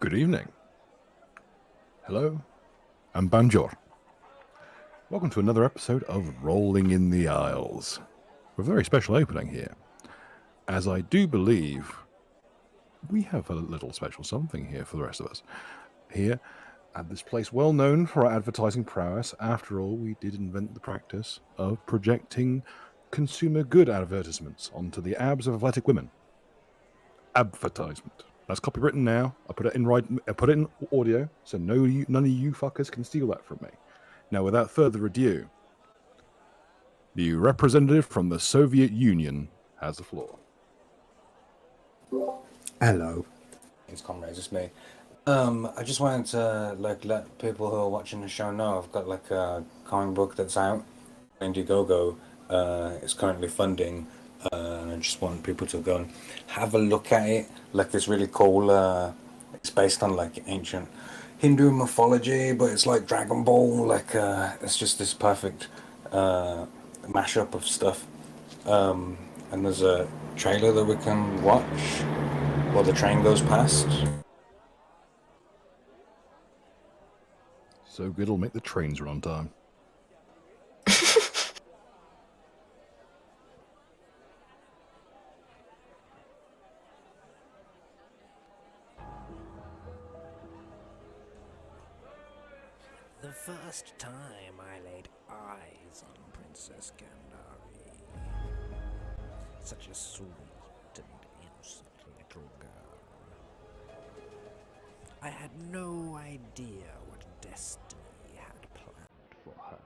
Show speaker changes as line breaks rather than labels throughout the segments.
Good evening. Hello, I'm Banjor. Welcome to another episode of Rolling in the Isles. A very special opening here, as I do believe we have a little special something here for the rest of us. Here at this place, well known for our advertising prowess. After all, we did invent the practice of projecting consumer good advertisements onto the abs of athletic women. Advertisement. That's copywritten now. I put it in audio, so none of you fuckers can steal that from me. Now, without further ado, the representative from the Soviet Union has the floor.
Hello, it's comrades. It's me. I just wanted to let people who are watching the show know I've got a comic book that's out. Indiegogo is currently funding, and I just want people to go and have a look at it. It's really cool. It's based on ancient Hindu mythology, but it's like Dragon Ball. It's just this perfect mashup of stuff. And there's a trailer that we can watch while the train goes past.
So good it'll make the trains run on time.
The first time I laid eyes on Princess Gandari. Such a sweet and innocent little girl. I had no idea what destiny had planned for her.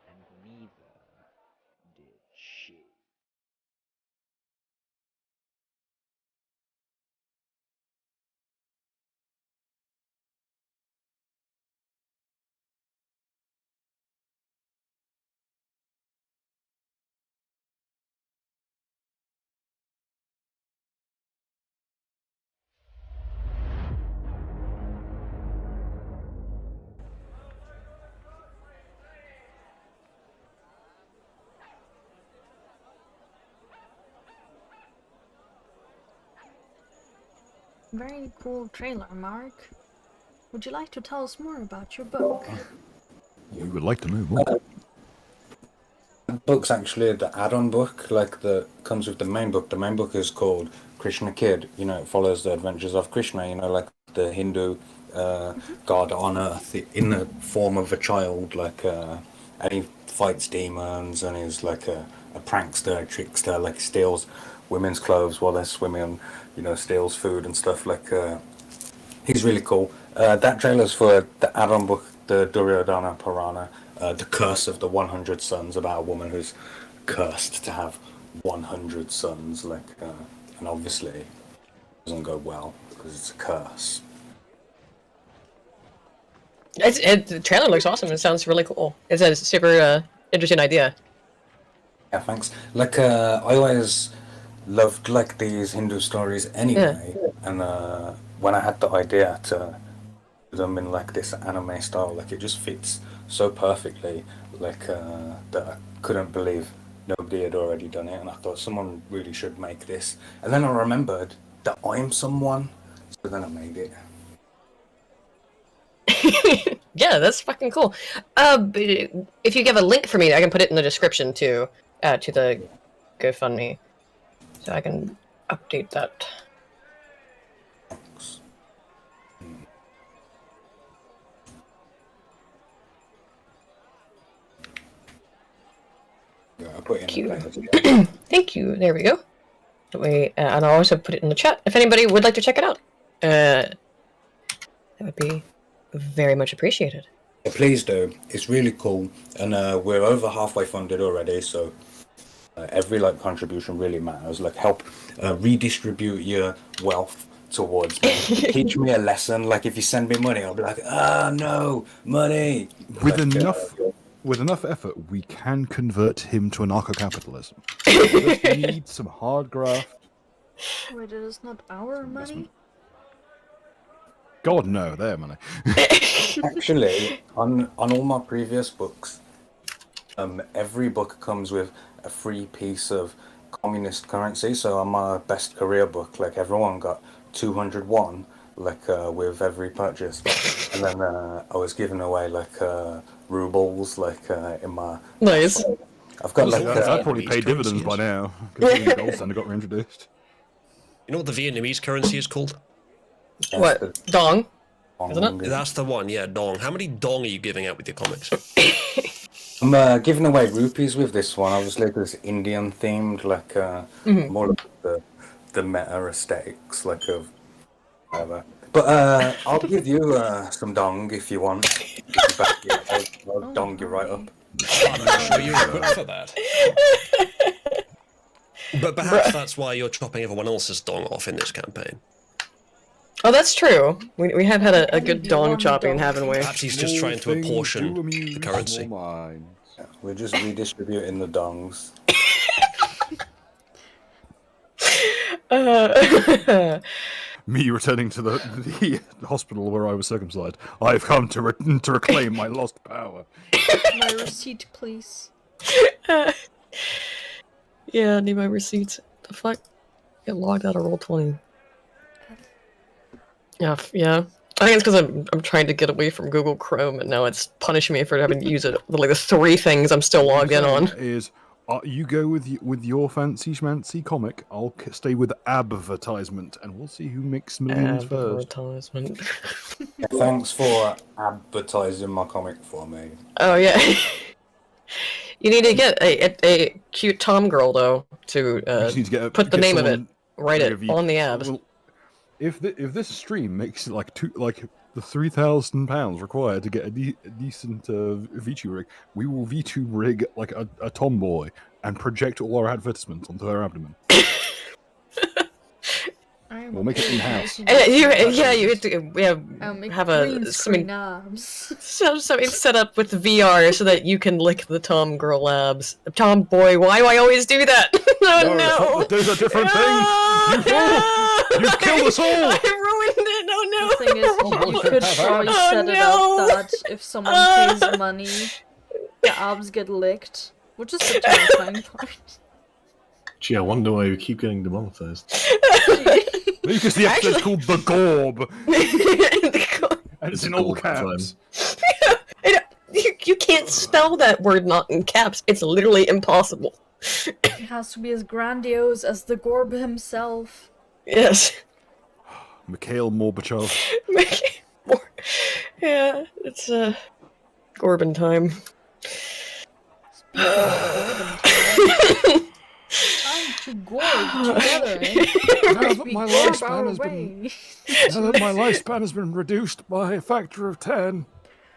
And neither did she.
Very cool trailer, Mark. Would you like to tell us more about your book?
You would like to know more.
The book's actually the add-on book, that comes with the main book. The main book is called Krishna Kid. It follows the adventures of Krishna. The Hindu god on Earth in the form of a child. And he fights demons, and he's a prankster, a trickster. He steals women's clothes while they're swimming. Steals food and stuff. He's really cool. That trailer's for the add-on book, the Duryodhana Purana. The Curse of the 100 Sons, about a woman who's cursed to have 100 sons, and obviously it doesn't go well because it's a curse.
The trailer looks awesome. It sounds really cool. It's a super interesting idea.
Yeah, thanks. I always loved these Hindu stories anyway, and when I had the idea to do them in this anime style, it just fits so perfectly, that I couldn't believe nobody had already done it, and I thought someone really should make this. And then I remembered that I'm someone, so then I made it.
Yeah, that's fucking cool. If you give a link for me, I can put it in the description to the GoFundMe, so I can update that.
Thanks. Yeah, I put it in the playlist.
Thank you. There we go. And I'll also put it in the chat if anybody would like to check it out. That would be very much appreciated.
Yeah, please do. It's really cool, and we're over halfway funded already, so every contribution really matters. Help redistribute your wealth towards me. Teach me a lesson. If you send me money, I'll be no, money.
With enough effort, we can convert him to anarcho-capitalism. We just need some hard graft.
Wait, it is not our money?
God, no, their money.
Actually, on all my previous books, every book comes with a free piece of communist currency. So on my best career book, everyone got 201, like with every purchase, and then I was giving away like rubles, like in my.
Nice.
I've got like
That probably paid dividends by now, considering the gold standard got reintroduced.
You know what the Vietnamese currency is called?
What? Dong? Isn't it?
That's the one, yeah, dong. How many dong are you giving out with your comics?
I'm giving away rupees with this one. Obviously, this Indian themed, like more like the meta aesthetics, like of whatever. But I'll give you some dong if you want. I'll dong you right up.
I'm not sure you're equipped for that. But perhaps that's why you're chopping everyone else's dong off in this campaign.
Oh, that's true. We have had a good dong chopping, haven't we?
Perhaps he's just trying to apportion the currency.
We're just redistributing the dongs.
Me returning to the hospital where I was circumcised. I've come to reclaim my lost power.
My receipt, please.
Yeah, I need my receipts. The fuck? Get logged out of Roll20. Yeah, yeah. I think it's because I'm trying to get away from Google Chrome, and now it's punishing me for having to use it. Like the 3 things I'm still logged in on.
Is you go with your fancy schmancy comic. I'll stay with advertisement, and we'll see who makes millions first.
Advertisement.
Thanks for advertising my comic for me.
Oh yeah. You need to get a cute Tom girl though to put the name of it, write it on the abs.
Well, if this stream makes it like the £3,000 required to get a decent V2 rig, we will V2 rig like a tomboy and project all our advertisements onto her abdomen. We'll make it in house.
You have to have a something set up with VR so that you can lick the Tom girl abs. Tomboy, why do I always do that? No.
There's a different thing. You've killed us all.
I ruined it. Oh no.
The thing is, you could probably set it up that if someone pays money, the abs get licked, which is the terrifying part.
Gee, I wonder why we keep getting demonetized.
Because the episode's called The GORB. And it's in all caps.
You can't spell that word not in caps. It's literally impossible.
It has to be as grandiose as the GORB himself.
Yes.
Mikhail Morbachev.
Yeah, it's Gorbin time.
Time to GORB together.
Now that my lifespan has been reduced by a factor of 10.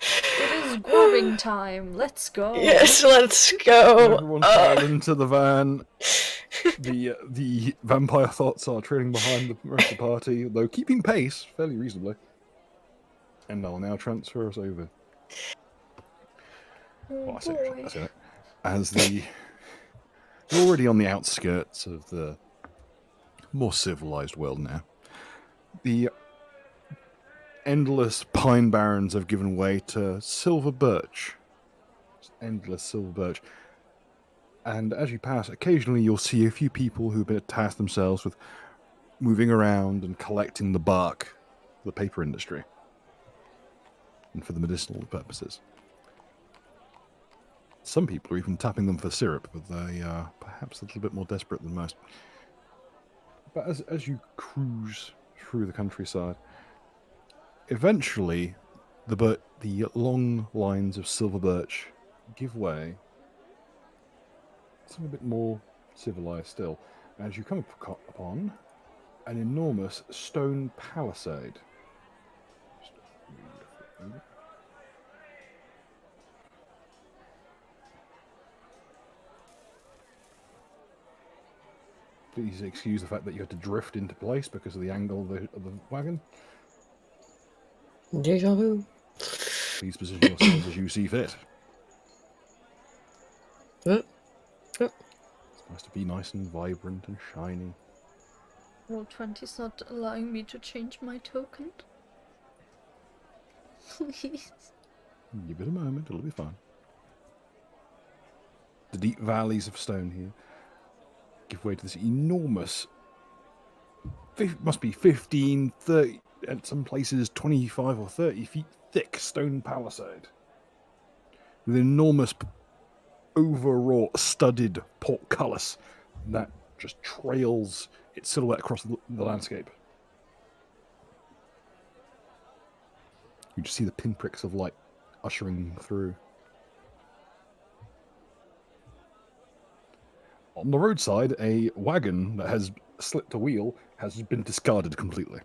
It is GORBing time. Let's go.
Yes, let's go.
Everyone file into the van. The vampire thoughts are trailing behind the rest of the party, though keeping pace fairly reasonably. And I'll now transfer us over.
Oh,
that's it. As we're already on the outskirts of the more civilized world now. The endless pine barrens have given way to silver birch. Endless silver birch. And as you pass, occasionally you'll see a few people who've been tasked themselves with moving around and collecting the bark for the paper industry and for the medicinal purposes. Some people are even tapping them for syrup, but they are perhaps a little bit more desperate than most. But as you cruise through the countryside, eventually the long lines of silver birch give way. Something a bit more civilized still, as you come upon an enormous stone palisade. Please excuse the fact that you had to drift into place because of the angle of the wagon.
Deja vu.
Please position yourselves as you see fit. It's supposed to be nice and vibrant and shiny.
Roll20's not allowing me to change my token. Please.
Give it a moment, it'll be fine. The deep valleys of stone here give way to this enormous must be 15, 30, at some places 25 or 30 feet thick stone palisade with enormous overwrought studded portcullis that just trails its silhouette across the landscape. You just see the pinpricks of light ushering through. On the roadside, a wagon that has slipped a wheel has been discarded completely.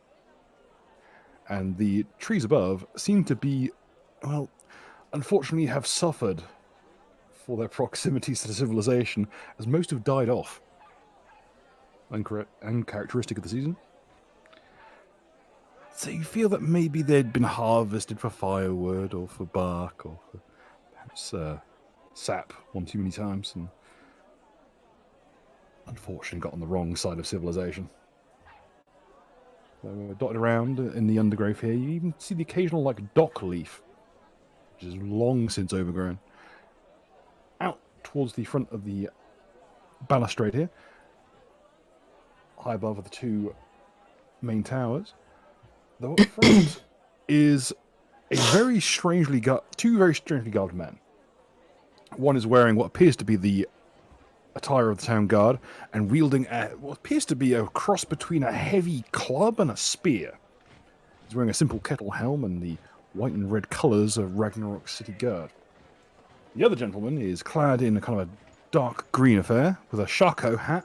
And the trees above seem to be, well, unfortunately have suffered for their proximities to civilization, as most have died off. Uncharacteristic of the season. So you feel that maybe they'd been harvested for firewood or for bark or for perhaps sap one too many times and unfortunately got on the wrong side of civilization. So dotted around in the undergrowth here, you even see the occasional dock leaf, which is long since overgrown. Out towards the front of the balustrade here, high above the two main towers, the front is two very strangely garbed men. One is wearing what appears to be the attire of the town guard and wielding what appears to be a cross between a heavy club and a spear. He's wearing a simple kettle helm and the white and red colours of Ragnarok City Guard. The other gentleman is clad in a kind of a dark green affair with a Charcot hat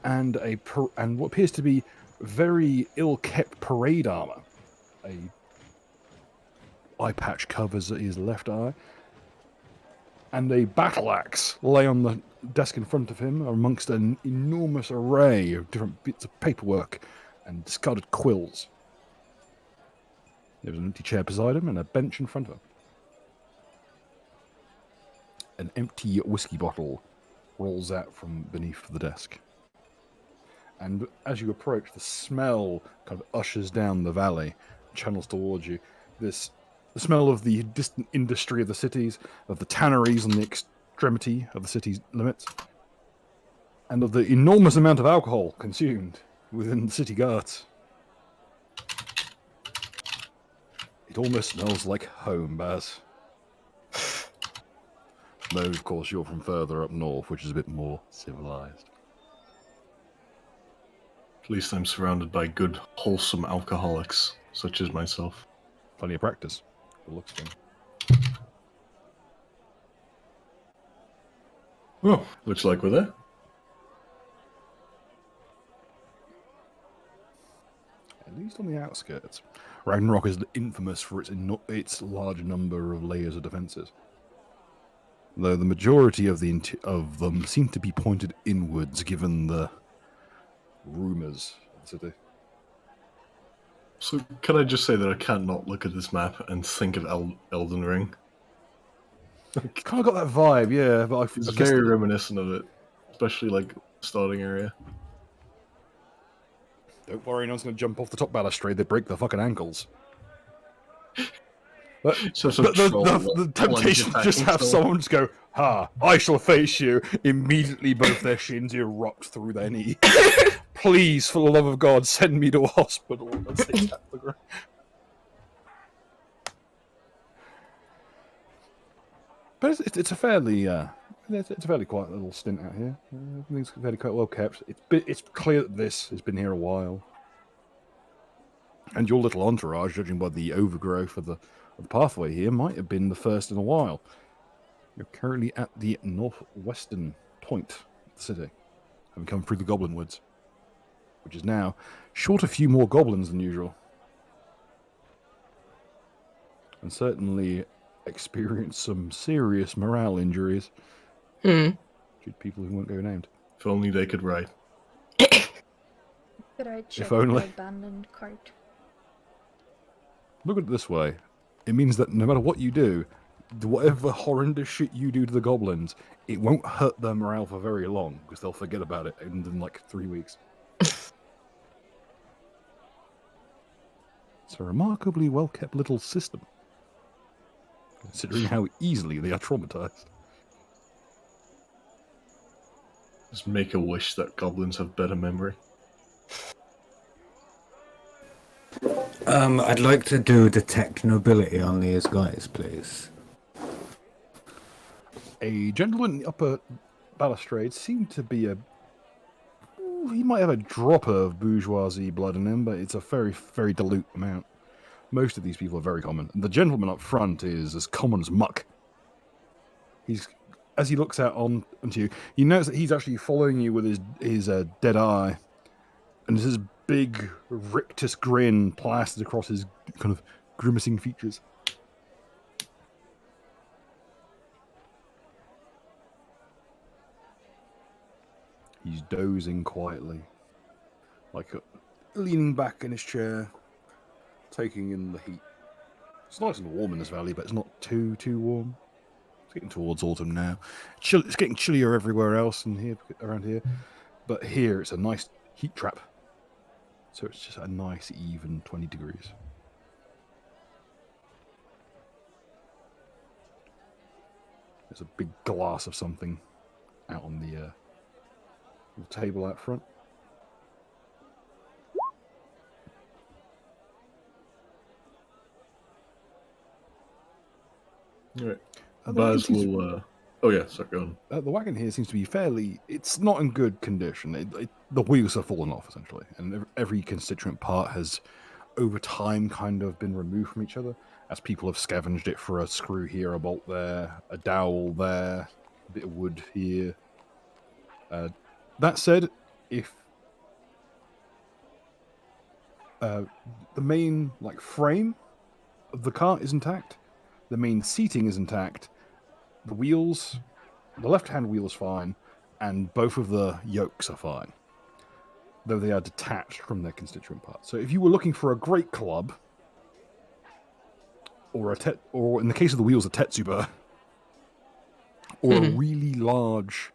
and what appears to be very ill-kept parade armour. A eye patch covers his left eye, and a battle axe lay on the desk in front of him amongst an enormous array of different bits of paperwork and discarded quills. There was an empty chair beside him and a bench in front of him. An empty whiskey bottle rolls out from beneath the desk. And as you approach, the smell kind of ushers down the valley, channels towards you. The smell of the distant industry of the cities, of the tanneries on the extremity of the city's limits, and of the enormous amount of alcohol consumed within the city guards. It almost smells like home, Baz. Though, of course, you're from further up north, which is a bit more civilized.
At least I'm surrounded by good, wholesome alcoholics, such as myself.
Plenty of practice. It looks fun.
Oh, looks like we're there.
At least on the outskirts. Ragnarok is infamous for its large number of layers of defences. Though the majority of them seem to be pointed inwards, given the rumours of the city.
So, can I just say that I can't not look at this map and think of Elden Ring?
Kind of got that vibe, yeah. But
It's very reminiscent of it, especially like starting area.
Don't worry, no one's going to jump off the top balustrade. They break their fucking ankles. But the temptation to just have someone just go, "Ha! I shall face you." Immediately, both their shins erupt through their knee. Please, for the love of God, send me to a hospital. As they tap the ground. But it's a fairly quiet little stint out here. Everything's fairly quite well kept. It's clear that this has been here a while, and your little entourage, judging by the overgrowth of the pathway here, might have been the first in a while. You're currently at the northwestern point of the city, having come through the Goblin Woods, which is now short a few more goblins than usual, and certainly experienced some serious morale injuries due to people who won't go named.
If only they could write.
Could I check
If only.
the abandoned cart?
Look at it this way. It means that no matter what you do, whatever horrendous shit you do to the goblins, it won't hurt their morale for very long, because they'll forget about it in like 3 weeks. It's a remarkably well-kept little system, considering how easily they are traumatized.
Just make a wish that goblins have better memory.
I'd like to do detect nobility on these guys, please.
A gentleman in the upper balustrade seemed to be he might have a drop of bourgeoisie blood in him, but it's a very, very dilute amount. Most of these people are very common. The gentleman up front is as common as muck. As he looks out onto you, you notice that he's actually following you with his dead eye, and there's this big rictus grin plastered across his kind of grimacing features. He's dozing quietly, leaning back in his chair, taking in the heat. It's nice and warm in this valley, but it's not too warm. It's getting towards autumn now. It's getting chillier everywhere else around here, but here it's a nice heat trap. So it's just a nice even 20 degrees. There's a big glass of something out on the table out front.
All right. Baz will. Oh yeah, sorry, go on.
The wagon here seems to be it's not in good condition. The wheels have fallen off, essentially, and every constituent part has, over time, kind of been removed from each other, as people have scavenged it for a screw here, a bolt there, a dowel there, a bit of wood here. That said, if the main frame of the cart is intact, the main seating is intact, the wheels, the left-hand wheel is fine, and both of the yokes are fine, though they are detached from their constituent parts. So if you were looking for a great club, or in the case of the wheels, a tetsuba, or a really large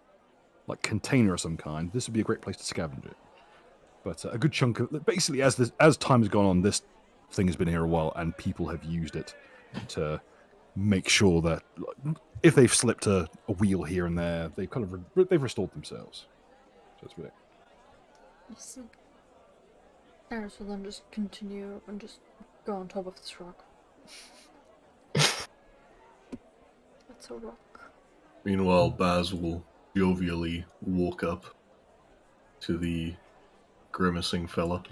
container of some kind, this would be a great place to scavenge it. But a good chunk of basically, as time has gone on, this thing has been here a while, and people have used it to make sure that if they've slipped a wheel here and there, they've restored themselves. So that's it.
Alright, so then just continue and just go on top of this rock. It's a rock.
Meanwhile, Baz will jovially walk up to the grimacing fella.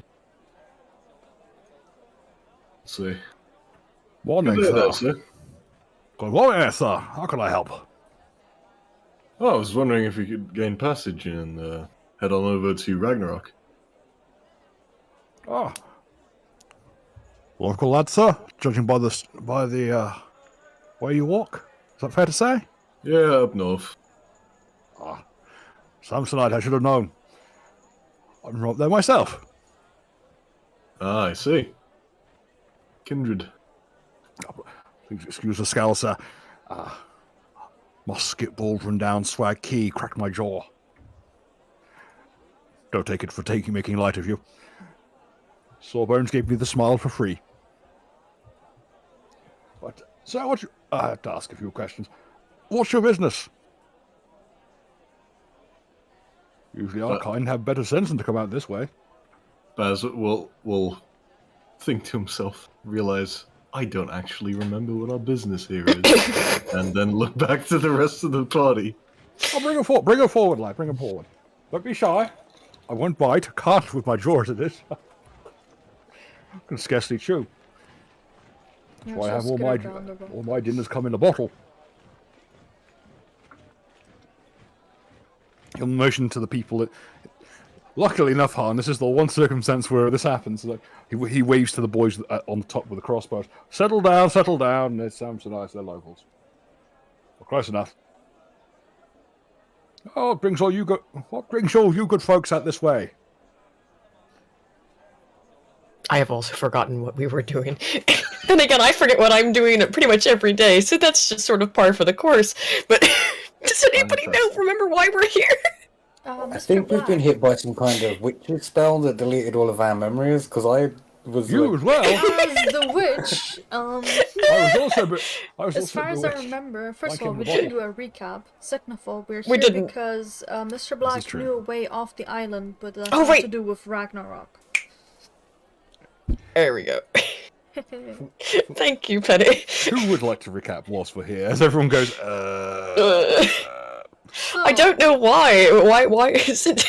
Say,
Morning,
there,
sir. Good morning, sir. How can I help?
Oh, I was wondering if we could gain passage and head on over to Ragnarok.
Ah, local lad, sir. Judging by the way you walk, is that fair to say?
Yeah, up north.
Ah, Samsonite, I should have known. I'm right there myself.
Ah, I see. Kindred.
Please excuse the scowl, sir. Musket ball run down swag key, cracked my jaw. Don't take it for making light of you. Sawbones gave me the smile for free. But, sir, I have to ask a few questions. What's your business? Usually our kind have better sense than to come out this way.
Baz will think to himself, realize I don't actually remember what our business here is, and then look back to the rest of the party.
I'll bring her forward, lad. Bring her forward. Don't be shy. I won't bite. Can't with my jaws at this. I can scarcely chew. That's why I have all my dinners come in a bottle. He'll motion to the people that. Luckily enough, Han, this is the one circumstance where this happens. Like, he waves to the boys on top with the crossbows. Settle down. And it sounds so nice. They're locals. Well, close enough. Oh, what brings all you good folks out this way?
I have also forgotten what we were doing. And again, I forget what I'm doing pretty much every day, so that's just sort of par for the course. But does anybody remember why we're here?
I think we've been hit by some kind of witch's spell that deleted all of our memories, because I was
as well.
The witch, as far as I remember, first of all, we didn't do a recap. Second of all, we're here because Mr. Black knew a way off the island, but that's not to do with Ragnarok.
There we go. Thank you, Petty.
Who would like to recap whilst we're here? As everyone goes,
I don't know why. Why is it?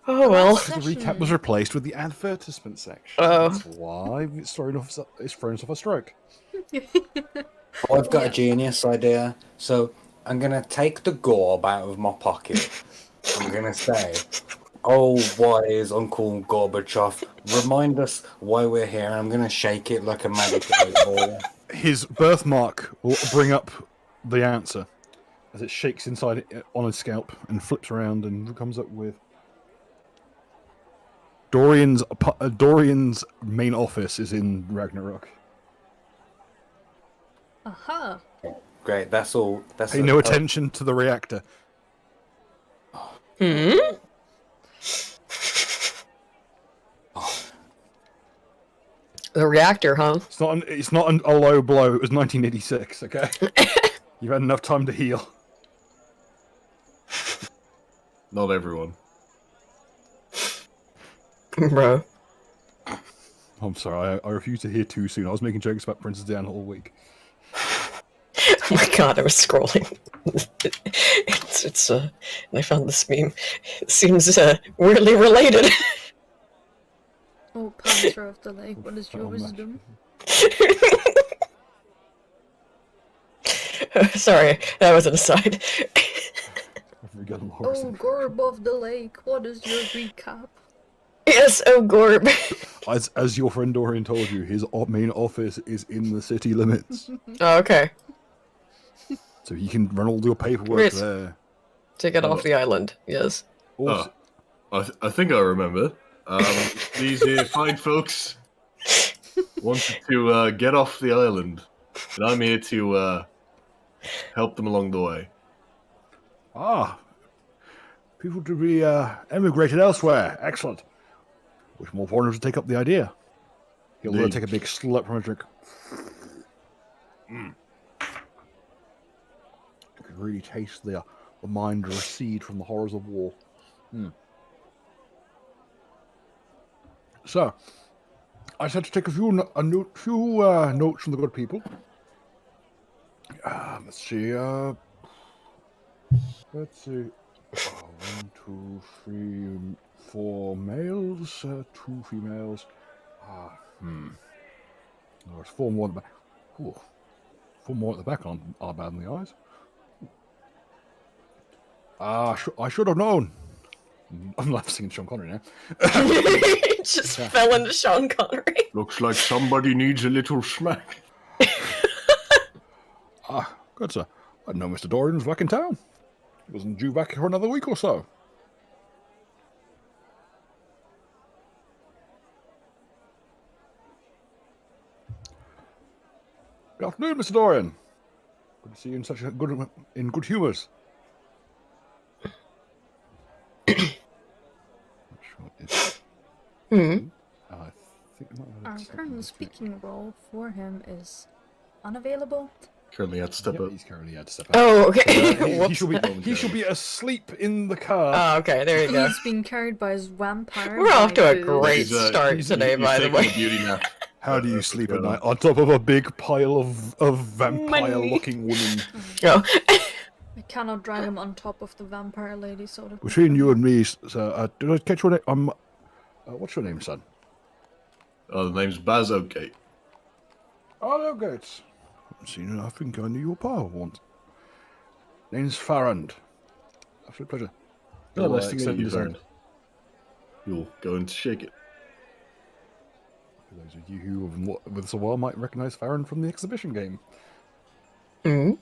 Oh well.
The recap was replaced with the advertisement section.
Oh.
That's why it's thrown us off a stroke.
Oh, I've got a genius idea. So I'm gonna take the GORB out of my pocket. I'm gonna say, "Oh, wise Uncle Gorbachev, remind us why we're here." I'm gonna shake it like a magic 8-ball.
His birthmark will bring up the answer as it shakes inside on his scalp and flips around and comes up with Dorian's main office is in Ragnarok.
Aha.
Great. That's all. That's
Pay no attention to the reactor.
Hmm. The reactor, huh?
It's not a low blow. It was 1986. Okay, you've had enough time to heal.
Not everyone.
Bro.
I'm sorry. I refuse to hear too soon. I was making jokes about Princess Diana all week.
Oh my god, I was scrolling. it's and I found this meme. It seems weirdly related.
Oh, Panther of the Lake, what is your wisdom?
Sorry, that was an aside.
Oh, GORB of the Lake, what is your recap?
Yes, oh GORB.
As your friend Dorian told you, his main office is in the city limits.
Oh, okay.
So he can run all your paperwork
Great.
there.
To get off the island, yes.
Also,
I think I remember. These fine folks wanted to get off the island, and I'm here to help them along the way.
People to be emigrated elsewhere. Excellent. Wish more foreigners would take up the idea. He'll
Indeed.
take a big slurp from a drink. You can really taste the mind recede from the horrors of war. So, I just had to take a few notes from the good people. Let's see. Let's see. 1, 2, 3, 4 males, 2 females. There's 4 more at the back. Ooh. 4 more at the back are bad in the eyes. I should have known. I'm not singing Sean Connery now.
Just fell into Sean Connery.
Looks like somebody needs a little smack.
Good sir. I know Mr. Dorian was back in town. He wasn't due back for another week or so. Good afternoon, Mr. Dorian. Good to see you in such good humours. I think
Our current speaking role for him is unavailable.
Currently had to step up.
He's currently had to step out.
Oh, okay.
He should be asleep in the car.
Oh, okay, there you go.
He's being carried by his vampire.
We're off to a
boo.
great start today, by the way.
Beauty nap.
How do you sleep at night? On top of a big pile of vampire-looking women.
Oh.
I cannot drag him on top of the vampire lady, sort of.
Between you and me, sir, did I catch your name? What's your name, son?
Oh, the name's Baz Oakgate.
Oh, Gates. I think I knew your pa once. Name's Farrand. Absolute pleasure.
Oh, nice to
extend
meet you,
his hand.
friend. You'll go and shake it.
For those of you who have been with us a while might recognise Farrand from the exhibition game.
Hmm.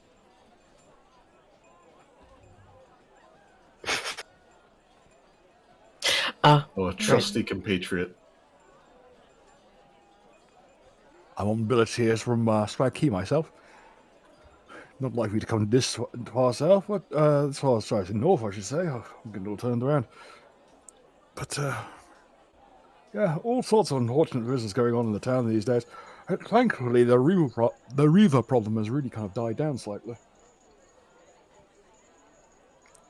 Oh, a trusty compatriot.
I'm on billets from Strike Key myself. Not likely to come this far south, but as far as north, I should say. I'm getting all turned around. But, yeah, all sorts of unfortunate business going on in the town these days. Thankfully, the Reaver problem has really kind of died down slightly.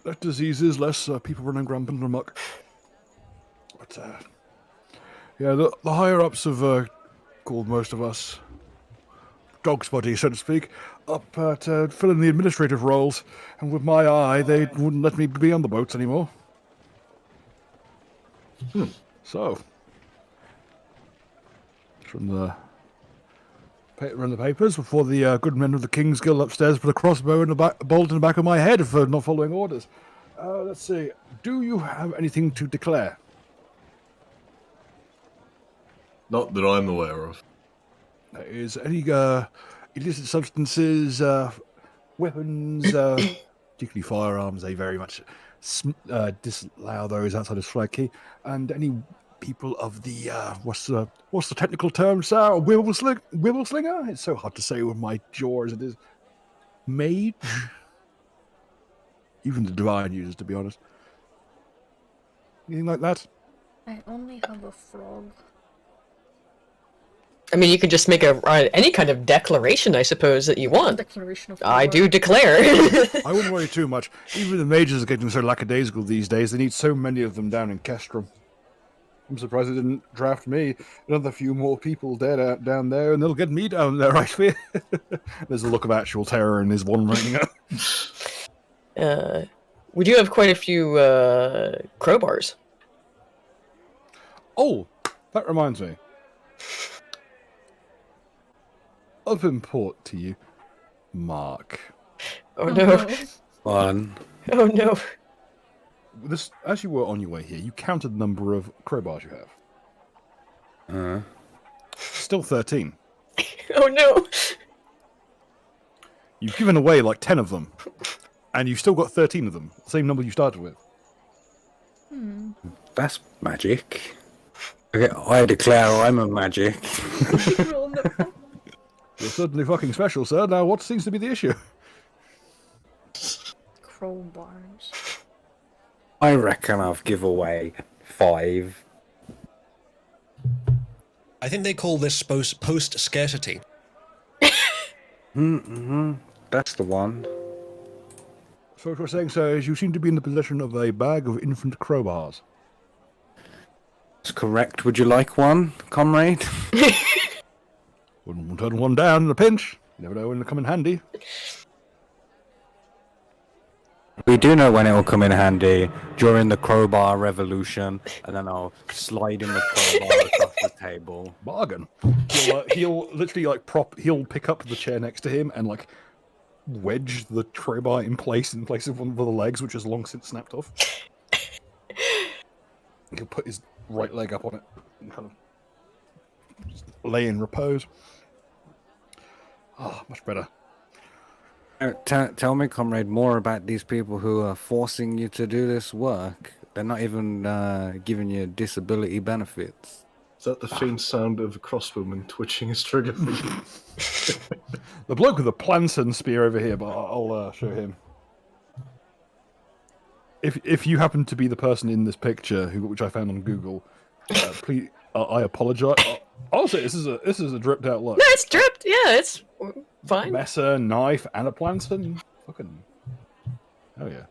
Less diseases, less people running rampant amok. But, yeah, the higher-ups have called most of us dog's body, so to speak, up to fill in the administrative roles. And with my eye, they wouldn't let me be on the boats anymore. So, from the run the papers before the good men of the King's Guild upstairs put a crossbow and a bolt in the back of my head for not following orders. Let's see. Do you have anything to declare?
Not that I'm aware of.
Is any illicit substances, weapons, particularly firearms, they very much disallow those outside of Flag Key, and any people of the what's the technical term, sir? Wibble slinger? It's so hard to say with my jaw as it is. Mage? Even the divine uses, to be honest. Anything like that?
I only have a frog.
I mean, you could just make any kind of declaration, I suppose, that you want.
Declaration of
I
war.
do declare.
I wouldn't worry too much. Even the mages are getting so lackadaisical these days. They need so many of them down in Castrum. I'm surprised they didn't draft me. Another few more people dead down there, and they'll get me down there, I fear. There's a look of actual terror in his one ring.
We do have quite a few crowbars.
Oh, that reminds me. Of import to you, Mark.
Oh no.
One.
Oh no.
This, as you were on your way here, you counted the number of crowbars you have. Still 13.
Oh no.
You've given away like 10 of them, and you've still got 13 of them. Same number you started with.
That's magic. Okay, I declare I'm a magic.
You're certainly fucking special, sir. Now, what seems to be the issue?
Crowbars.
I reckon I've give away 5.
I think they call this post-scarcity.
That's the one.
So what you're saying, sir, is you seem to be in the possession of a bag of infant crowbars.
That's correct. Would you like one, comrade?
Wouldn't turn one down in a pinch. You never know when they'll come in handy.
We do know when it will come in handy, during the crowbar revolution, and then I'll slide in the crowbar across the table.
Bargain. He'll literally like he'll pick up the chair next to him and like wedge the crowbar in place of one of the legs, which has long since snapped off. He'll put his right leg up on it and kind of just lay in repose. Oh, much better.
Tell me, comrade, more about these people who are forcing you to do this work. They're not even giving you disability benefits.
Is that the faint sound of a crossbowman twitching his trigger finger?
The bloke with the planson spear over here, but I'll show him. If you happen to be the person in this picture, which I found on Google, please, I apologize. I'll say this is a dripped out look.
No, it's dripped. Yeah, it's fine.
Messer, knife, and a planson. Fucking, oh yeah.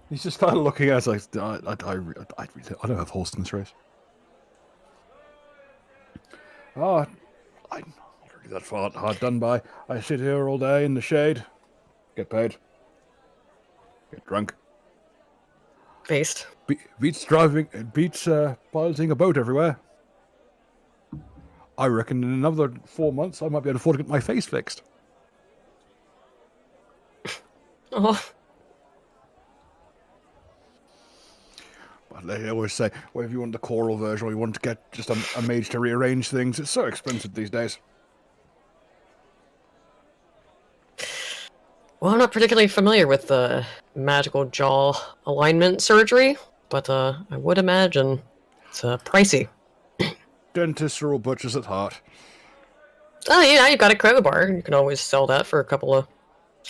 He's just kind of looking at us like, I don't have horse in this race. Oh, I'm not really that hard done by. I sit here all day in the shade, get paid, get drunk.
Based.
Beats piloting a boat everywhere. I reckon in another 4 months I might be able to afford to get my face fixed.
Oh.
But they always say, well, if you want the choral version or you want to get just a mage to rearrange things, it's so expensive these days.
Well, I'm not particularly familiar with the magical jaw alignment surgery, but I would imagine it's pricey.
Dentists are all butchers at heart.
Oh, yeah, you've got a crowbar. You can always sell that for a couple of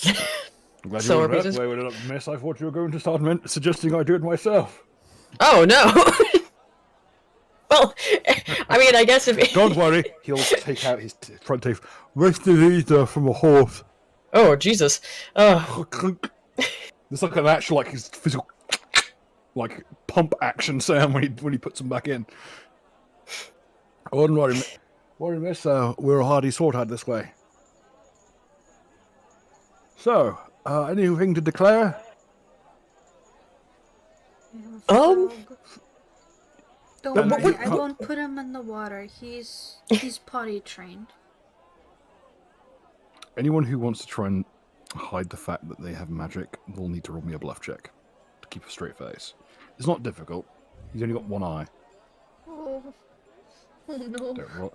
I'm glad you
silver
went that
pieces.
way with it, miss. I thought you were going to start suggesting I do it myself.
Oh, no. Well, I mean, I guess if...
Don't worry, he'll take out his front teeth. Rest of these are from a horse.
Oh, Jesus.
It's like an actual, like, his physical, like, pump action sound when he puts them back in. I wouldn't worry. Morning, miss. We're a hardy sort out this way. So, anything to declare?
Don't
Then
worry,
you
I
can't-
won't put him in the water. He's potty trained.
Anyone who wants to try and hide the fact that they have magic will need to roll me a bluff check to keep a straight face. It's not difficult. He's only got one eye.
Oh no.
Don't roll.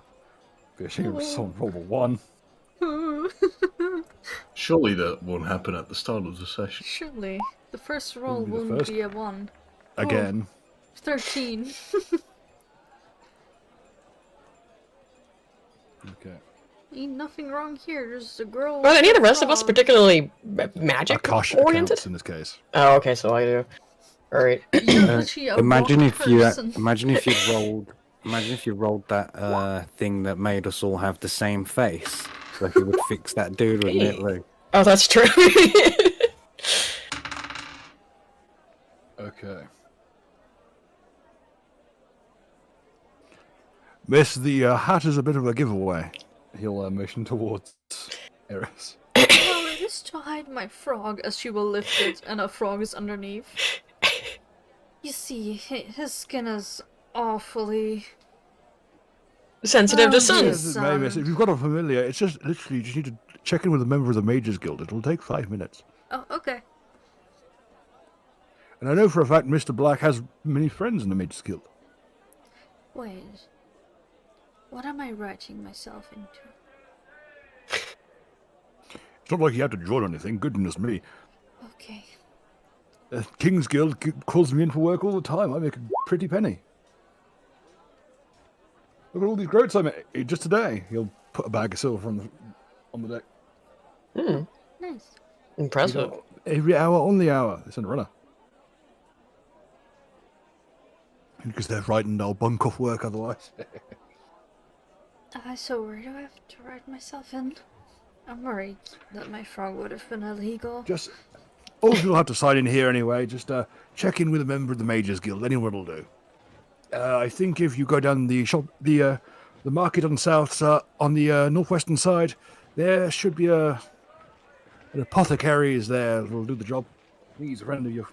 If someone rolled a 1.
Surely that won't happen at the start of the session.
Surely. The first roll
be the
won't
first.
be a 1.
Again.
13.
Okay.
Ain't nothing wrong here. There's a girl.
Are any of the
with a
rest of us
dog.
particularly magic
Akasha
oriented?
counts in this case.
Oh, okay, so I do. Alright.
You're literally a
Imagine
rock
if you
person.
imagine if you rolled that thing that made us all have the same face. Like it would fix that dude, wouldn't it? Like,
Oh, that's true.
Okay. Miss, the hat is a bit of a giveaway. He'll motion towards Eris.
Oh, I used to hide my frog as she will lift it, and a frog is underneath. You see, his skin is awfully.
Sensitive to
Oh,
sun.
yes.
Yes, it may, miss. If you've got a familiar, it's just literally you just need to check in with a member of the Mages Guild. It'll take 5 minutes.
Oh, okay.
And I know for a fact Mr. Black has many friends in the Mages Guild.
Wait. What am I writing myself into?
It's not like you have to join anything, goodness me.
Okay.
King's Guild calls me in for work all the time. I make a pretty penny. Look at all these groats I made just today. He'll put a bag of silver on the deck.
Hmm,
Nice.
impressive.
Every hour on the hour. It's in a runner. Because they're frightened I'll bunk off work otherwise.
So where do I have to write myself in? I'm worried that my frog would have been illegal.
Just, all you'll have to sign in here anyway. Just check in with a member of the Mages Guild. Anyone will do. I think if you go down the shop, the market on on the northwestern side, there should be an apothecary is there that'll do the job. He's a friend of your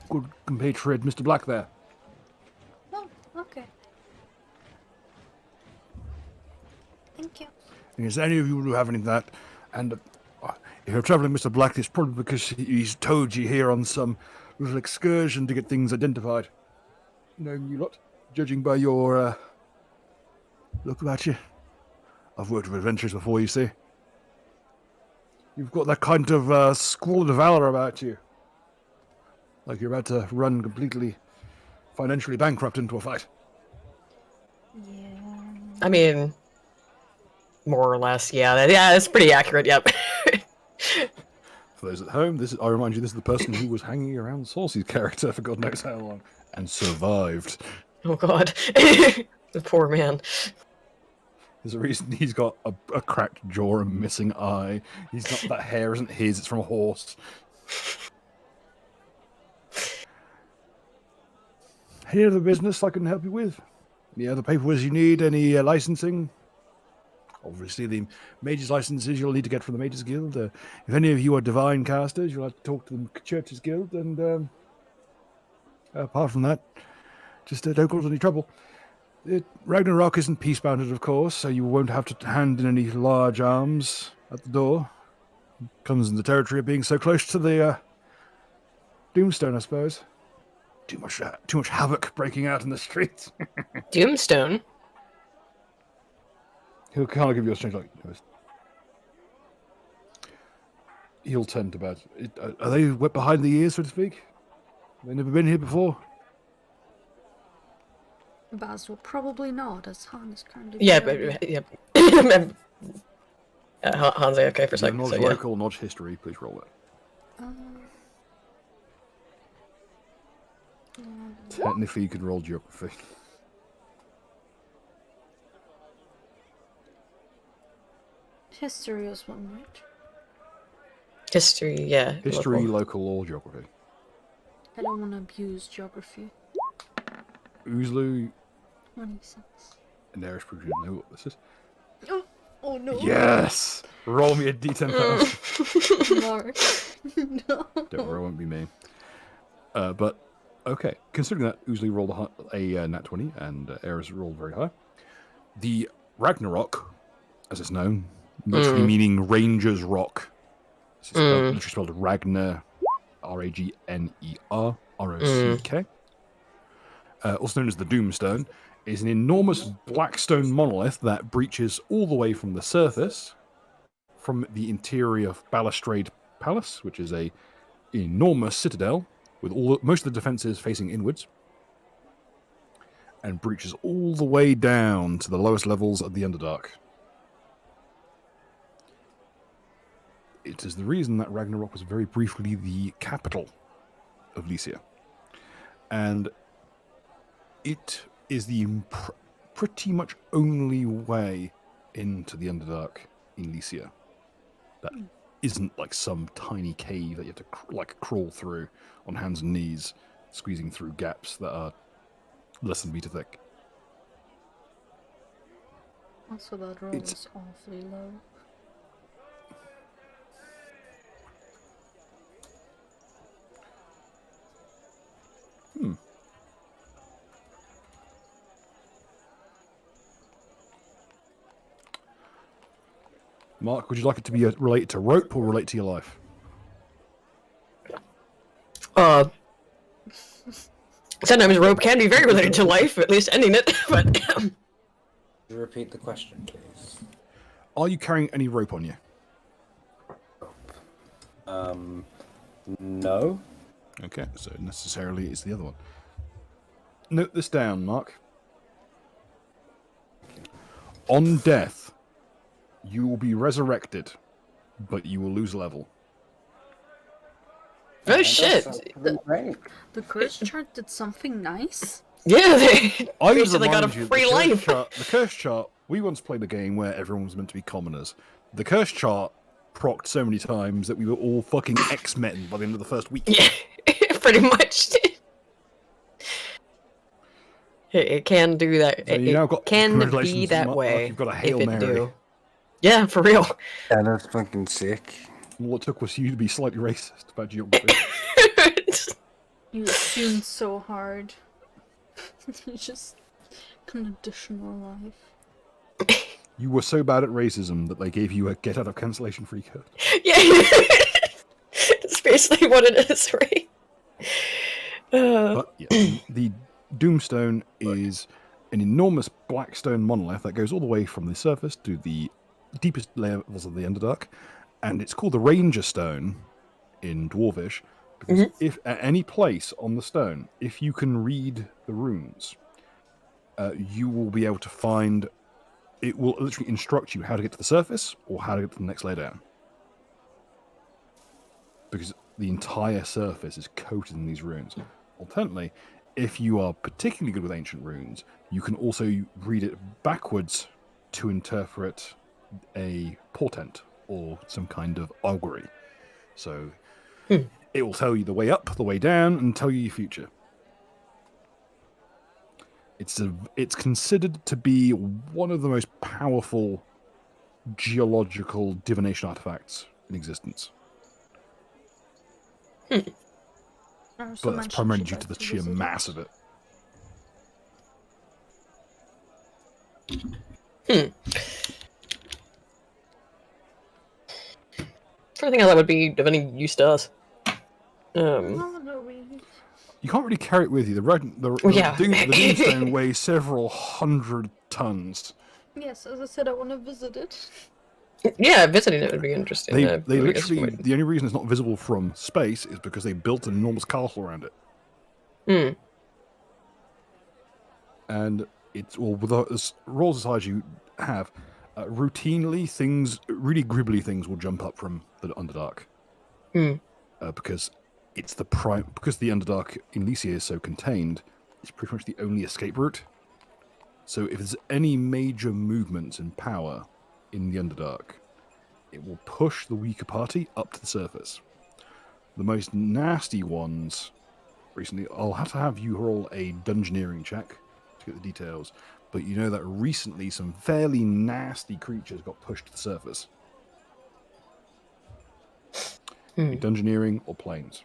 good compatriot, Mr. Black there.
Oh, okay. Thank you.
Is any of you who have any of that? And if you're traveling, Mr. Black, it's probably because he's towed you here on some little excursion to get things identified. Knowing you lot, judging by your look about you. I've worked with adventurers before, you see. You've got that kind of squalid valor about you. Like you're about to run completely financially bankrupt into a fight.
Yeah.
I mean, more or less, yeah. That's pretty accurate, yep.
For those at home, I remind you, this is the person who was hanging around Saucy's character for God knows how long. And survived.
Oh god. The poor man.
There's a reason he's got a cracked jaw and missing eye. He's not, that hair isn't his, it's from a horse. Any other business I can help you with? Any other paperwork you need? Any licensing? Obviously, the Mages licenses you'll need to get from the Mages Guild. If any of you are divine casters, you'll have to talk to the Churches Guild. And apart from that, just don't cause any trouble. Ragnarok isn't peace-bounded, of course, so you won't have to hand in any large arms at the door. Comes in the territory of being so close to the Doomstone, I suppose. Too much havoc breaking out in the streets.
Doomstone?
He'll kind of give you a strange look. He'll turn to bed. Are they wet behind the ears, so to speak? Have they never been here before?
Basil, probably not, as Han is currently.
Yeah,
very-
but, yep. Han's okay for a second,
Knowledge
so yeah.
local, knowledge history, please roll it. Technically, you could roll geography.
History is one, right?
History, yeah.
History,
local.
local, or geography.
I don't want to abuse geography.
Oozlu,
26.
And Eris probably didn't know what this is.
Oh no.
Yes! Roll me a d10 first.
Mark. No.
Don't worry, I won't be mean. But, okay. Considering that Oozly rolled a nat 20 and Eris rolled very high, the Ragnarok, as it's known, literally meaning Ranger's Rock. It's literally spelled Ragnar, Ragner, Rock. Also known as the Doomstone, is an enormous black stone monolith that breaches all the way from the surface, from the interior of Balustrade Palace, which is a enormous citadel with most of the defenses facing inwards, and breaches all the way down to the lowest levels of the Underdark. It is the reason that Ragnarok was very briefly the capital of Lycia. And it is the pretty much only way into the Underdark in Lycia. That isn't like some tiny cave that you have to crawl through on hands and knees, squeezing through gaps that are less than a meter thick.
Also, that roll is awfully low.
Mark, would you like it to be related to rope or relate to your life?
Sometimes rope can be very related to life, at least ending it. But
Repeat the question, please.
Are you carrying any rope on you?
No.
Okay, so necessarily it's the other one. Note this down, Mark. On death, you will be resurrected, but you will lose level.
oh shit!
The curse chart did something nice.
Yeah, they
I would
basically got a
remind you,
free life.
The curse chart, we once played a game where everyone was meant to be commoners. The curse chart procced so many times that we were all fucking X-Men by the end of the first week.
Yeah, pretty much. It can do that.
So you now got
can be
congratulations,
that
Mark,
way.
you've got a Hail
if it
Mary.
do. Yeah, for real.
Yeah, that's fucking sick.
All it took was you to be slightly racist about geography.
You assumed so hard. It's just conditional life.
You were so bad at racism that they gave you a get out of cancellation free code.
Yeah, it's basically what it is, right?
But yeah, the Doomstone is an enormous black stone monolith that goes all the way from the surface to the deepest levels of the Underdark, and it's called the Ranger Stone in Dwarvish because if at any place on the stone, if you can read the runes, you will be able to find. It will literally instruct you how to get to the surface or how to get to the next layer down, because the entire surface is coated in these runes. Alternately, if you are particularly good with ancient runes, you can also read it backwards to interpret a portent or some kind of augury. So it will tell you the way up, the way down, and tell you your future. It's considered to be one of the most powerful geological divination artifacts in existence. But that's primarily due to the sheer mass of it.
Trying to think how that would be of any use to us.
You can't really carry it with you. The Doomstone weighs several hundred tons.
Yes, as I said, I want to visit it.
Yeah, visiting it would be interesting.
They literally, the only reason it's not visible from space is because they built an enormous castle around it. And it's, well, with the rolls as high as you have, routinely really gribbly things will jump up from the Underdark. Because it's because the Underdark in Lycia is so contained, it's pretty much the only escape route. So if there's any major movements in power in the Underdark, it will push the weaker party up to the surface. The most nasty ones, recently, I'll have to have you roll a dungeoneering check to get the details, but you know that recently some fairly nasty creatures got pushed to the surface. Dungeoneering or planes?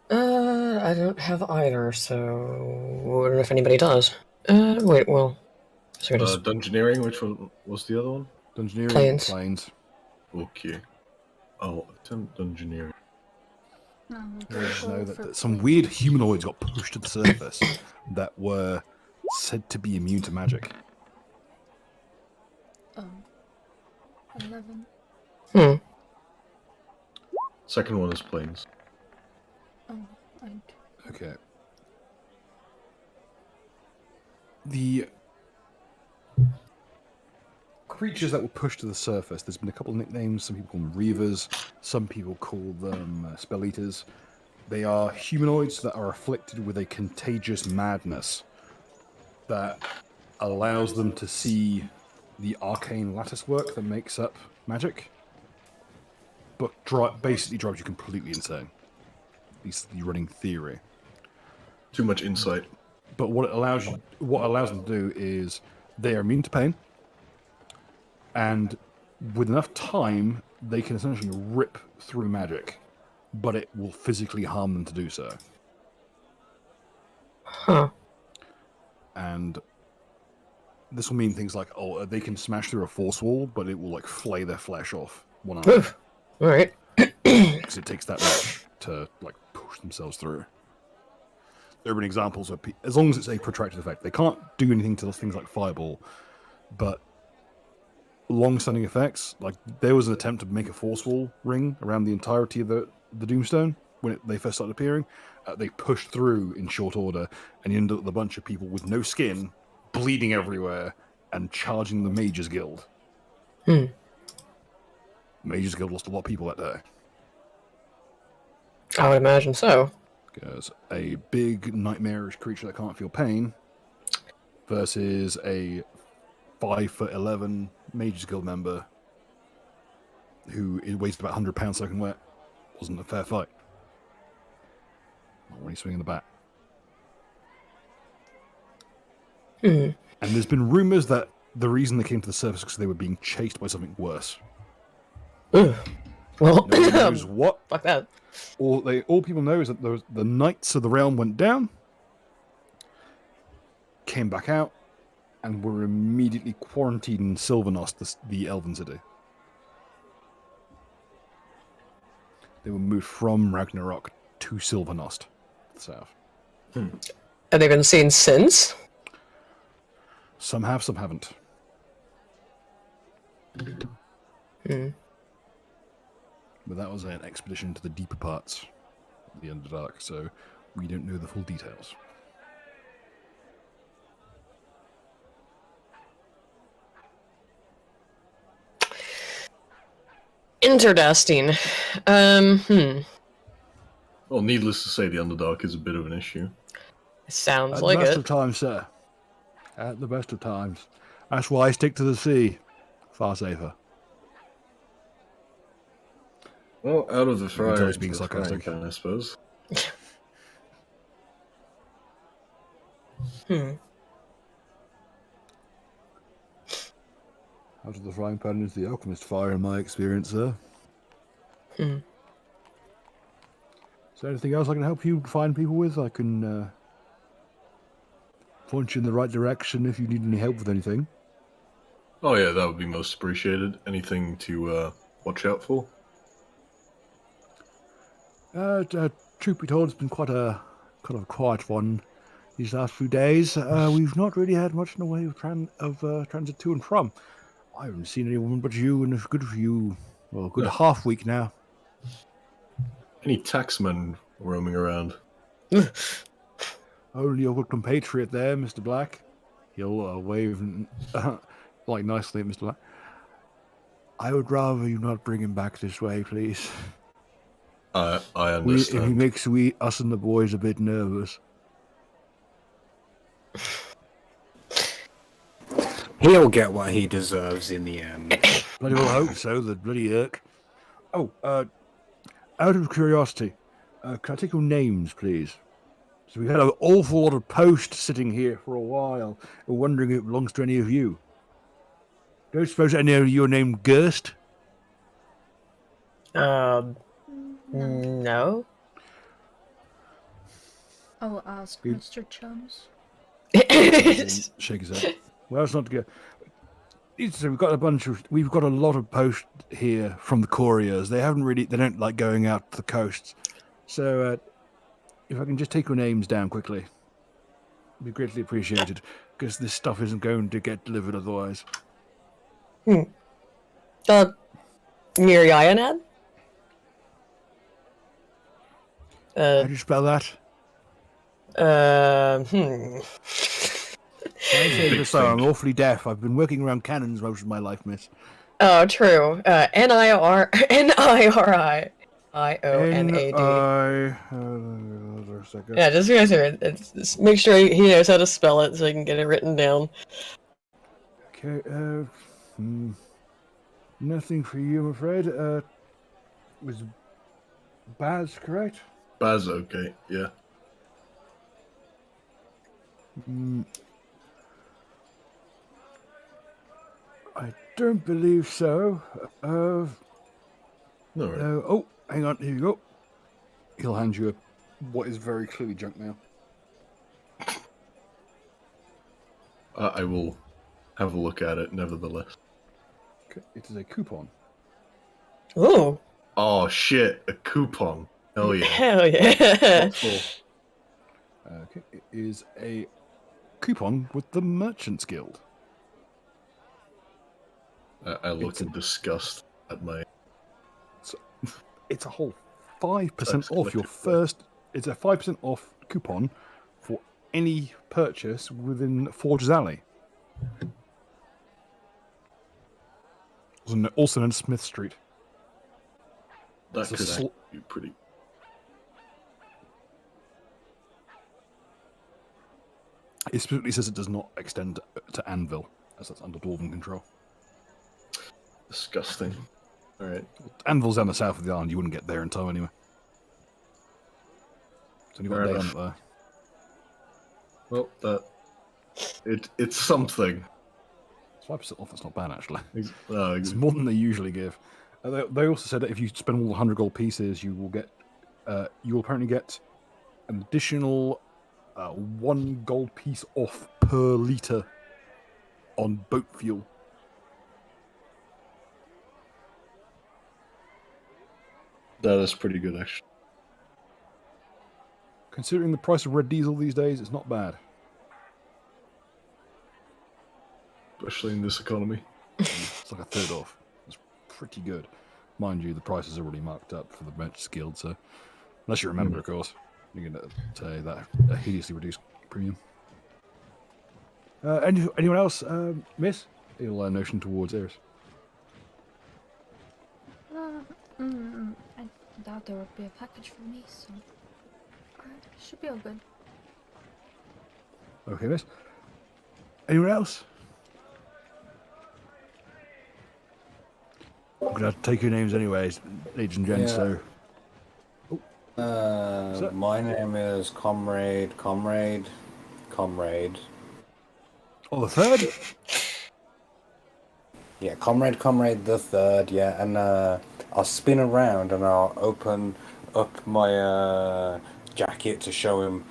I don't have either, so I don't know if anybody does. Wait, well, so just
Dungeoneering. Which one was the other one?
Dungeoneering
Planes.
or planes?
Okay. I'll attempt Dungeoneering.
Just know that some weird humanoids got pushed to the surface that were said to be immune to magic.
11.
Second one is planes.
Okay. The creatures that were pushed to the surface, there's been a couple of nicknames. Some people call them reavers, some people call them spell eaters. They are humanoids that are afflicted with a contagious madness that allows them to see the arcane lattice work that makes up magic, but basically drives you completely insane. At least the running theory.
Too much insight.
But what allows them to do is they are immune to pain, and with enough time, they can essentially rip through magic, but it will physically harm them to do so.
Huh.
And this will mean things like, they can smash through a force wall, but it will like flay their flesh off one arm.
Oof. All right.
Because it takes that much to like push themselves through. There have been examples where, as long as it's a protracted effect, they can't do anything to things like fireball, but long-standing effects, like there was an attempt to make a force wall ring around the entirety of the Doomstone when they first started appearing. They pushed through in short order, and you end up with a bunch of people with no skin, bleeding everywhere, and charging the Mages Guild. Mages Guild lost a lot of people that day.
I would imagine so.
Because a big, nightmarish creature that can't feel pain versus a 5'11" Mages Guild member who weighs about 100 pounds soaking wet wasn't a fair fight. Not when he's swinging the bat. And there's been rumors that the reason they came to the surface is because they were being chased by something worse.
Well,
No one knows what.
Fuck that.
All people know is that the Knights of the Realm went down, came back out, and were immediately quarantined in Sylvanost, the Elven city. They were moved from Ragnarok to Sylvanost, the south.
Have they been seen since?
Some have, some haven't. But that was an expedition to the deeper parts of the Underdark, so we don't know the full details.
Interdasting.
Well, needless to say, the Underdark is a bit of an issue.
Sounds
At
like
the best
it.
of times, sir. At the best of times. That's why I stick to the sea. Far safer.
Well, out of the
can tell
frying
he's being
to the
sarcastic.
frying pan, I suppose.
Out of the frying pan is the alchemist fire, in my experience, sir. Is there anything else I can help you find people with? I can point you in the right direction if you need any help with anything.
Oh yeah, that would be most appreciated. Anything to watch out for?
Truth be told, it's been quite a quiet one these last few days. We've not really had much in the way of transit to and from. I haven't seen anyone but you in a good half week now.
Any taxmen roaming around?
Only your good compatriot there, Mr. Black. He'll wave like nicely at Mr. Black. I would rather you not bring him back this way, please.
I understand.
He makes us and the boys a bit nervous.
He'll get what he deserves in the end.
Bloody well hope so, the bloody irk. Oh, out of curiosity, Can I take your names, please? So we've had an awful lot of post sitting here for a while. We're wondering if it belongs to any of you. Don't suppose any of you are named Gerst?
No.
I will ask
Good.
Mr. Chums.
Shake his head. Well, it's not to go. So we've got a lot of post here from the couriers. They don't like going out to the coasts. So if I can just take your names down quickly, it'd be greatly appreciated, because this stuff isn't going to get delivered otherwise.
Miriayanad?
How do you spell that?
Hmm.
I say this, I'm awfully deaf. I've been working around cannons most of my life, miss.
Oh, true. Nirianad. Yeah, just guys here. Just make sure he knows how to spell it so he can get it written down.
Okay, nothing for you, I'm afraid. Was Baz correct?
Baz, okay, yeah.
I don't believe so.
No, right.
Oh, hang on, here you go. He'll hand you what is very clearly junk mail.
I will have a look at it, nevertheless.
Okay, it is a coupon.
Ooh.
Oh, shit, a coupon. Hell yeah.
Hell yeah.
What for?
Okay, it is a coupon with the Merchants Guild.
I look in disgust at my...
It's a whole 5% off your first... It's a 5% off coupon for any purchase within Forge's Alley. Also known as Smith Street.
That
It's a
could actually be pretty...
It specifically says it does not extend to Anvil, as that's under Dwarven control.
disgusting. Alright.
Anvil's down the south of the island. You wouldn't get there in time anyway. It's only got a day on it there.
Well, it's something.
It's 5% off. That's not bad, actually.
Oh,
It's more than they usually give. They also said that if you spend all the 100 gold pieces, you will get. You will apparently get an additional 1 gold piece off per litre on boat fuel.
That is pretty good, actually.
Considering the price of red diesel these days, it's not bad.
Especially in this economy.
It's like a third off. It's pretty good. Mind you, the prices are already marked up for the Merchants Guild, so unless you remember, of course, you're going to pay that a hideously reduced premium. Anyone else, miss? He'll notion towards Eris.
I doubt there would be a package for me, so should be all good.
Okay, miss. Anyone else? I'm gonna take your names anyways, ladies and gents.
Yeah.
So,
My name is Comrade.
oh, the third.
Yeah, Comrade the Third. Yeah, and I'll spin around and I'll open up my jacket to show him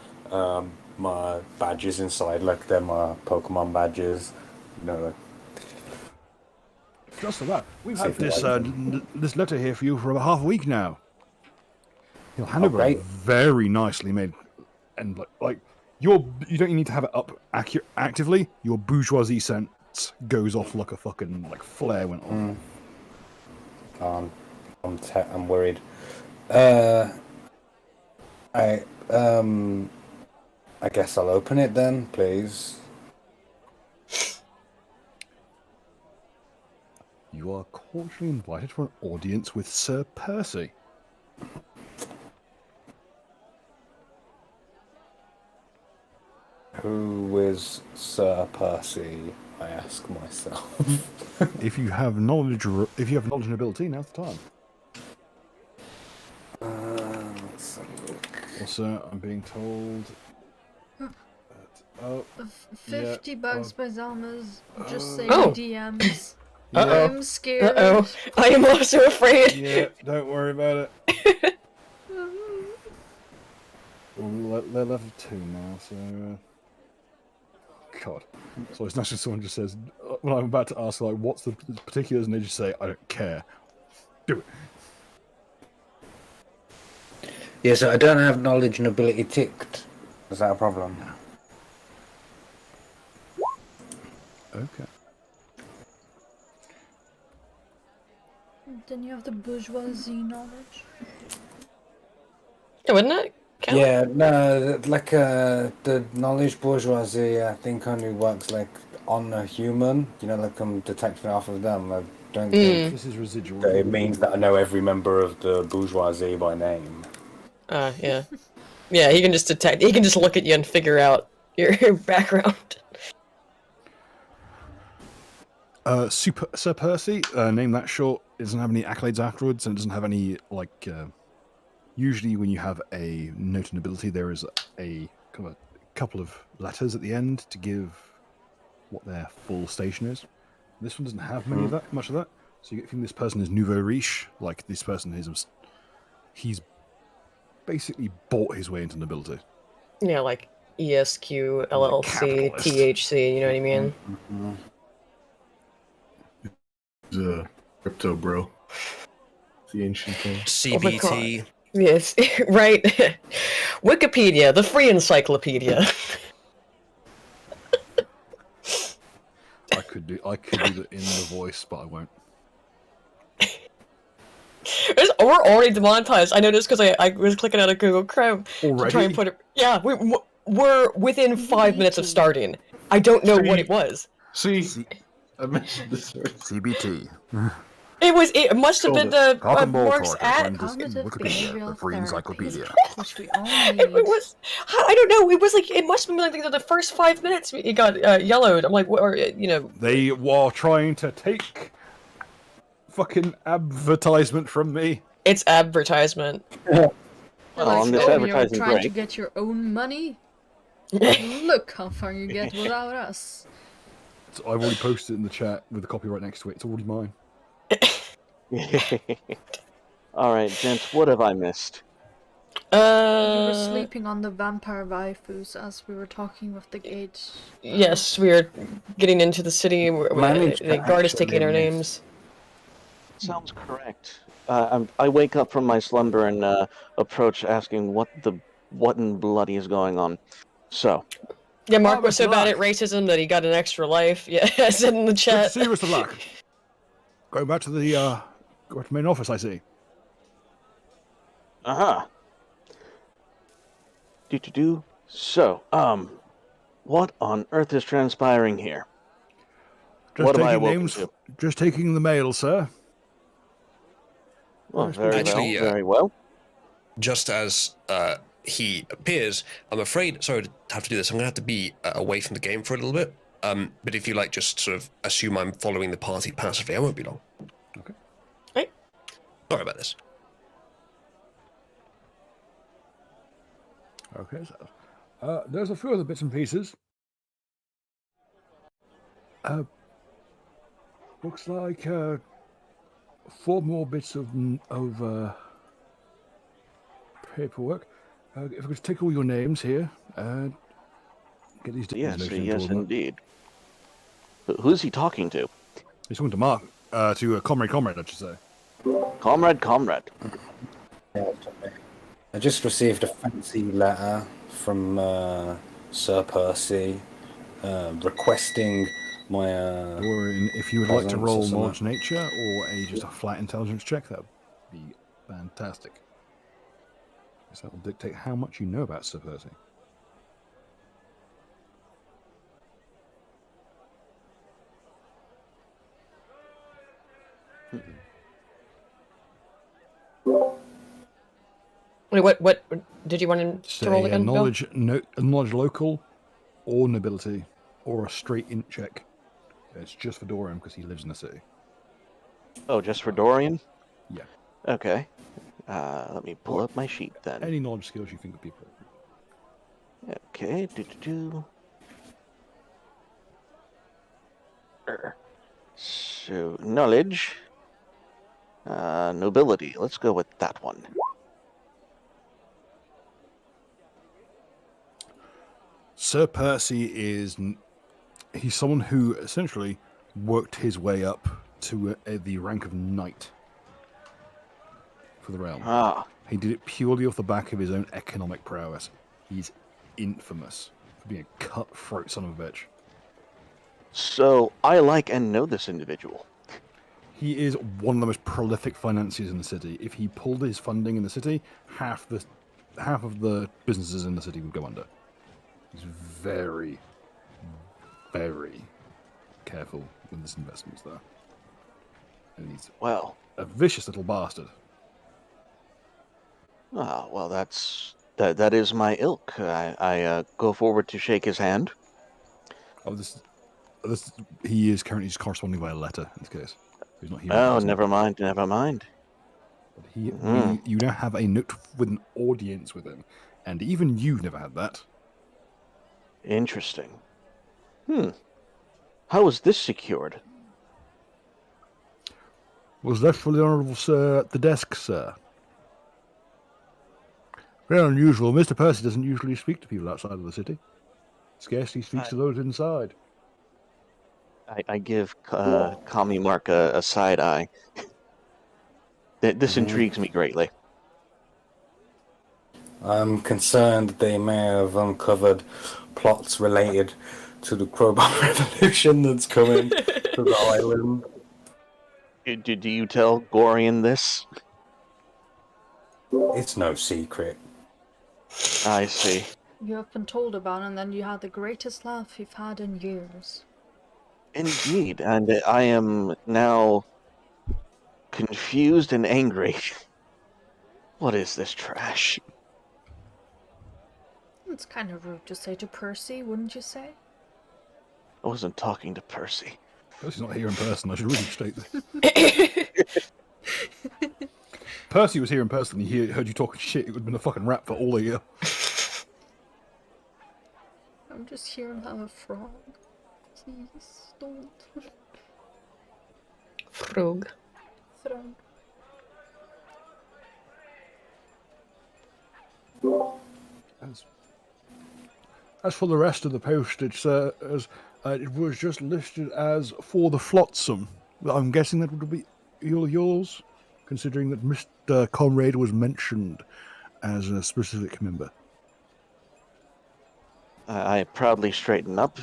my badges inside, like they're my Pokemon badges. You know, like.
Just for that, we've
See
had
if you
this
like
this letter here for you for about half a week now. He'll hand over a
great.
very nicely made, and like you don't need to have it up actively. Your bourgeoisie sense goes off like a fucking flare went off.
I'm worried. I guess I'll open it then, please.
You are cordially invited for an audience with Sir Percy.
Who is Sir Percy? I ask myself.
If you have knowledge and ability, now's the time.
Let's have a
Also, I'm being told. Oh,
50 bucks by Zalmas. Just saying
Oh.
DMs.
Uh-oh.
I'm scared.
Uh-oh. I am also afraid.
yeah, don't worry about it. Well, they're level 2 now, so... God. So it's not just someone just says, when I'm about to ask, like, what's the particulars, and they just say, I don't care. Do it.
Yeah, so I don't have knowledge and ability ticked. Is that a problem?
Okay.
Then you have the bourgeoisie knowledge.
Wouldn't it count?
Yeah, no, like the knowledge bourgeoisie, I think only works like on a human. You know, like I'm detecting off of them. I don't think
This is residual.
that it means that I know every member of the bourgeoisie by name.
Yeah. Yeah, he can just detect. He can just look at you and figure out your background.
Sir Percy, name that short. It doesn't have any accolades afterwards, and it doesn't have any, like, usually when you have a note in ability, there is a kind of a couple of letters at the end to give what their full station is. This one doesn't have much of that. So you get feeling this person is nouveau riche, like this person is, he's basically bought his way into nobility.
Yeah, like ESQ, LLC,
capitalist.
THC. You know what I mean?
He's a crypto bro. The ancient thing.
CBT.
Yes, right. Wikipedia, the free encyclopedia.
I could do that in the voice, but I won't.
We're already demonetized. I noticed because I was clicking out of Google Chrome to try and put it. Yeah, we're within 5 minutes of starting. I don't know what it was.
See, I mentioned this already.
CBT.
It must have been the Mark's at.
Cognitive behavioral
the free
therapy,
encyclopedia.
which we all need.
It was. I don't know. It was like it must have been like the first 5 minutes it got yellowed. I'm like, what? Or, you know.
They were trying to take fucking advertisement from me.
It's advertisement.
Well, on this
you're
advertising
trying to
break,
get your own money? Look how far you get without us.
So I've already posted it in the chat with the copyright next to it. It's already mine.
all right, gents, what have I missed?
You were sleeping on the vampire waifus as we were talking with the gate.
Yes, we are getting into the city. The guard is taking our names.
Sounds correct. I wake up from my slumber and approach asking what in bloody is going on. So.
Yeah, Mark was so bad at racism that he got an extra life. Yeah, I said in the chat.
Good to see you, Mr. Luck. Going back to the main office, I see.
Uh-huh. Do. So, what on earth is transpiring here? What am I awoken to?
Just taking the mail, sir.
Well,
Actually,
very well.
Just as he appears, I'm afraid, sorry to have to do this, I'm going to have to be away from the game for a little bit. But if you like, just sort of assume I'm following the party passively, I won't be long.
Okay.
Hey.
Sorry about this.
Okay, so there's a few other bits and pieces. Looks like 4 more bits of paperwork. If I could take all your names here and get these.
Yes, indeed. Who's he talking to?
He's talking to Mark, to a comrade, I should say.
Comrade.
I just received a fancy letter from Sir Percy requesting my.
Or if you would like to roll knowledge nature or just a flat intelligence check, that would be fantastic. Because that will dictate how much you know about Sir Percy.
Wait, what did you want him to roll again?
Knowledge local, or nobility, or a straight int check. It's just for Dorian because he lives in the city.
Oh, just for Dorian?
Yeah.
Okay. Let me pull up my sheet then.
Any knowledge skills you think would be appropriate.
Okay. So, knowledge. Nobility. Let's go with that one.
Sir Percy he's someone who essentially worked his way up to the rank of knight for the realm.
Ah,
He did it purely off the back of his own economic prowess. He's infamous for being a cutthroat son of a bitch.
so I like and know this individual.
He is one of the most prolific financiers in the city. If he pulled his funding in the city, half of the businesses in the city would go under. He's very, very careful with his investments there. And he's
Well,
a vicious little bastard.
well, that is my ilk. I go forward to shake his hand.
Oh, he is currently just corresponding by a letter in this case. He's not here.
Oh, never mind.
But you now have a note with an audience with him, and even you've never had that.
Interesting. How was this secured?
Was left for the Honourable Sir at the desk, sir. Very unusual. Mr. Percy doesn't usually speak to people outside of the city. Scarcely speaks to those inside.
I give Kami Mark a side eye. This intrigues me greatly.
I'm concerned they may have uncovered plots related to the Crowbar Revolution that's coming to the island.
Do you tell Gorian this?
It's no secret.
I see.
You have been told about it, and then you had the greatest laugh you've had in years.
Indeed, and I am now confused and angry. What is this trash?
It's kind of rude to say to Percy, wouldn't you say?
I wasn't talking to Percy.
Percy's not here in person. I should really state this. Percy was here in person. He heard you talking shit. It would have been a fucking rap for all of you.
I'm just here and have a frog. Please don't.
Frog.
Frog.
As for the rest of the postage, sir, it was just listed as for the flotsam. I'm guessing that would be yours, considering that Mr. Conrad was mentioned as a specific member.
I proudly straighten up.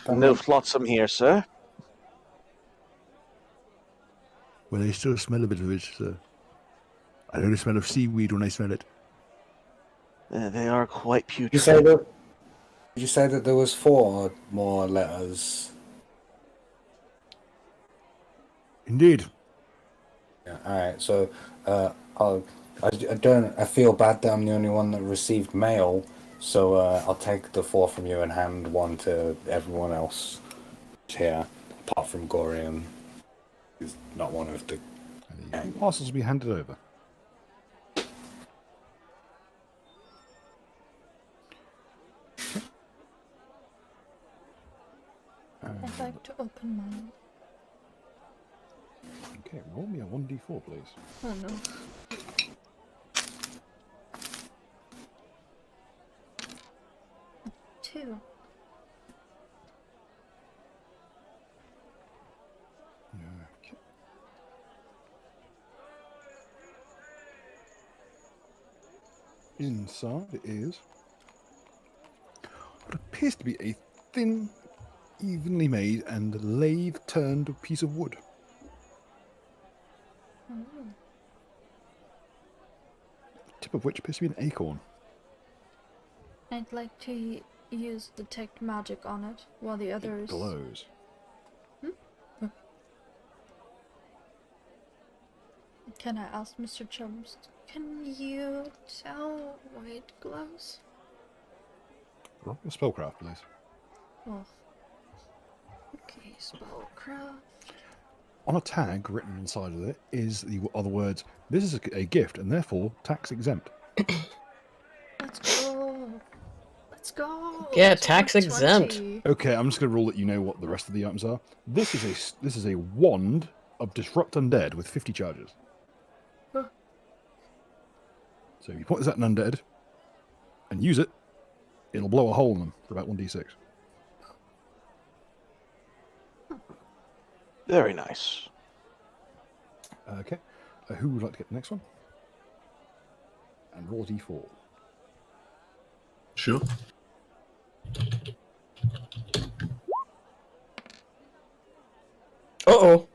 No flotsam here, sir.
Well, I still smell a bit of it, sir. I only smell of seaweed when I smell it.
They are quite putrid.
Did you say that there was 4 more letters?
Indeed.
Yeah, alright, so I feel bad that I'm the only one that received mail, so I'll take the 4 from you and hand 1 to everyone else here, apart from Gorian, who's not one of the
The parcels will be handed over.
I'd like to open mine.
Okay, roll me a 1d4, please.
Oh no. Two.
Okay. Inside is what appears to be a thin, evenly made and lathe-turned piece of wood. The tip of which appears to be an acorn.
I'd like to use detect magic on it, while the others...
It glows.
Can I ask Mr. Chubbs, can you tell why it glows?
Roll a spellcraft, please.
Oh. Okay, spellcraft.
On a tag written inside of it are the words, "This is a gift and therefore tax exempt."
Let's go. Let's go.
Yeah, tax exempt.
20.
Okay, I'm just going to rule that you know what the rest of the items are. This is a wand of disrupt undead with 50 charges.
Huh.
So if you point this at an undead and use it, it'll blow a hole in them for about 1d6.
Very nice.
Okay, who would like to get the next one? And roll a d4.
Sure.
Uh-oh.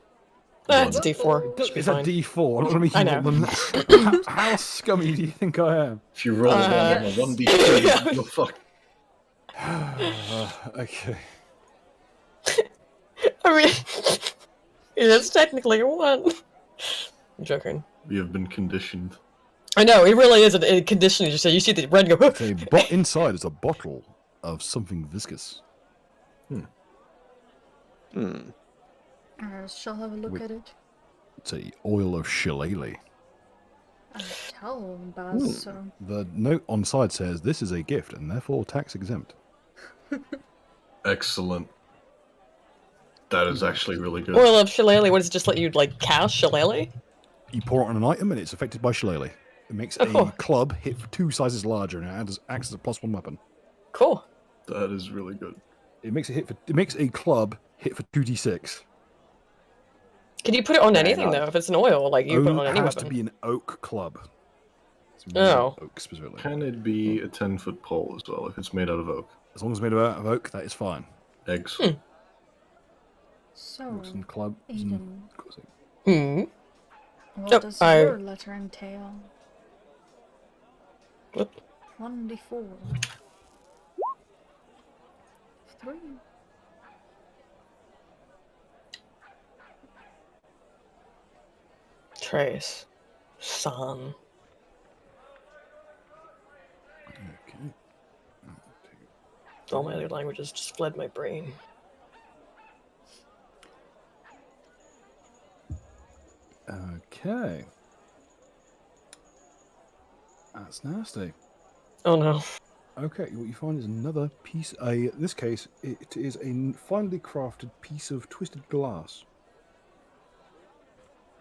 That's D4. Should be
Is that
fine.
d4? I'm not going to
I
make you
know.
roll them. How scummy do you think I am?
If you roll a 1d3, you're fucked.
Okay.
I mean, it's technically a 1. I'm joking.
We have been conditioned.
I know, it really is a conditioning. You see the red go.
Inside is a bottle of something viscous.
Shall have a look at it.
It's a oil of shillelagh.
I tell Baz, so.
The note on side says this is a gift and therefore tax exempt.
Excellent. That is actually really good.
Oil of shillelagh, what does it just let you, like, cast shillelagh?
You pour it on an item and it's affected by shillelagh. It makes a club hit for 2 sizes larger and it acts as a +1 weapon.
Cool.
That is really good.
It makes a club hit for 2d6.
Can you put it on anything, though? If it's an oil, like, you put it on any
It has
weapon.
to be an oak club. It's
Oh.
Oak specifically.
Can it be a 10-foot pole as well if it's made out of oak?
As long as it's made out of oak, that is fine.
Eggs.
So,
Oaks and club.
Aiden,
Hmm.
what does your letter entail?
What?
1d4. 3.
Trace. Son.
Okay.
All my other languages just fled my brain.
Okay. That's nasty.
Oh no.
Okay, what you find is another piece. In this case, it is a finely crafted piece of twisted glass.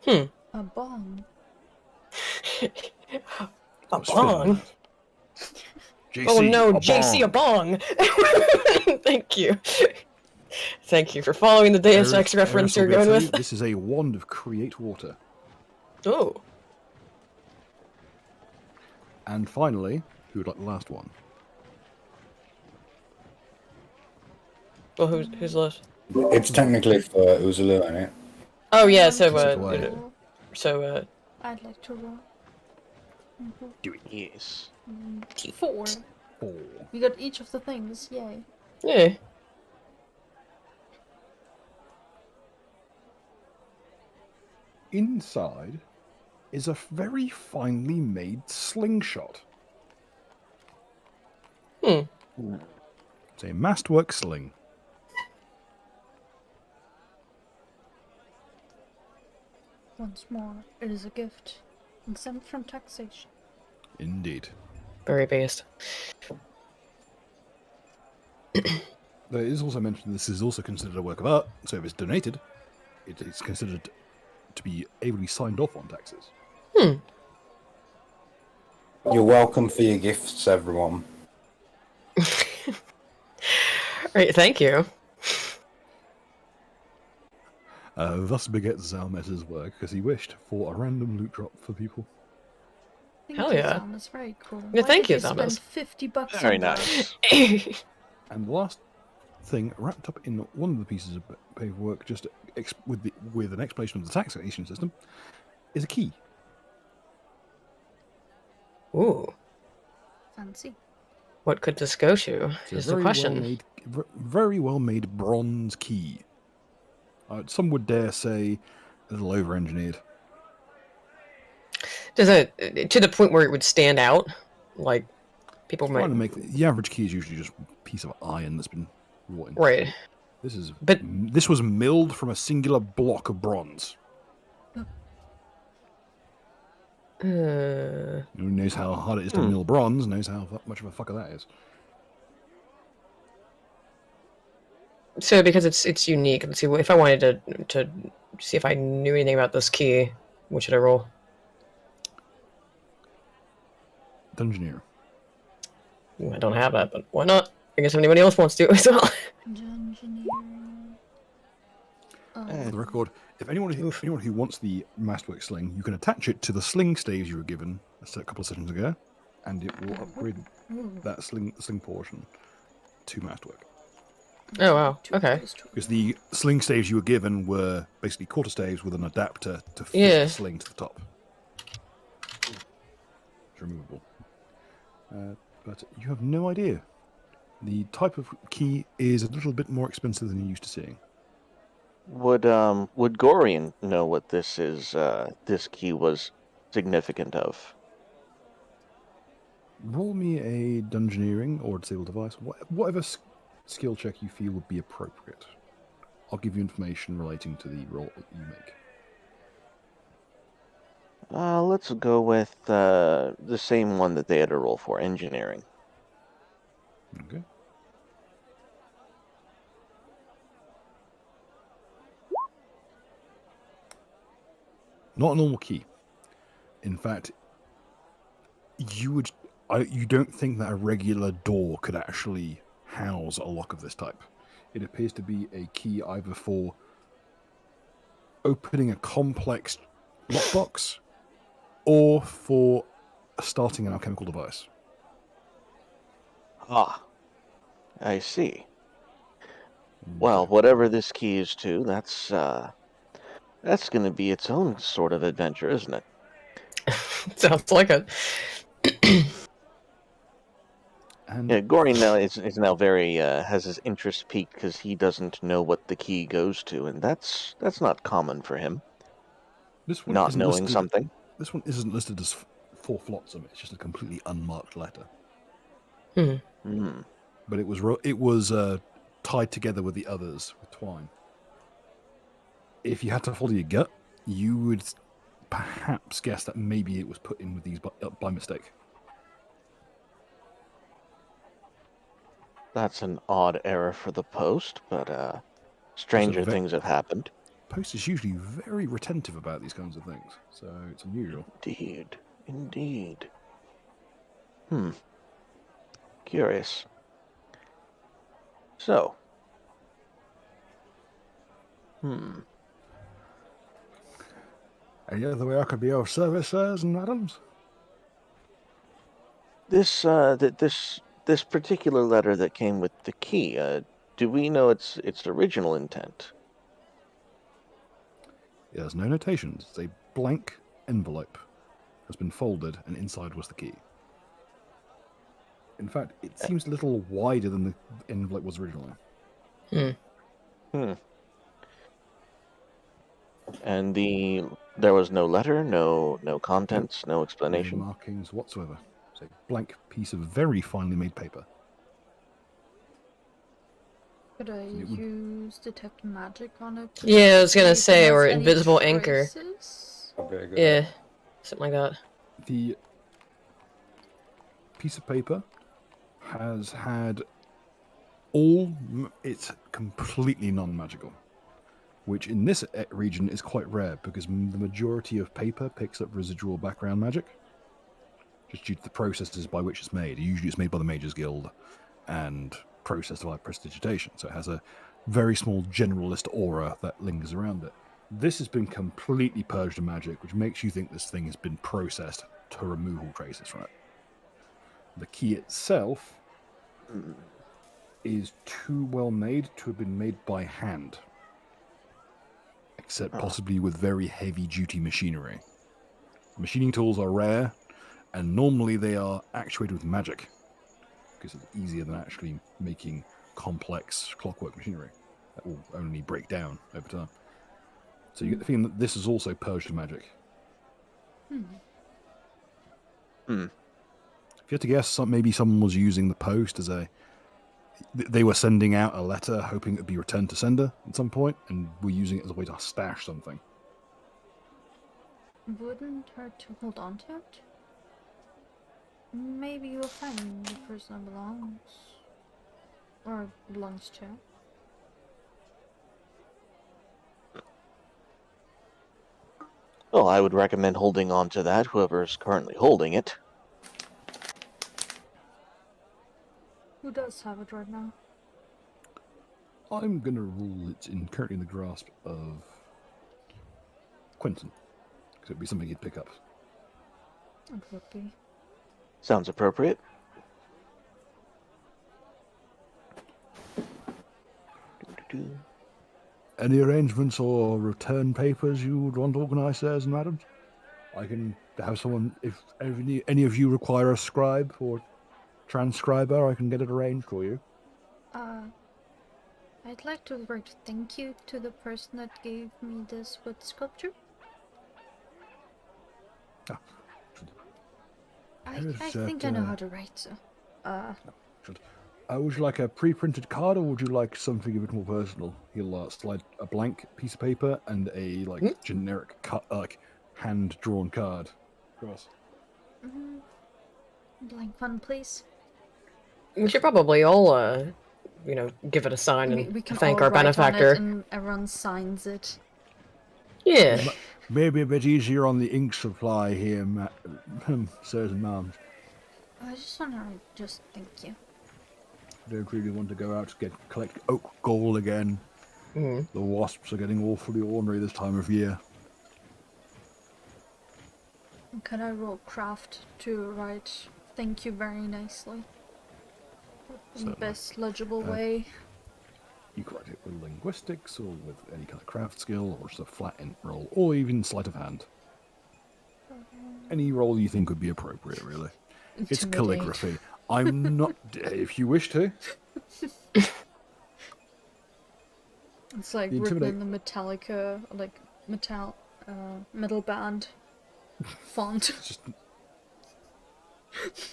Hmm.
A bomb.
A bong?
JC,
Oh no,
a
JC a
bong.
bong! Thank you. Thank you for following the Deus Ex reference you're going with.
This is a wand of create water.
Oh.
And finally, who would like the last one?
Well, who's left?
It's technically for Uzulu, isn't it?
Oh yeah,
away.
I'd like to roll.
Do it. Yes.
4.
4.
We got each of the things, yay.
Yeah.
Inside is a very finely made slingshot.
Hmm.
It's a masterwork sling.
Once more, it is a gift, exempt from taxation.
Indeed.
Very based.
There is also mentioned this is also considered a work of art, so if it's donated, it is considered to be able to be signed off on taxes.
Hmm.
You're welcome for your gifts, everyone.
Right, thank you.
Thus begets Zalmet's work, because he wished for a random loot drop for people.
Hell yeah.
That's very cool.
Yeah,
Why
thank
did
you,
they
Zalmas.
spend $50
Very
on that?
nice.
And the last thing, wrapped up in one of the pieces of paperwork, just with an explanation of the taxation system, is a key.
Ooh.
Fancy.
What could this go to?
It's
Is
a
the question.
very well made bronze key. Some would dare say a little over-engineered.
Does it to the point where it would stand out? Like people might.
Trying to make the average key is usually just a piece of iron that's been wrought in.
Right.
This was milled from a singular block of bronze. Who knows how hard it is to mill bronze knows how much of a fucker that is.
So because it's unique, let's see, if I wanted to see if I knew anything about this key, what should I roll?
Dungeoneer.
Ooh, I don't have that, but why not? I guess if anybody else wants to as well.
For the record, if anyone who wants the Masterwork sling, you can attach it to the sling staves you were given a couple of sessions ago, and it will upgrade that sling portion to Masterwork.
Oh wow, okay.
Because the sling staves you were given were basically quarter staves with an adapter to fit the sling to the top. It's removable. But you have no idea. The type of key is a little bit more expensive than you're used to seeing.
Would Gorian know what this is? This key was significant of.
Roll me a dungeoneering or disable device, whatever skill check you feel would be appropriate. I'll give you information relating to the roll that you make.
Let's go with the same one that they had to roll for, engineering.
Okay. Not a normal key. In fact, you don't think that a regular door could actually house a lock of this type. It appears to be a key either for opening a complex lockbox or for starting an alchemical device.
Ah, I see. Well, whatever this key is to, that's going to be its own sort of adventure, isn't it?
Sounds like it.
And
Yeah, Gorian now is now very has his interest piqued because he doesn't know what the key goes to, and that's not common for him.
this one
Not
isn't
knowing
listed,
something.
This one isn't listed as 4 flotsam. It's just a completely unmarked letter. But it was tied together with the others with twine. If you had to follow your gut, you would perhaps guess that maybe it was put in with these by mistake.
That's an odd error for the post, but stranger things have happened.
Post is usually very retentive about these kinds of things, so it's unusual.
Indeed. Curious. So.
Any other way I could be of service, sirs and madams?
This particular letter that came with the key, do we know its original intent?
It has no notations. It's a blank envelope. Has been folded, and inside was the key. In fact, it seems a little wider than the envelope was originally.
And there was no letter, no contents, no explanation.
No markings whatsoever. It's a blank piece of very finely made paper.
Could I use detect magic on it?
Yeah, I was gonna
See if it
say,
has
or
any
invisible anchor.
Oh, very good.
Yeah, something like that.
The piece of paper has had it's completely non-magical, which in this region is quite rare because the majority of paper picks up residual background magic, just due to the processes by which it's made. Usually it's made by the Mages Guild and processed by prestidigitation, so it has a very small generalist aura that lingers around it. This has been completely purged of magic, which makes you think this thing has been processed to remove all traces from it. The key itself is too well made to have been made by hand, except possibly with very heavy-duty machinery. Machining tools are rare, and normally they are actuated with magic, because it's easier than actually making complex clockwork machinery that will only break down over time. So you get the feeling that this is also purged of magic. If you had to guess, maybe someone was using the post as a they were sending out a letter hoping it would be returned to sender at some point, and we're using it as a way to stash something.
Wouldn't hurt to hold on to it. Maybe you'll find the person it belongs. Or belongs to.
Well, I would recommend holding on to that, whoever's currently holding it.
Who does have it right now?
I'm going to rule it's currently in the grasp of Quentin, because it would be something he'd pick up.
It would be.
Sounds appropriate.
Any arrangements or return papers you would want organised, sirs and madams? I can have someone, if any of you require a scribe or transcriber, I can get it arranged for you.
I'd like to write thank you to the person that gave me this wood sculpture.
Ah,
I think I know how to write, so.
Would you like a pre-printed card, or would you like something a bit more personal? He'll slide a blank piece of paper and a generic hand-drawn card across.
Blank one, please.
We should probably all, give it a sign and
we can
thank
all
our
write
benefactor.
on it and everyone signs it.
Yeah.
Maybe a bit easier on the ink supply here, sirs and ma'ams.
I just want to thank you.
I don't really want to go out to collect oak gall again. The wasps are getting awfully ornery this time of year.
Can I roll craft to write thank you very nicely? In the best legible way.
You can write it with linguistics, or with any kind of craft skill, or just a flat int roll, or even sleight of hand. Any roll you think would be appropriate, really. It's calligraphy. I'm not... if you wish to.
It's like written in the Metallica, metal band font.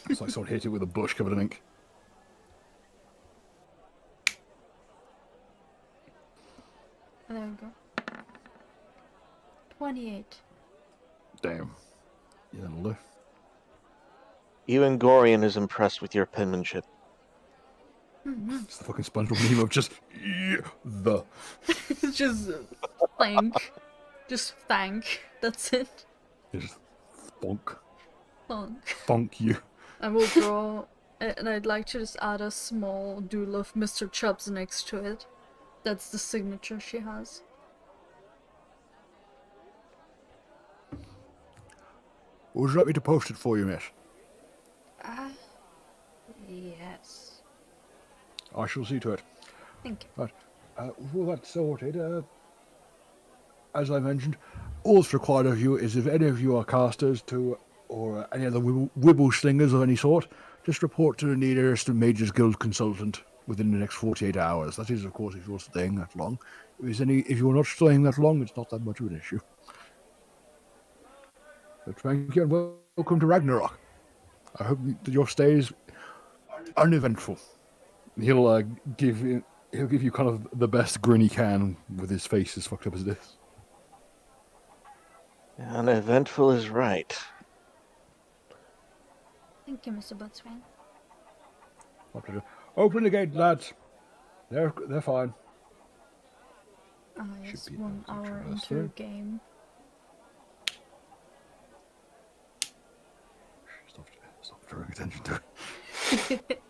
It's like someone hit it with a bush covered in ink.
There we go. 28.
Damn. Yeah, that'll do.
Even Gorian is impressed with your penmanship.
It's the fucking SpongeBob meme of just...
Just thank. Just thank. That's it.
Just bonk.
Bonk.
Bonk you.
I will draw... And I'd like to just add a small doodle of Mr. Chubbs next to it. That's the signature she has.
Would you like me to post it for you, miss?
Yes.
I shall see to it.
Thank you.
Right. With all that sorted, as I mentioned, all that's required of you is if any of you are casters or any other wibble slingers of any sort, just report to the nearest Major's Guild consultant within the next 48 hours. That is, of course, if you're staying that long. If you're not staying that long, it's not that much of an issue. But thank you and welcome to Ragnarok. I hope that your stay is uneventful. He'll give you kind of the best grin he can with his face as fucked up as it is.
Uneventful is right.
Thank you, Mr. Boatswain.
My pleasure. Open the gate, lads. They're fine.
It's 1 hour into the game.
Stop drawing attention to it.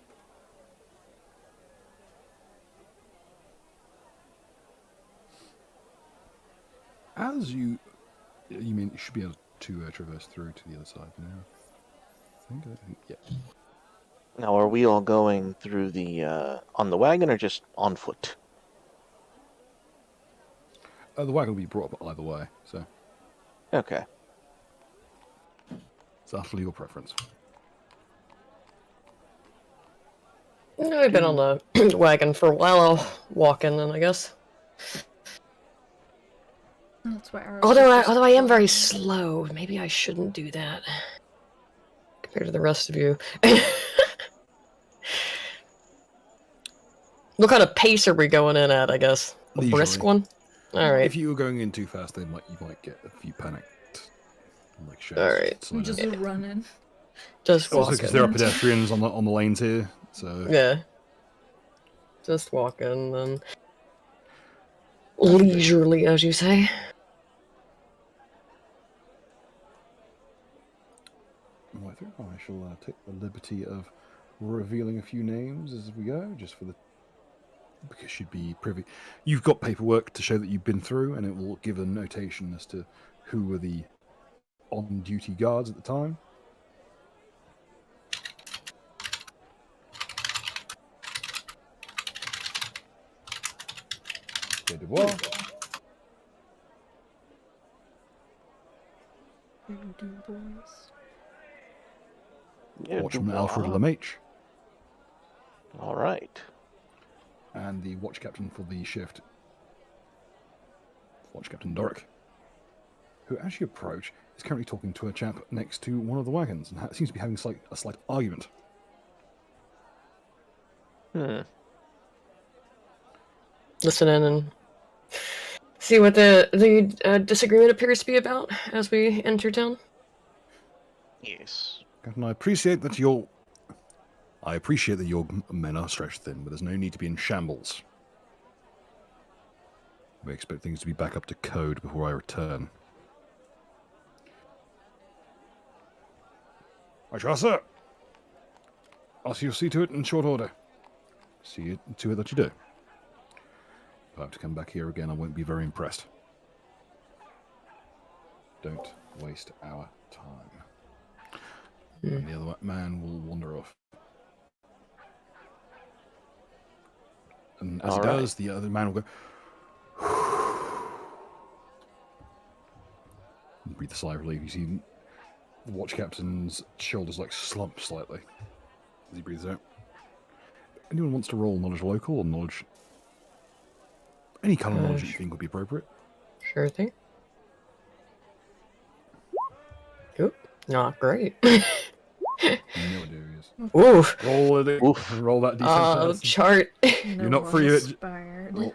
As you mean you should be able to traverse through to the other side now? I think, yeah.
Now, are we all going through the on the wagon or just on foot?
The wagon will be brought up either way, so
Okay.
it's utterly your preference.
I've been on the wagon for a while. I'll walk in then, I guess.
That's where.
Although I am very slow, maybe I shouldn't do that compared to the rest of you. What kind of pace are we going in at, I guess? A brisk
Leisurely.
one? Alright.
If you were going in too fast, you might get a few panicked, like sheds.
Alright.
slow
Just
down.
running.
Just
Also, because
walking.
there are pedestrians on the lanes here, so
Yeah. Just walking, then. Leisurely, as you say.
I think I shall take the liberty of revealing a few names as we go, just for the because you'd be privy. You've got paperwork to show that you've been through, and it will give a notation as to who were the on-duty guards at the time. Okay, Dubois.
Yeah,
Watchman
Dubois.
Alfred LeMaitre.
All right.
And the watch captain for the shift, Watch Captain Doric, who, as you approach, is currently talking to a chap next to one of the wagons and seems to be having a slight argument.
Listen in and see what the disagreement appears to be about as we enter town.
Yes.
Captain, I appreciate that your men are stretched thin, but there's no need to be in shambles. We expect things to be back up to code before I return. I shall, sir. I'll see to it in short order. See to it that you do. If I have to come back here again, I won't be very impressed. Don't waste our time. And the other man will wander off. And as he does, the other man will go... breathe a sigh of relief. You see the watch captain's shoulders slump slightly as he breathes out. Anyone wants to roll knowledge local or knowledge... any kind of knowledge that you think would be appropriate?
Sure thing. Oop, not great.
No idea who he is.
Oof.
Roll that d10.
Chart.
You're not free of it.
Inspired.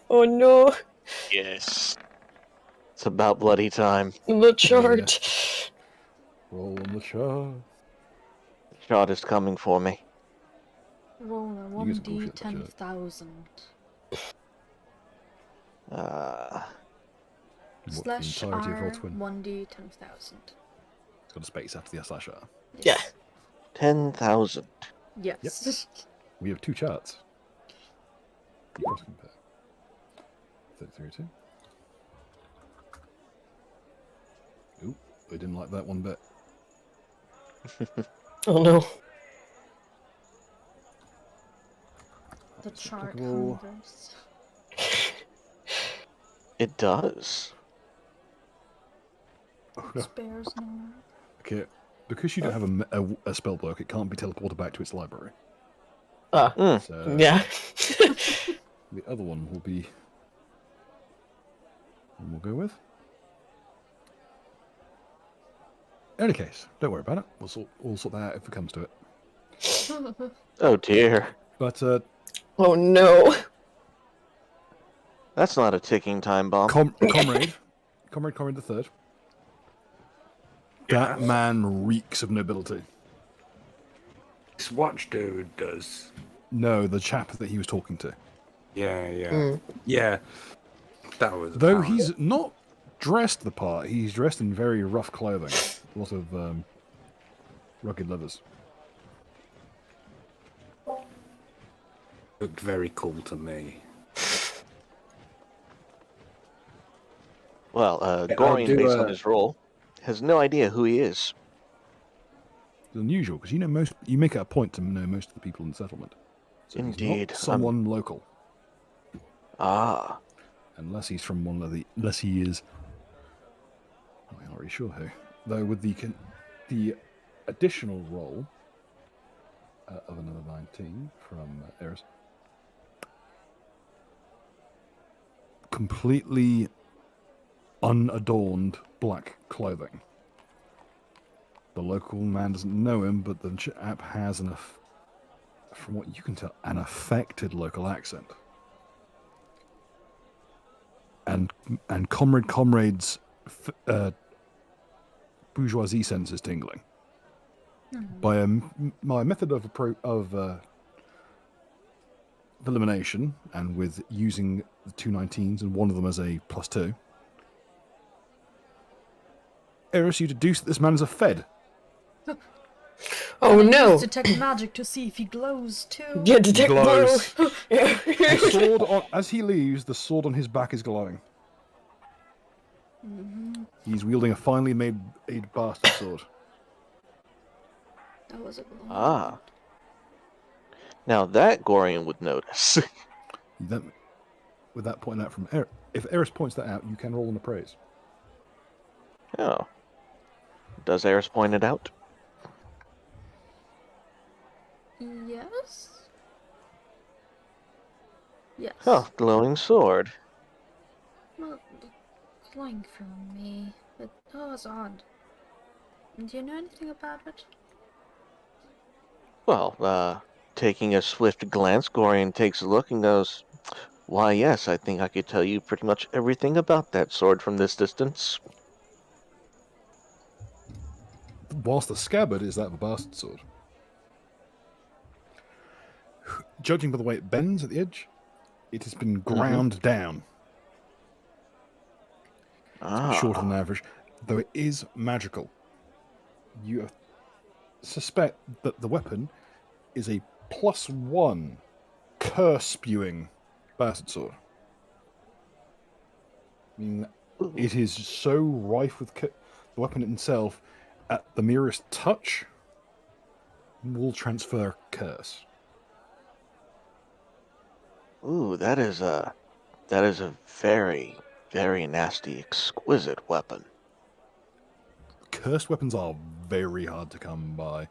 Oh no.
Yes. It's about bloody time.
The chart.
Roll on the chart.
The chart is coming for me.
Roll a
You guys can bullshit
1d10,000. Slash
the entirety of
R,
Roll20.
1d10,000.
It's got a space after the slash R.
Yeah.
10,000.
Yes.
We have two charts. You cross compare. 3302. Ooh, they didn't like that one bit.
Oh no.
The chart
applicable.
hungers.
It does.
Oh, no.
Spares no.
Okay, because you don't have a spell book, it can't be teleported back to its library. So
Yeah.
the other one will be... and we'll go with... In any case, don't worry about it. We'll sort that out if it comes to it.
Oh dear.
But
Oh no.
That's not a ticking time bomb.
Comrade the Third. That man reeks of nobility.
This watch dude does.
No, the chap that he was talking to.
Yeah. That was.
Though
apparent.
he's not dressed the part, he's dressed in very rough clothing. A lot of rugged leathers.
Looked very cool to me.
Well,
I'll
Gorian,
do
based
a-
on his role, has no idea who he is.
It's unusual because you make it a point to know most of the people in the settlement. So he's
Indeed.
not someone local,
Ah.
unless he's from unless he is. I'm not really sure who. Though with the additional roll of another 19 from Eris, completely unadorned black clothing. The local man doesn't know him, but the chap has enough from what you can tell, an affected local accent. And comrade's bourgeoisie sense is tingling. By my method of elimination, and with using the 2 19s and one of them as a +2, Eris, you deduce that this man is a Fed.
Oh no!
Detect magic to see if he glows too.
Yeah, detect glow.
The sword as he leaves, the sword on his back is glowing. He's wielding a finely made bastard sword.
That was a glow.
Ah. Now that Gorian would notice.
With that pointing out from Eris, if Eris points that out, you can roll an appraise.
Oh. Does Eris point it out?
Yes? Yes.
Oh, glowing sword.
Well, glowing for me, but that was odd. Do you know anything about it?
Well, taking a swift glance, Gorian takes a look and goes, "Why, yes, I think I could tell you pretty much everything about that sword from this distance."
Whilst the scabbard is that of a bastard sword. Judging by the way it bends at the edge, it has been ground down. It's shorter than average, though it is magical. You suspect that the weapon is a +1 curse-spewing bastard sword. I mean, it is so rife with the weapon itself, at the merest touch, will transfer curse.
Ooh, that is a very, very nasty, exquisite weapon.
Cursed weapons are very hard to come by,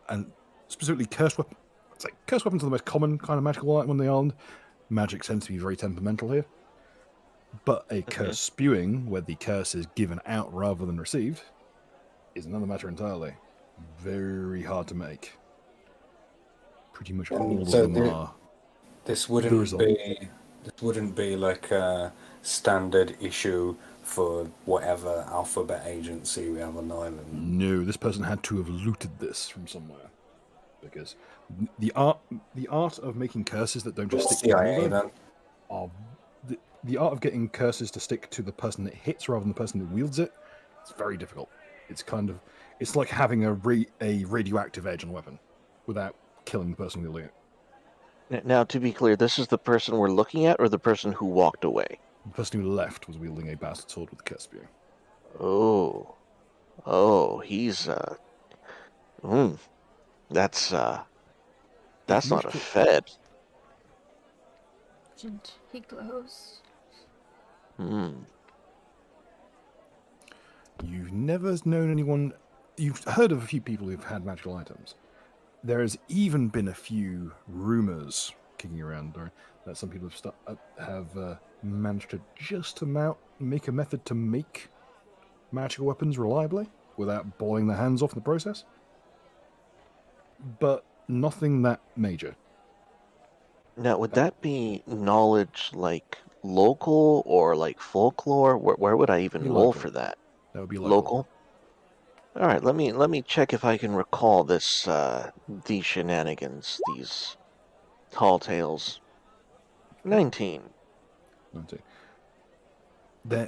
and specifically cursed weapons. Cursed weapons are the most common kind of magical item on the island. Magic tends to be very temperamental here, but a curse spewing, where the curse is given out rather than received, is another matter entirely. Very hard to make. Pretty much all of them are.
This wouldn't be like a standard issue for whatever alphabet agency we have on the island.
No, this person had to have looted this from somewhere, because the art of making curses that don't just stick to the the art of getting curses to stick to the person that hits rather than the person that wields it. It's very difficult. It's like having a radioactive edge on a weapon without killing the person wielding it.
Now, to be clear, this is the person we're looking at, or the person who walked away?
The person who left was wielding a bastard sword with a curse spewing.
Oh, he's that's not a Fed.
He glows.
You've never known anyone. You've heard of a few people who've had magical items. There has even been a few rumors kicking around that some people have managed to just make a method to make magical weapons reliably without boiling their hands off in the process. But nothing that major.
Now, would that be knowledge like local or like folklore? Where would I even roll for that?
That would be local.
All right, let me check if I can recall these shenanigans, these tall tales. 19.
There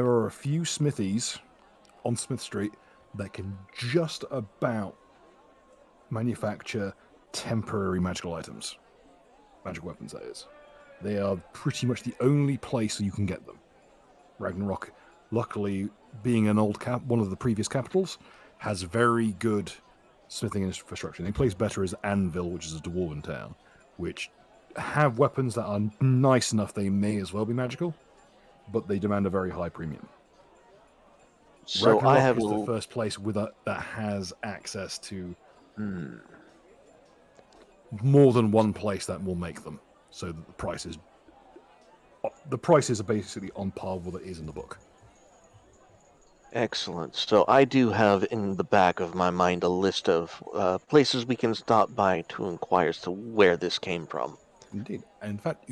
are a few smithies on Smith Street that can just about manufacture temporary magical items. Magic weapons, that is. They are pretty much the only place you can get them. Ragnarok, luckily, being one of the previous capitals, has very good smithing infrastructure. They place better as Anvil, which is a dwarven town, which have weapons that are nice enough they may as well be magical, but they demand a very high premium.
So
Ragnarok is the first place that has access to more than one place that will make them, so that the prices are basically on par with what it is in the book.
Excellent. So I do have in the back of my mind a list of places we can stop by to inquire as to where this came from.
Indeed. In fact,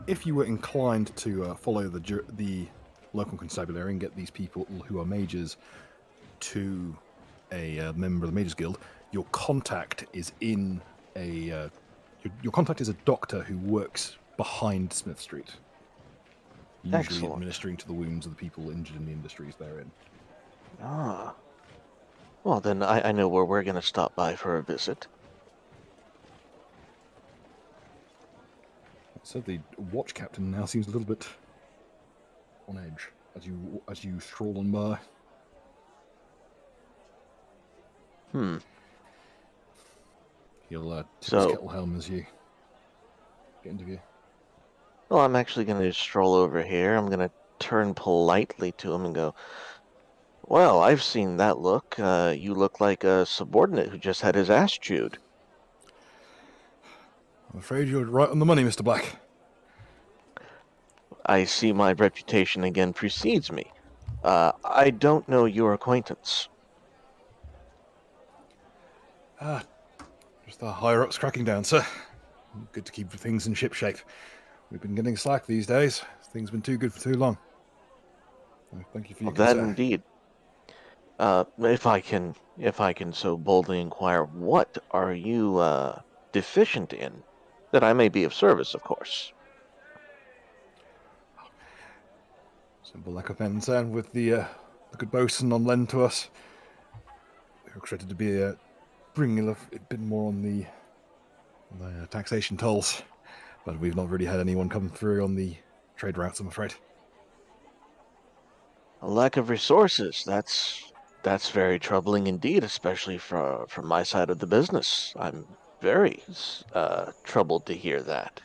if you were inclined to follow the local constabulary and get these people who are mages to a member of the Mages Guild, your contact is in a your contact is a doctor who works behind Smith Street, usually
Excellent.
administering to the wounds of the people injured in the industries therein.
Ah. Well, then I know where we're going to stop by for a visit.
So the watch captain now seems a little bit on edge as you stroll on by. He'll tip his kettle helm as you get into view.
Well, I'm actually going to stroll over here. I'm going to turn politely to him and go, well, I've seen that look. You look like a subordinate who just had his ass chewed.
I'm afraid you're right on the money, Mr. Black.
I see my reputation again precedes me. I don't know your acquaintance.
Just the higher-ups cracking down, sir. Good to keep things in ship shape. We've been getting slack these days. Things have been too good for too long. Thank you for your
That
concern.
indeed. If I can so boldly inquire, what are you deficient in? That I may be of service, of course.
Simple lack of concern with the good bosun on lend to us. We were expected to be bringing a bit more on the taxation tolls, but we've not really had anyone come through on the trade routes, I'm afraid.
A lack of resources. That's very troubling indeed, especially from my side of the business. I'm very troubled to hear that.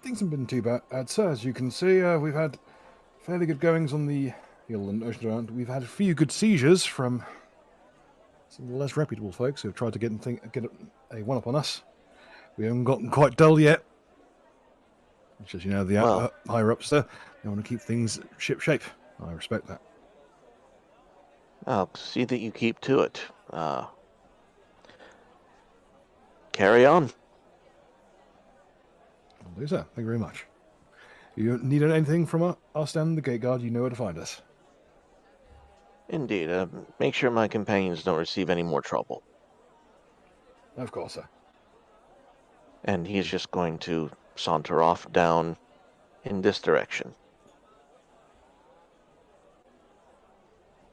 Things haven't been too bad, sir. As you can see, we've had fairly good goings on the hill and ocean around. We've had a few good seizures from some of the less reputable folks who have tried to get a one-up on us. We haven't gotten quite dull yet. Which, as you know, the higher-ups there, they want to keep things ship-shape. I respect that.
I'll see that you keep to it. Carry on.
Will do, sir. Thank you very much. If you need anything from us down the gate guard, you know where to find us.
Indeed. Make sure my companions don't receive any more trouble.
Of course, sir.
And he's just going to saunter off down in this direction.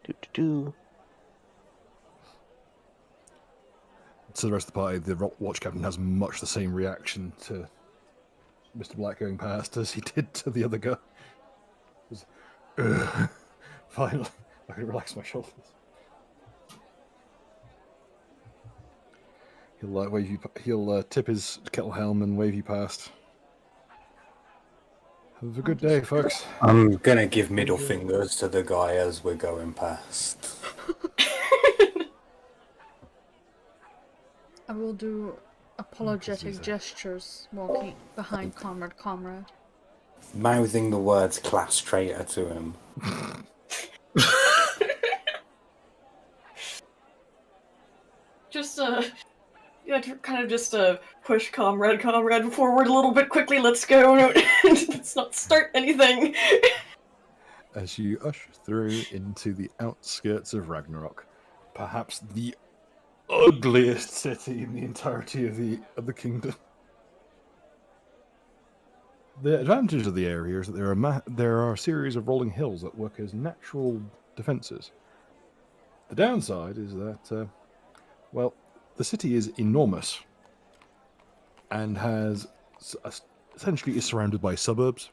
Do-do-do.
To the rest of the party, the watch captain has much the same reaction to Mr. Black going past as he did to the other guy. Finally, I can relax my shoulders. He'll tip his kettle helm and wave you past. Have a good day, folks.
I'm gonna give middle fingers to the guy as we're going past.
I will do apologetic gestures walking behind comrade.
Mouthing the words class traitor to him.
Just kind of just push comrade forward a little bit quickly. Let's go. Let's not start anything.
As you usher through into the outskirts of Ragnarok, perhaps the ugliest city in the entirety of the kingdom. The advantage of the area is that there are a series of rolling hills that work as natural defences. The downside is that, the city is enormous and essentially is surrounded by suburbs.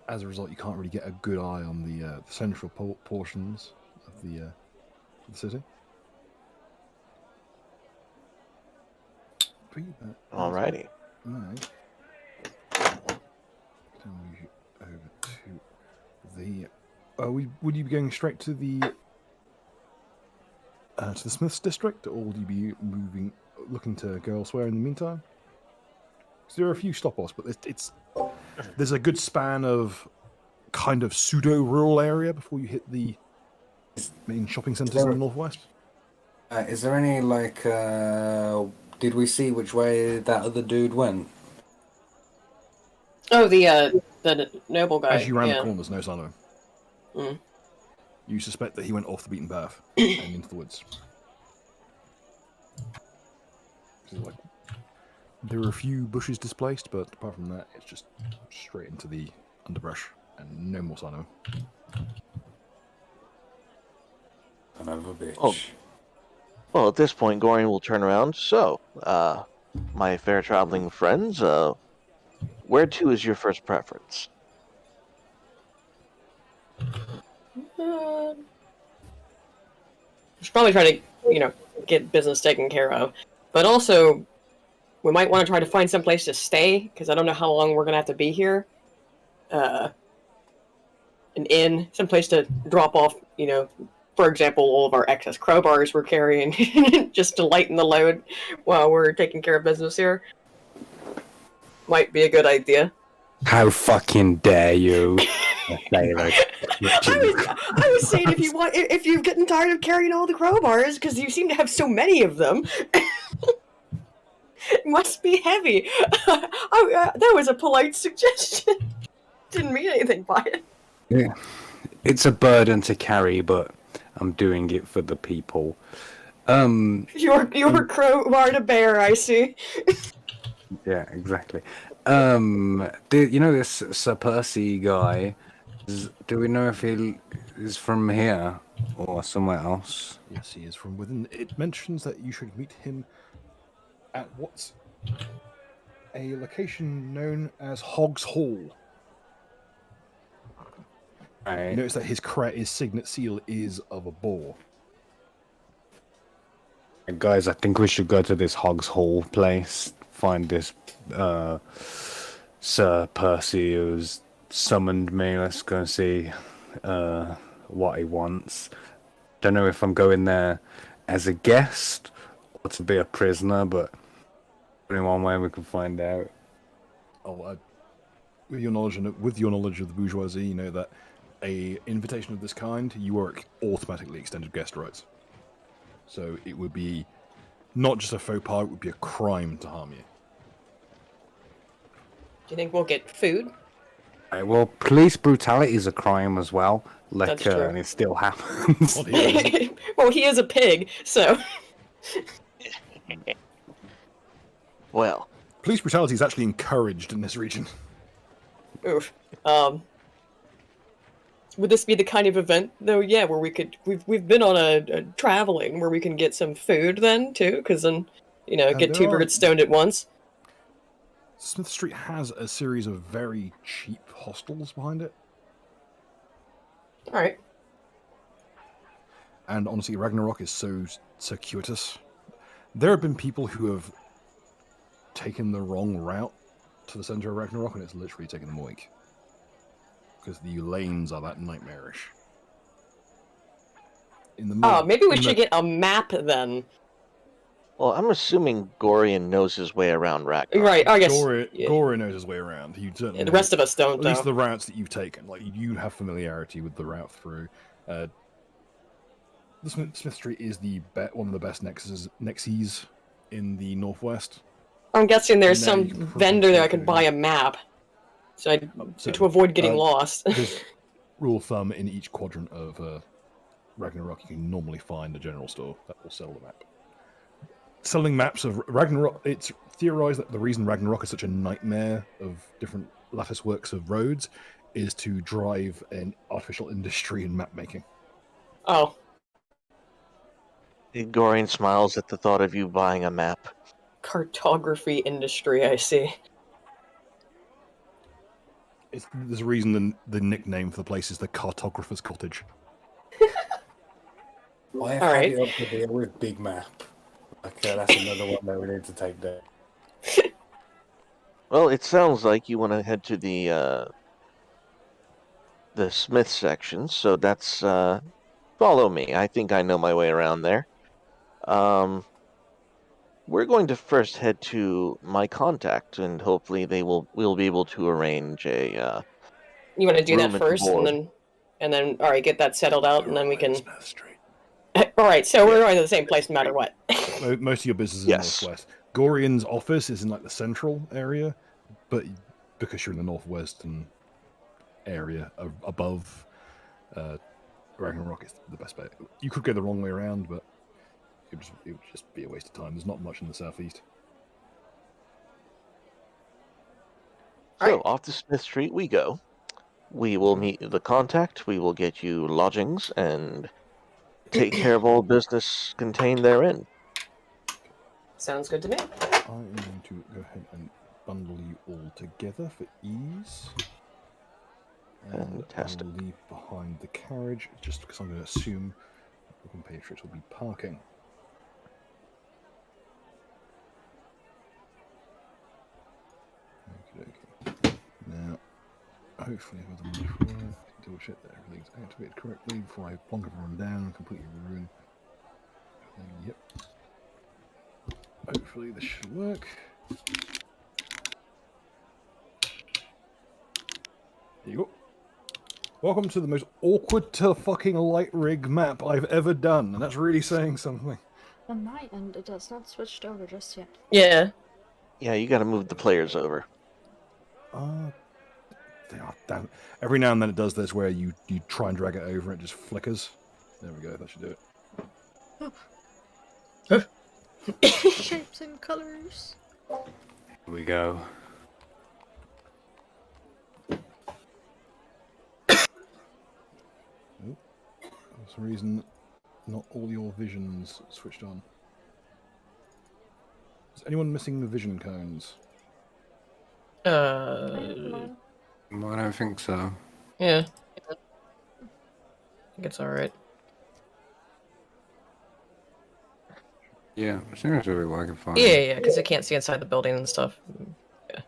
As a result, you can't really get a good eye on the central portions of the city.
Alrighty.
Right. Move you over to the. Would you be going straight to the Smiths district, or would you be looking to go elsewhere in the meantime? there are a few stop-offs, but there's a good span of kind of pseudo-rural area before you hit the main shopping centres in the northwest.
Is there any, like, did we see which way that other dude went?
Oh, the noble guy.
As you round the corner, there's no sign of him.
Mm.
You suspect that he went off the beaten path and into the woods. So, like, there are a few bushes displaced, but apart from that, it's just straight into the underbrush and no more sign of him.
Son of a bitch.
Oh. Well, at this point, Gorian will turn around. So, my fair traveling friends, where to is your first preference?
Should probably try to, get business taken care of. But also, we might want to try to find some place to stay, because I don't know how long we're going to have to be here. An inn, some place to drop off, for example, all of our excess crowbars we're carrying, just to lighten the load while we're taking care of business here. Might be a good idea.
How fucking dare you?
I was saying if you're getting tired of carrying all the crowbars, because you seem to have so many of them, it must be heavy. That was a polite suggestion. Didn't mean anything by it.
Yeah. It's a burden to carry, but I'm doing it for the people.
Your crowbar to bear, I see.
Yeah, exactly. This Sir Percy guy? Do we know if he is from here or somewhere else?
Yes, he is from within. It mentions that you should meet him at what's a location known as Hogg's Hall.
Right.
You notice that his signet seal is of a boar.
Guys, I think we should go to this Hogg's Hall place. Find this Sir Percy who's summoned me. Let's go and see what he wants. Don't know if I'm going there as a guest or to be a prisoner, but only one way we can find out.
With your knowledge of the bourgeoisie, you know that a invitation of this kind, you are automatically extended guest rights. So it would be not just a faux pas; it would be a crime to harm you.
Do you think we'll get food?
Right, well, police brutality is a crime as well.
That's true.
And it still happens.
Well, he is a pig, so.
Well,
police brutality is actually encouraged in this region.
Oof. Would this be the kind of event, though? Yeah, where we've been on a traveling where we can get some food then too, because then get two birds stoned at once.
Smith Street has a series of very cheap hostels behind it.
All right.
And honestly, Ragnarok is so circuitous. There have been people who have taken the wrong route to the center of Ragnarok, and it's literally taken them a week. Because the lanes are that nightmarish.
Maybe we should get a map then.
Well, I'm assuming Gorian knows his way around Ragnarok.
Right, I guess.
Gorian knows his way around.
The rest of us don't,
at least the routes that you've taken. Like, you have familiarity with the route through. The Smith Street is one of the best nexes in the northwest.
I'm guessing there's some vendor there I could buy a map. So to avoid getting lost.
Rule of thumb, in each quadrant of Ragnarok, you can normally find a general store that will sell the map. Selling maps of Ragnarok, it's theorized that the reason Ragnarok is such a nightmare of different lattice works of roads is to drive an artificial industry in map making.
Oh.
Gorian smiles at the thought of you buying a map.
Cartography industry, I see.
There's a reason the nickname for the place is the Cartographer's Cottage.
I have had it up to deal with Big Map. Okay, that's another one that we need to take there.
Well, it sounds like you want to head to the Smith section, so that's follow me. I think I know my way around there. we're going to first head to my contact, and hopefully we'll be able to arrange a
You want to do that
room at the
first,
board.
and then all right, get that settled out, and then we can.
Smith Street.
All right, so we're going to the same place no matter what.
Most of your business is
Yes.
northwest. Gorian's office is in like the central area, but because you're in the northwestern area above Ragnarok, it's the best bet. You could go the wrong way around, but it would just be a waste of time. There's not much in the southeast.
So off to Smith Street we go. We will meet the contact. We will get you lodgings and take care of all business contained therein.
Sounds good to me.
I'm going to go ahead and bundle you all together for ease. And
Fantastic.
I'll leave behind the carriage, just because I'm going to assume the compatriots will be parking. Okay. Now, hopefully I've done this right. Double check that everything's activated correctly before I plonk everyone down and completely ruin. Yep. Hopefully this should work. There you go. Welcome to the most awkward to fucking light rig map I've ever done, and that's really saying something.
On my end, it has not switched over just yet.
Yeah.
Yeah, you got to move the players over.
Damn. Every now and then it does this where you try and drag it over and it just flickers. There we go, that should do it.
Shapes and colors.
Here we go.
For some reason, not all your visions switched on. Is anyone missing the vision cones?
I have mine.
Well, I don't think so.
Yeah. I think it's alright.
Yeah, as soon as everyone can find.
Yeah, because I can't see inside the building and stuff. Yeah.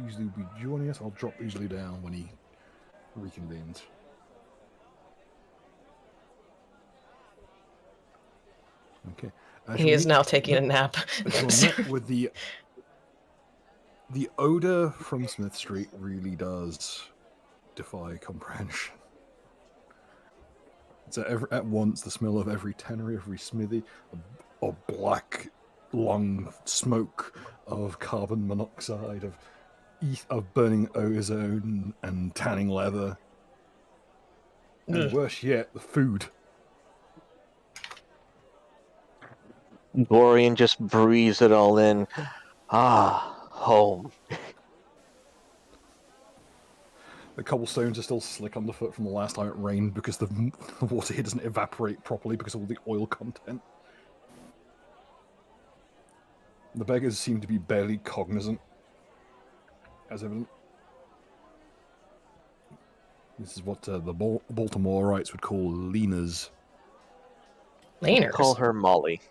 Easily will be joining us. I'll drop Easily down when he reconvenes. Okay.
He is now taking a nap.
With the odor from Smith Street really does defy comprehension. It's at once the smell of every tannery, every smithy, a black lung smoke of carbon monoxide, of burning ozone and tanning leather. And worse yet, the food.
Gorian just breathes it all in. Ah, home.
The cobblestones are still slick underfoot from the last time it rained because the water here doesn't evaporate properly because of all the oil content. The beggars seem to be barely cognizant, as evident. This is what the Baltimoreites would call leaners.
Laners.
Call her Molly.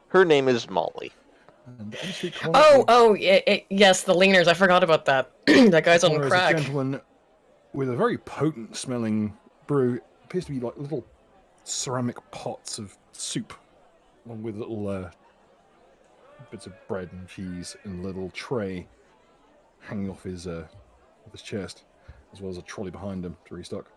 Her name is Molly.
And honestly,
Yes, the leaners. I forgot about that. That guy's on
Connor is
crack.
a gentleman with a very potent smelling brew. Appears to be like little ceramic pots of soup, along with little bits of bread and cheese in a little tray hanging off his chest, as well as a trolley behind him to restock.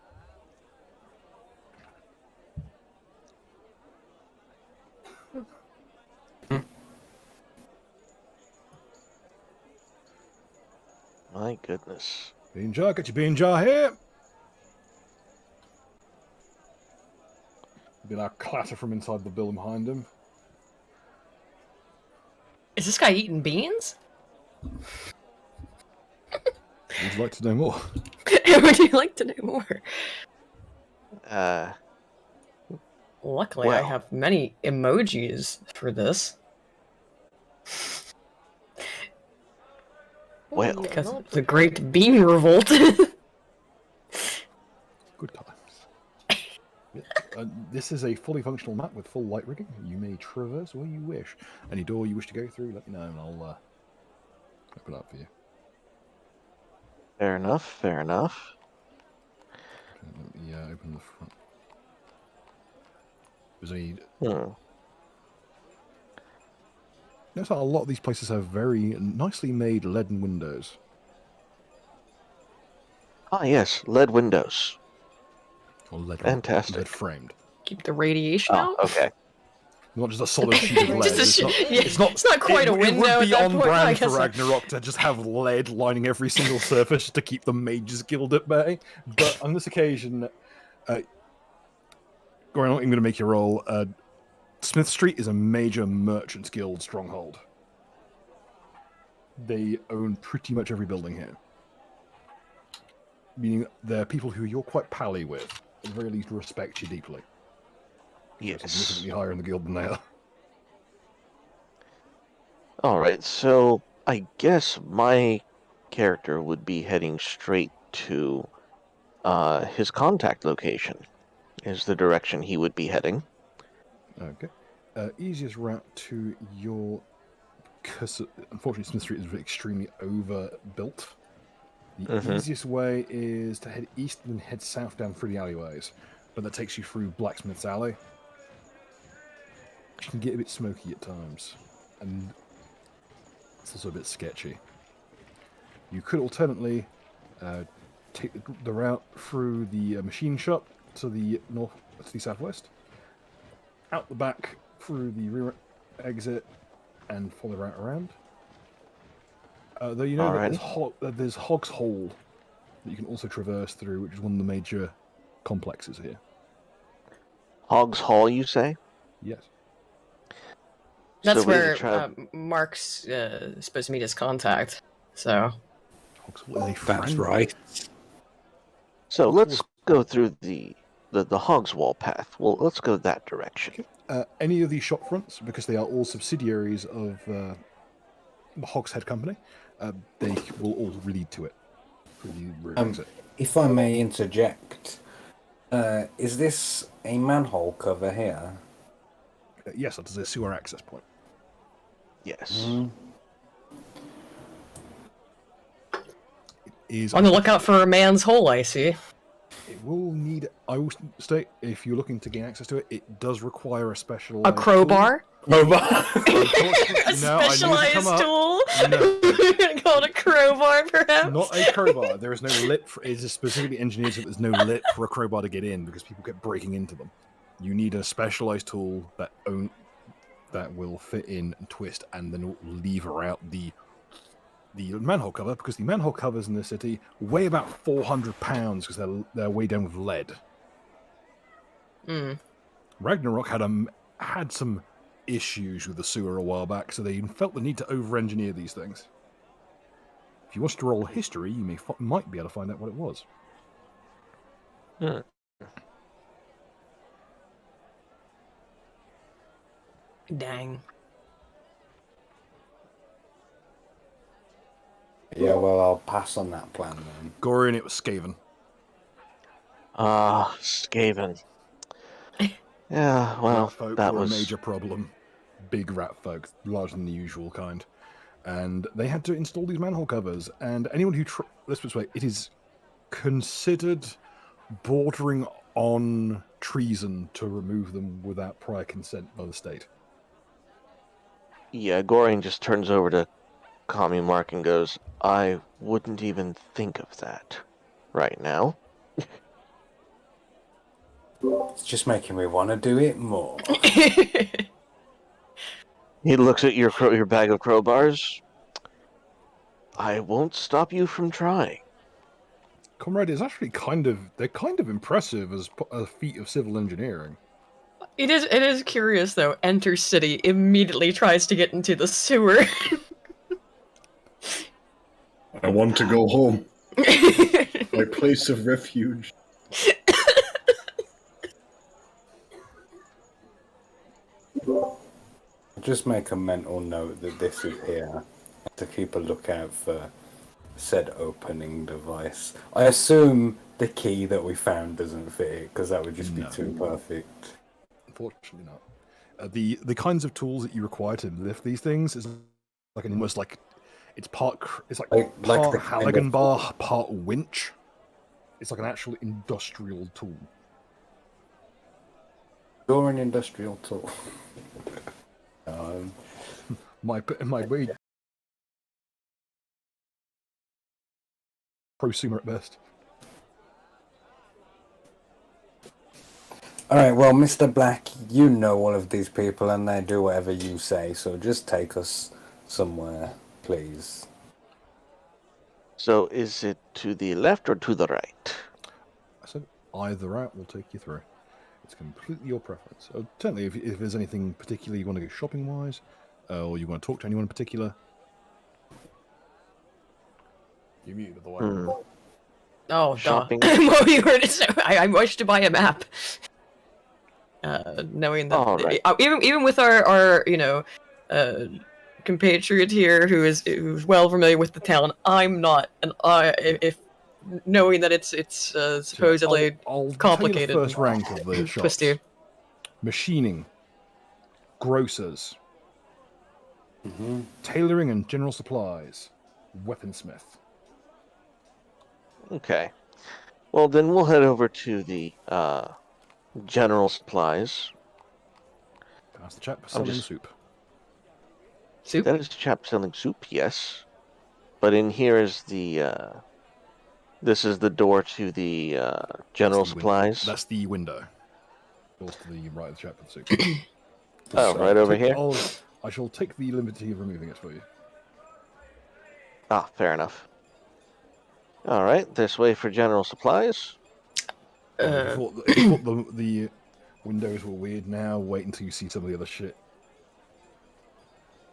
My goodness.
Bean jar, get your bean jar here. Be like clatter from inside the building behind him.
Is this guy eating beans?
Would you like to know more?
Would you like to know more? Luckily, I
Well.
have many emojis for this.
Well.
Ooh,
Because
no,
of the Great Bean Revolt.
Good times. This is a fully functional map with full light rigging. You may traverse where you wish. Any door you wish to go through, let me know and I'll open up for you.
Fair enough, fair enough.
Let me open the front. There's a
Hmm.
notice how a lot of these places have very nicely made leaden windows.
Ah, yes, lead windows.
Or lead
Fantastic.
framed.
Keep the radiation
Oh,
out.
okay.
Not just a solid sheet of lead.
Just a
It's not.
it's not quite a window
It would
at
be
that
on
point. I
brand for
guess.
Ragnarok to just have lead lining every single surface to keep the Mages Guild at bay. But on this occasion, Goran, I'm going to make you roll. Smith Street is a major merchants guild stronghold. They own pretty much every building here. Meaning they're people who you're quite pally with. At the very least, respect you deeply.
Yes.
Significantly higher in the guild than they are.
All right, so I guess my character would be heading straight to his contact location. Is the direction he would be heading.
Okay. Easiest route to your... Because unfortunately Smith Street is extremely overbuilt. The easiest way is to head east and then head south down through the alleyways. But that takes you through Blacksmith's Alley. Which can get a bit smoky at times. And it's also a bit sketchy. You could alternately take the route through the machine shop to the north, to the southwest, out the back through the rear exit, and follow the route around. Though you know that there's Hog's Hole that you can also traverse through, which is one of the major complexes here.
Hog's Hall, you say?
Yes.
That's
So
where Mark's supposed to meet his contact. So.
Hog's Hall is a
That's
friend.
right.
So let's go through the Hog's Wall path. Well, let's go that direction.
Any of these shop fronts, because they are all subsidiaries of the Hog's Head Company, they will all lead to it through the rear exit.
If I may interject, is this a manhole cover here?
Yes, that is a sewer access point.
Yes.
It is
On the lookout for a man's hole, I see.
It will need. I will state, if you're looking to gain access to it, it does require a special.
A crowbar?
Crowbar.
A specialized tool?
No.
Called a crowbar, perhaps?
Not a crowbar. There is no lip. It is specifically engineered so there's no lip for a crowbar to get in because people kept breaking into them. You need a specialized tool that will fit in and twist and then lever out the manhole cover, because the manhole covers in this city weigh about 400 pounds because they're weighed down with lead. Ragnarok had some issues with the sewer a while back, so they felt the need to over-engineer these things. If you want to roll history, you might be able to find out what it was.
Dang.
Yeah, well, I'll pass on that plan then.
Gorian, it was Skaven.
Skaven. Yeah, well,
rat folk
that
were
was
a major problem. Big rat folk, larger than the usual kind. And they had to install these manhole covers. And anyone who... let's put it this way, it is considered bordering on treason to remove them without prior consent by the state.
Yeah, Gorian just turns over to Kami Mark and goes, I wouldn't even think of that right now.
It's just making me want to do it more.
He looks at your bag of crowbars. I won't stop you from trying.
Comrade, it's actually they're kind of impressive as a feat of civil engineering.
It is curious though. Enter city, immediately tries to get into the sewer.
I want to go home. My place of refuge.
Just make a mental note that this is here to keep a lookout for said opening device. I assume the key that we found doesn't fit it because that would just be too perfect.
Unfortunately not. The kinds of tools that you require to lift these things is like almost like it's part
Like
part
the
Halligan bar, part winch. It's like an actual industrial tool.
You're an industrial tool.
My way. Prosumer at best.
Alright, well, Mr. Black, you know all of these people and they do whatever you say, so just take us somewhere, please.
So is it to the left or to the right?
I said either route will take you through. It's completely your preference. Certainly, if there's anything particular you want to go shopping-wise, or you want to talk to anyone in particular. You muted, by the way.
Oh,
Shopping.
Well, you were to say, I wish to buy a map. Knowing that,
right.
even with our compatriot here who's well familiar with the town, I'm not, and if knowing that it's supposedly
I'll
complicated,
tell you the first rank of the shops.
twisty.
Machining, grocers, tailoring and general supplies, weaponsmith.
Okay. Well, then we'll head over to the general supplies.
That's the chap selling soup.
Soup?
That is the chap selling soup, yes. But in here is the this is the door to the general supplies.
That's the window. Doors to the right of the chap with the soup.
Oh,
So
right over here?
I shall take the liberty of removing it for you.
Ah, fair enough. All right, this way for general supplies.
If you thought the windows were weird now, wait until you see some of the other shit.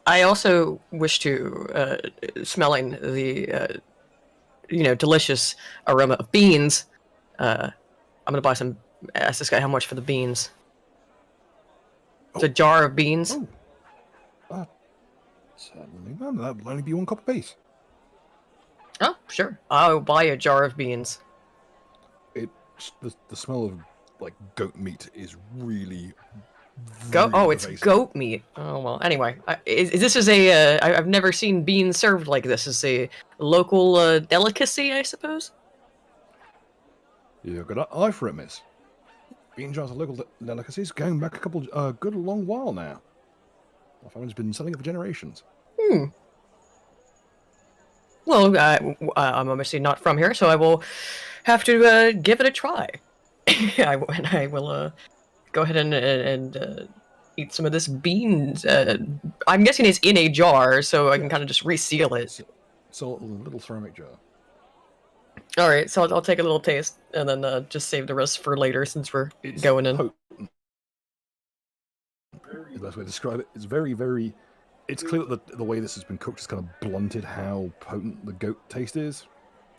I also wish to, smelling the, delicious aroma of beans. I'm gonna buy some. Ask this guy how much for the beans. It's a jar of beans.
Certainly, man. That'll only be one copper piece.
Oh, sure. I'll buy a jar of beans.
The smell of like goat meat is really.
It's goat meat. Oh well. Anyway, this is a? I've never seen beans served like this. Is a local delicacy, I suppose.
You've got an eye for it, miss. Bean jars are local delicacies going back a good long while now. My family's been selling it for generations.
Well, I'm obviously not from here, so I will have to give it a try. I will go ahead and eat some of this beans. I'm guessing it's in a jar, so I can kind of just reseal it.
So a little ceramic jar.
All right, so I'll take a little taste and then just save the rest for later since we're going in.
Potent. The best way to describe it. It's very, very. It's clear that the way this has been cooked has kind of blunted how potent the goat taste is.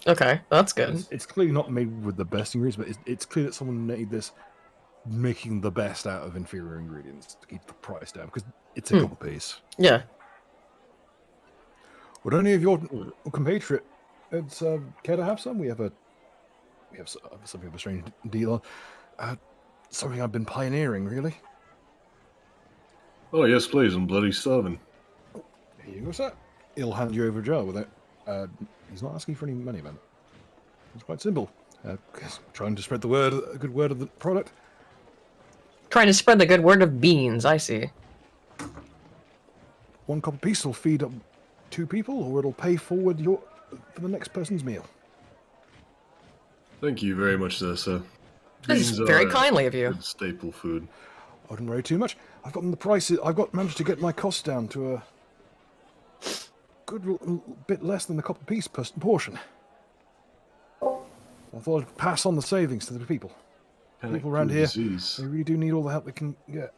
Okay, that's good.
It's clearly not made with the best ingredients, but it's clear that someone made this making the best out of inferior ingredients to keep the price down, because it's a copper piece.
Yeah.
Would any of your compatriot care to have some? We have something of a strange deal on. Something I've been pioneering, really.
Oh yes, please. I'm bloody starving.
Here you go, sir. He'll hand you over a jar without. He's not asking for any money, man. It's quite simple. Trying to spread the word, a good word of the product.
Trying to spread the good word of beans. I see.
One copper piece will feed up 2 people, or it'll pay forward for the next person's meal.
Thank you very much, sir.
This is very kindly of you.
Good staple food.
I wouldn't worry too much. I've gotten the prices. Managed to get my costs down to a good bit less than the copper piece per portion. I thought I'd pass on the savings to the people. People around here, they really do need all the help they can get.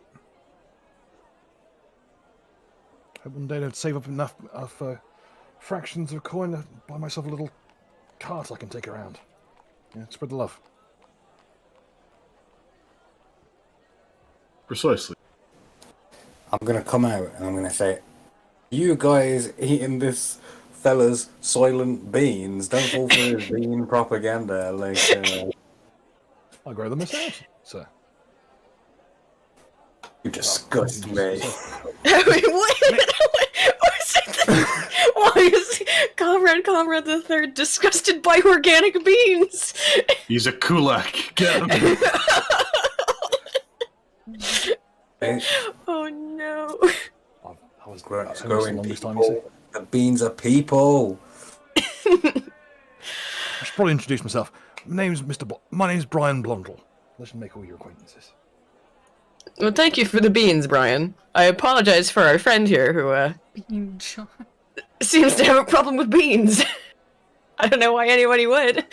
Hope one day I'd save up enough fractions of a coin to buy myself a little cart I can take around. Yeah, spread the love.
Precisely.
I'm gonna come out and I'm gonna say, you guys eating this fella's soylent beans, don't fall for his bean propaganda. Like,
I grow them myself, sir.
you disgust me.
Wait, why is Comrade the Third disgusted by organic beans?
He's a kulak. Get him.
Oh no.
I was
It's
homeless the
growing
longest time, you see.
people. The beans are people.
I should probably introduce myself. My name's Brian Blondel. Let's make all your acquaintances.
Well, thank you for the beans, Brian. I apologize for our friend here who
Bean John.
seems to have a problem with beans. I don't know why anybody would.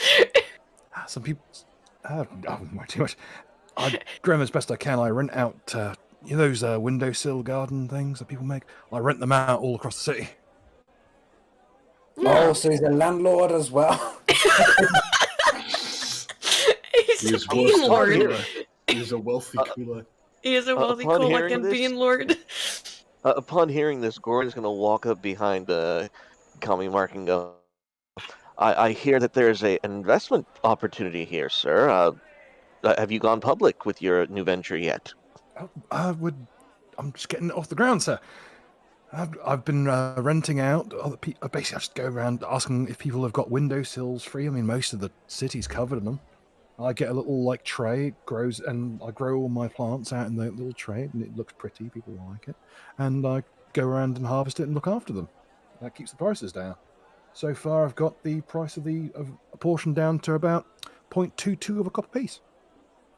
Some people... I wouldn't worry too much. I do them as best I can. I rent out, those windowsill garden things that people make? I rent them out all across the city.
Oh, so he's a landlord as well.
He's a bean lord.
He's a wealthy cooler.
He is a wealthy Kulak and bean lord.
Upon hearing this, Gorin's going to walk up behind Kami Mark and go, I hear that there's an investment opportunity here, sir. Have you gone public with your new venture yet?
I'm just getting it off the ground, sir. I've been renting out other people. Basically, I just go around asking if people have got windowsills free. I mean, most of the city's covered in them. I get a little tray, it grows, and I grow all my plants out in the little tray, and it looks pretty. People like it, and I go around and harvest it and look after them. That keeps the prices down. So far, I've got the price of a portion down to about 0.22 of a copper piece.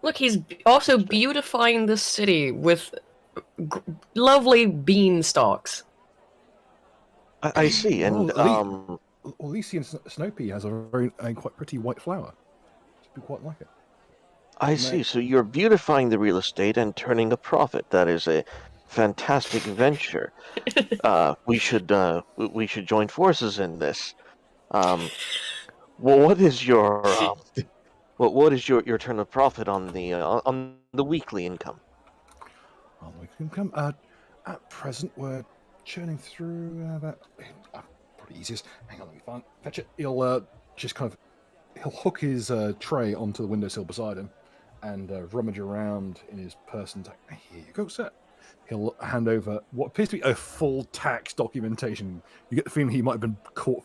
Look, he's also beautifying the city with lovely bean stalks.
I see, and
well, Elysian Snowpea has a quite pretty white flower. People quite like it.
I see. So you're beautifying the real estate and turning a profit. That is a fantastic venture. We should join forces in this. Well, what is your what is your turn of profit on the weekly income?
On the weekly income, at present we're churning through about. Probably easiest. Hang on, let me fetch it. He'll he'll hook his tray onto the windowsill beside him, and rummage around in his purse and here you go, sir. He'll hand over what appears to be a full tax documentation. You get the feeling he might have been caught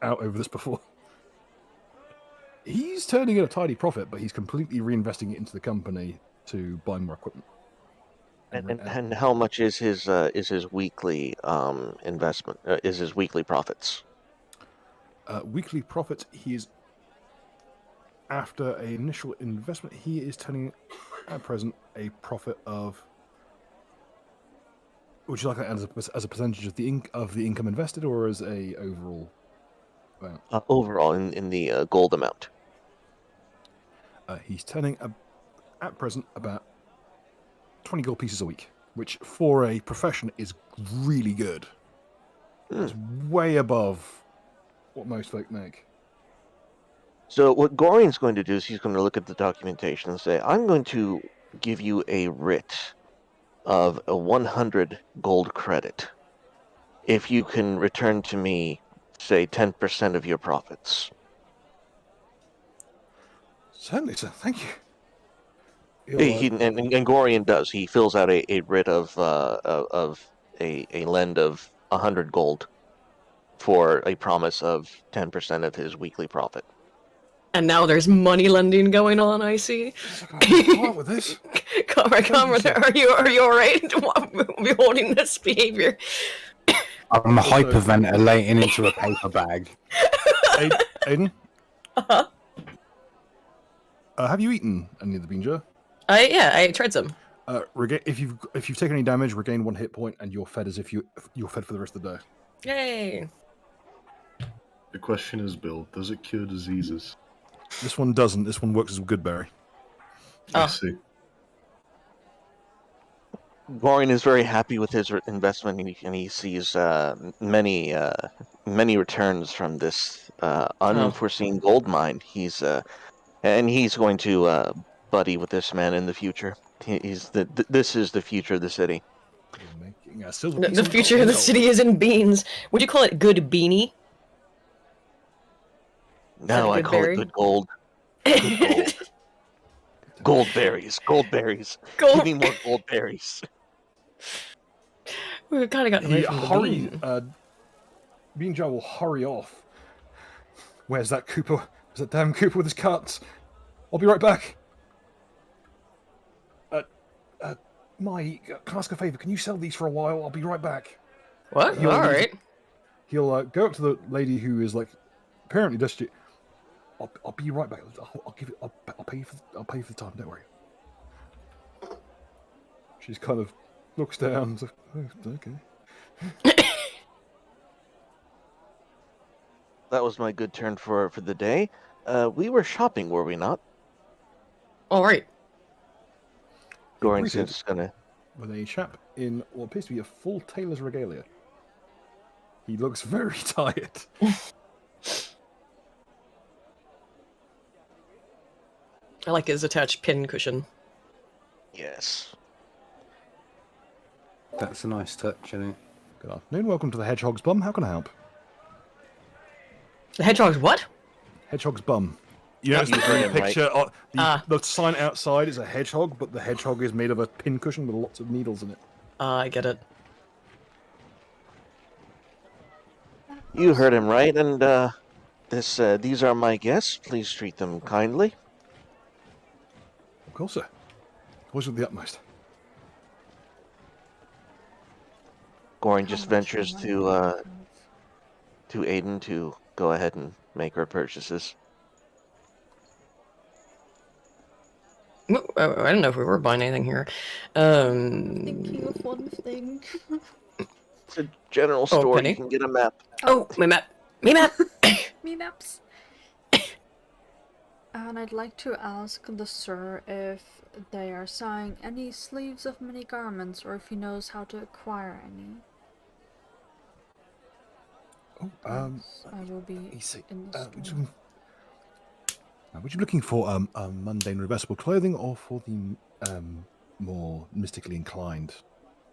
out over this before. He's turning in a tidy profit, but he's completely reinvesting it into the company to buy more equipment.
And how much is his weekly investment? Is his weekly profits?
Weekly profit, he is, after an initial investment, he is turning at present a profit of. Would you like that as a percentage of the income invested, or as a overall amount?
Overall, in the gold amount.
He's turning at present about 20 gold pieces a week, which for a profession is really good. It's way above what most folk make.
So what Gorin's going to do is he's going to look at the documentation and say, I'm going to give you a writ of a 100 gold credit if you can return to me, say, 10% of your profits.
Certainly, sir. Thank you.
And Gorian does. He fills out a writ of a lend of 100 gold for a promise of 10% of his weekly profit.
And now there's money lending going on, I see.
What with this?
Comrade, are you alright? Beholding this behavior.
I'm hyperventilating into a paper bag.
Aiden?
Uh-huh.
Have you eaten any of the bean jar?
Yeah, I tried some.
If you've taken any damage, regain 1 hit point, and you're fed as if you're fed for the rest of the day.
Yay!
The question is, Bill, does it cure diseases?
This one doesn't. This one works as a good berry.
I see.
Gorian is very happy with his investment, and he sees many returns from this unforeseen gold mine. He's going to buddy with this man in the future. This is the future of the city.
The future of the city is in beans. Would you call it good beanie?
No, I call it good gold. Good gold. Gold berries. Gold berries. Give me more gold berries.
We've kind of gotten away from the bean.
Bean Jar will hurry off. Where's that Cooper? Is that damn Cooper with his carts? I'll be right back. can I ask a favor? Can you sell these for a while? I'll be right back.
What?
He'll
All
leave-
right.
He'll go up to the lady who is like apparently destitute. I'll be right back. I'll give it. I'll pay you for the time. Don't worry. She's kind of looks down. Like, oh, okay.
That was my good turn for the day. We were shopping, were we not?
All right.
You're
Goring says
greeted
it's gonna.
with a chap in what appears to be a full tailor's regalia. He looks very tired.
I like his attached pin cushion.
Yes.
That's a nice touch, isn't it?
Good afternoon. Welcome to the Hedgehog's Bum. How can I help?
The hedgehog's what?
Hedgehog's Bum. You notice
You heard
the
him, right?
picture. The sign outside is a hedgehog, but the hedgehog is made of a pin cushion with lots of needles in it.
I get it.
You heard him right, and these are my guests. Please treat them kindly.
Of course, sir. Always with the utmost.
Goring
How
just
much
ventures
money
to
do you
Aiden to go ahead and make her purchases.
I don't know if we were buying anything here.
have? Thinking of one thing.
It's a general store.
Penny?
You can get a map.
Oh, me map. Me map.
Me maps. And I'd like to ask the sir if they are sewing any sleeves of many garments, or if he knows how to acquire any.
Oh,
Yes, I will be
easy.
in the
Would
store.
you be looking for mundane reversible clothing or for the more mystically inclined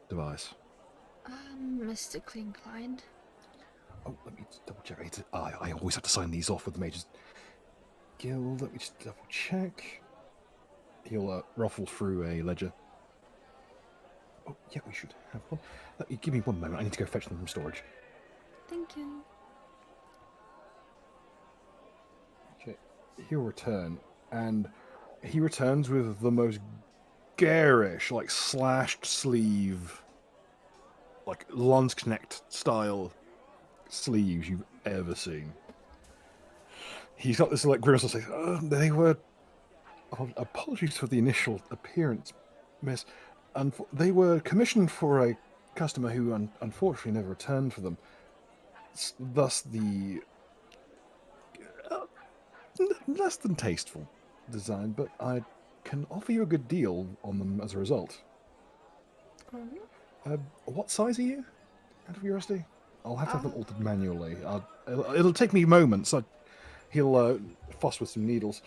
device?
Mystically inclined.
Oh, let me just double check. I always have to sign these off with the Mages Guild. Let me just double check. He'll ruffle through a ledger. Oh, yeah, we should have one. Give me one moment. I need to go fetch them from storage.
Thank you.
Okay, he'll return, and he returns with the most garish, like slashed sleeve, like Landsknecht style sleeves you've ever seen. He's got this like grimace of saying, they were. Oh, apologies for the initial appearance, miss. They were commissioned for a customer who unfortunately never returned for them. Thus, the less than tasteful design, but I can offer you a good deal on them as a result. What size are you? Out of curiosity, I'll have to have them altered manually. It'll take me moments. He'll fuss with some needles.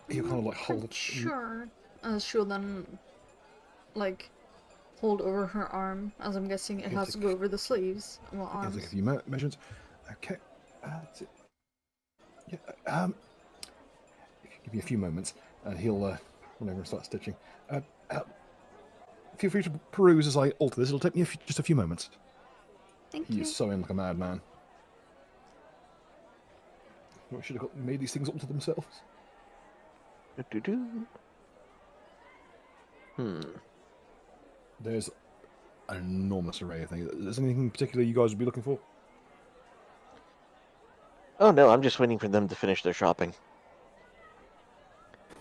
He'll kind of like hold it.
Sure. She'll then, like, hold over her arm, as I'm guessing it
He'll
has to
take-
go over the sleeves. Well,
I'll
arms.
take a few measurements. Okay. That's it. Yeah. Give me a few moments, and he'll run over and start stitching. Feel free to peruse as I alter this. It'll take me just a few moments.
Thank
He
you.
is sewing like a madman. I should have made these things alter themselves. There's an enormous array of things. Is there anything in particular you guys would be looking for?
Oh no, I'm just waiting for them to finish their shopping.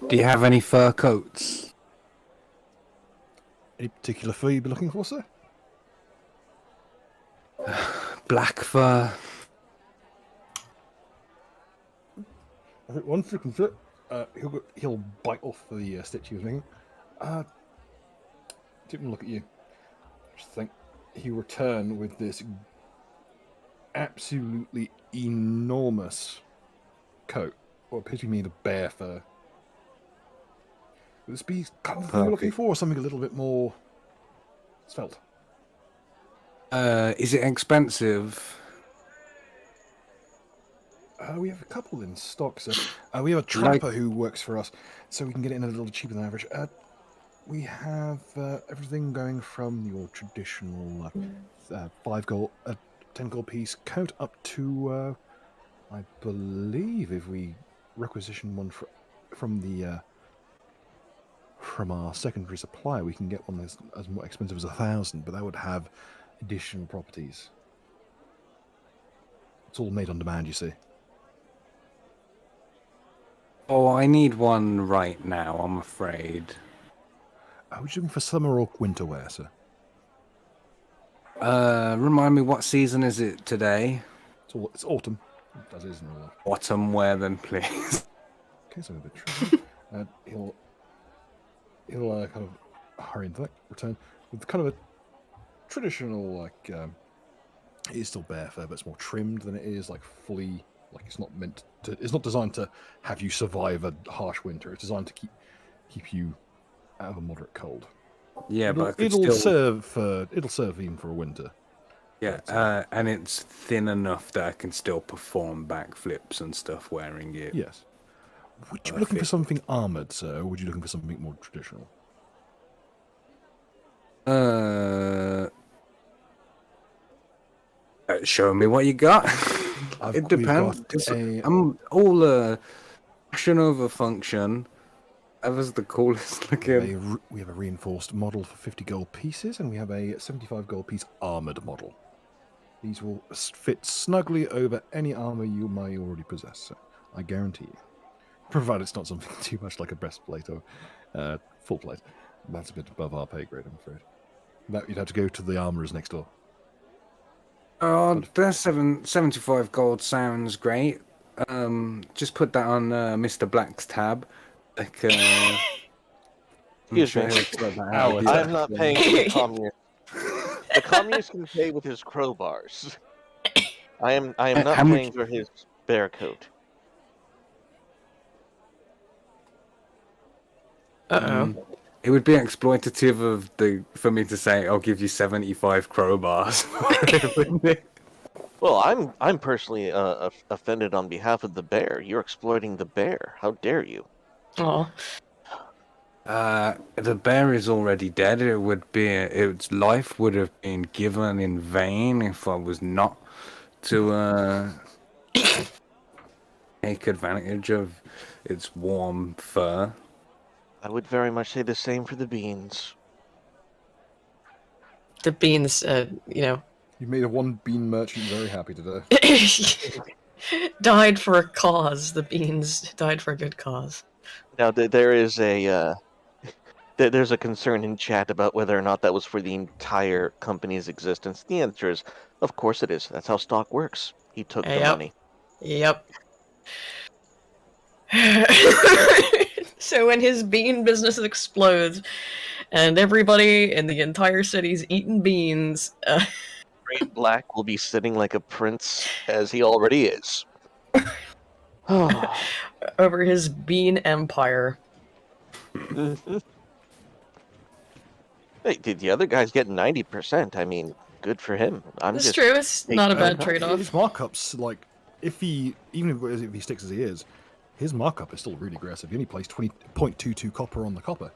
Do you have any fur coats?
Any particular fur you'd be looking for, sir?
Black fur.
I think one freaking foot. He'll bite off the stitch he was making. Didn't even look at you. Just think he'll return with this absolutely enormous coat, or appears to be made of bear fur. Would this be kind of the thing you're looking
Perfect.
for, or something a little bit more svelte?
Is it expensive?
We have a couple in stock, sir. We have a trapper who works for us, so we can get it in a little cheaper than average. We have everything going from your traditional 5 gold, 10 gold piece coat up to, I believe, if we requisition one from the from our secondary supplier, we can get one that's as more expensive as 1,000, but that would have additional properties. It's all made on demand, you see.
Oh, I need one right now, I'm afraid.
Are you looking for summer or winter wear, sir?
Remind me, what season is it today?
It's autumn, as is in real life.
Autumn wear, then, please.
Okay, so a bit tricky. He'll kind of hurry into that, return with kind of a traditional, like, it is still bare fur, but it's more trimmed than it is, like, fully, like, it's not meant to, it's not designed to have you survive a harsh winter. It's designed to keep you out of a moderate cold.
Yeah, but
it'll serve even for a winter.
Yeah, and it's thin enough that I can still perform backflips and stuff wearing it.
Yes. Would you be looking for something armored, sir, or would you be looking for something more traditional?
Show me what you got. It depends. I'm all fashion over function. That was the coolest looking.
We have a reinforced model for 50 gold pieces, and we have a 75 gold piece armored model. These will fit snugly over any armor you may already possess, so I guarantee you. Provided it's not something too much like a breastplate or full plate. That's a bit above our pay grade, I'm afraid. You'd have to go to the armorers next door.
Oh, there's 75 gold sounds great. Just put that on Mr. Black's tab. Like,
Excuse me. I'm not paying for the communist. The communist can pay with his crowbars. I am not paying for his bear coat.
It would be exploitative for me to say I'll give you 75 crowbars.
Well, I'm personally offended on behalf of the bear. You're exploiting the bear. How dare you?
Oh.
The bear is already dead. Its life would have been given in vain if I was not to take advantage of its warm fur.
I would very much say the same for the beans.
The beans, you know.
You made a one bean merchant very happy today.
Died for a cause. The beans died for a good cause.
Now there is there's a concern in chat about whether or not that was for the entire company's existence. The answer is, of course it is. That's how stock works. He took the money.
Yep. So when his bean business explodes, and everybody in the entire city's eating beans,
Great Black will be sitting like a prince, as he already is.
Over his bean empire.
Hey, the other guy's getting 90%. I mean, good for him.
It's true. It's not a bad trade-off.
His markups, like, if he sticks as he is, his markup is still really aggressive. He only plays 20.22 copper on the copper.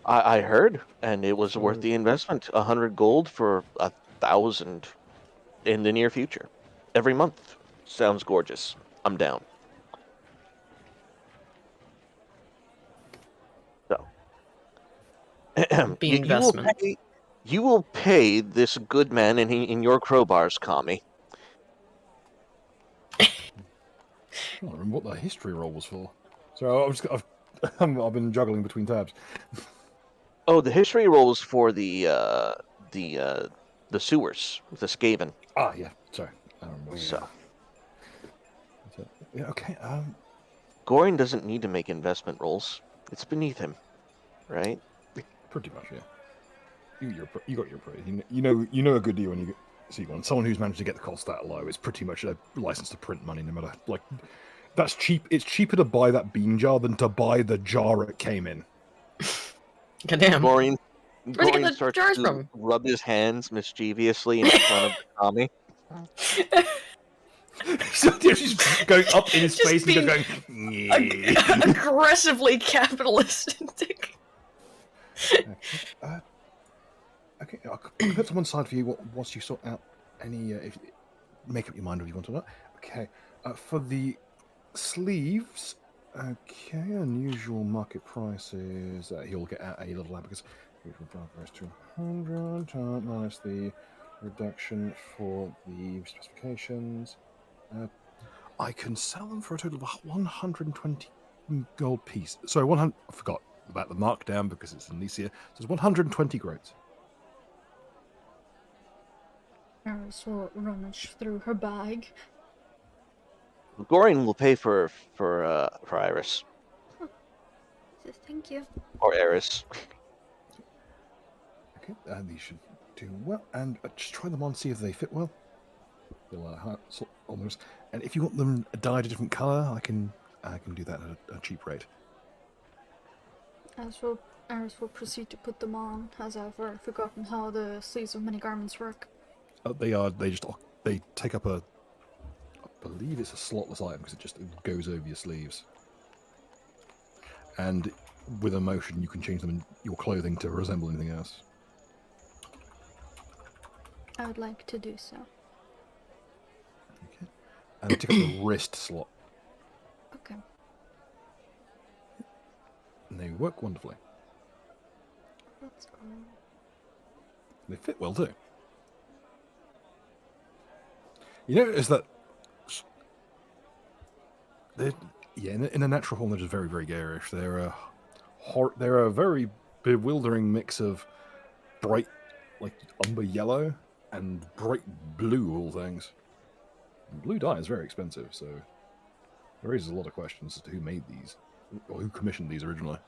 I heard, and it was worth the investment. 100 gold for 1,000 in the near future. Every month. Sounds gorgeous. I'm down. So.
Bean investment.
You will pay this good man in your crowbars, Kami.
I don't remember what the history roll was for. So I've been juggling between tabs.
Oh, the history roll was for the sewers, the Skaven.
Ah, yeah. Sorry. I don't remember.
So.
Yeah. Okay.
Gorin doesn't need to make investment rolls. It's beneath him, right?
Pretty much, yeah. You got your praise. You know a good deal when you see one. Someone who's managed to get the cost that low is pretty much a license to print money, no matter, like, that's cheap. It's cheaper to buy that bean jar than to buy the jar it came in.
Goddamn.
Gorin
Where'd he get the jars from?
Rub his hands mischievously in front of Tommy.
So he's just going up in his
Just
face and just going
aggressively capitalistic.
Okay, I'll put to one side for you once you sort out any. If make up your mind whether you want or not. Okay, for the sleeves, Okay, unusual market prices. He'll get out a little abacus. Usual price 200 minus the reduction for the specifications. I can sell them for a total of 120 gold pieces. Sorry, 100. I forgot about the markdown because it's in Nicia. So it's 120 groats.
Eris will rummage through her bag.
Goring will pay for Iris
Thank you.
or Eris.
Okay, these should do well. And just try them on, see if they fit well. They'll almost. And if you want them dyed a different color, I can do that at a cheap rate.
Eris will proceed to put them on, as I've forgotten how the sleeves of many garments work.
They take up I believe it's a slotless item because it goes over your sleeves. And with a motion, you can change them in your clothing to resemble anything else.
I would like to do so.
Okay. And they take up the wrist slot.
Okay.
And they work wonderfully.
Let's go.
They fit well too. You notice that in a natural form they're just very, very garish. They're a very bewildering mix of bright, like umber yellow and bright blue, all things. And blue dye is very expensive, so it raises a lot of questions as to who made these or who commissioned these originally.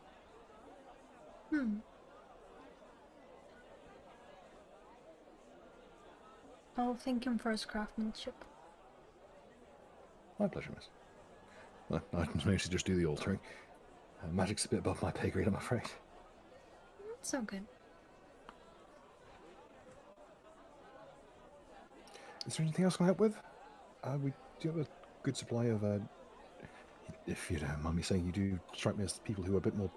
I'll thank him for his craftsmanship.
My pleasure, miss. Well, I can mostly just do the altering. Magic's a bit above my pay grade, I'm afraid.
It's so good.
Is there anything else I can help with? We do have a good supply of, if you don't mind me saying, you do strike me as people who are a bit more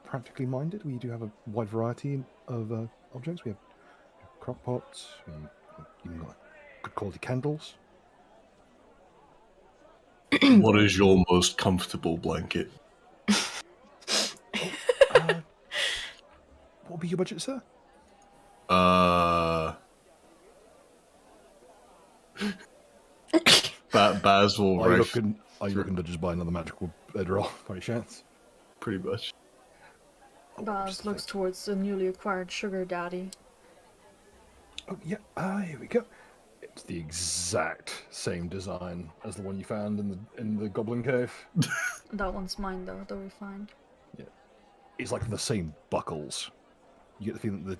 practically minded. We do have a wide variety of objects. We have crock pots, we even got good quality candles.
What is your most comfortable blanket?
What would be your budget, sir?
Baz will
Are you looking to just buy another magical bedroll by any chance?
Pretty much.
Baz looks towards the newly acquired sugar daddy.
Oh yeah, here we go. It's the exact same design as the one you found in the Goblin Cave.
That one's mine though, they'll be fine.
Yeah, it's like the same buckles. You get the feeling that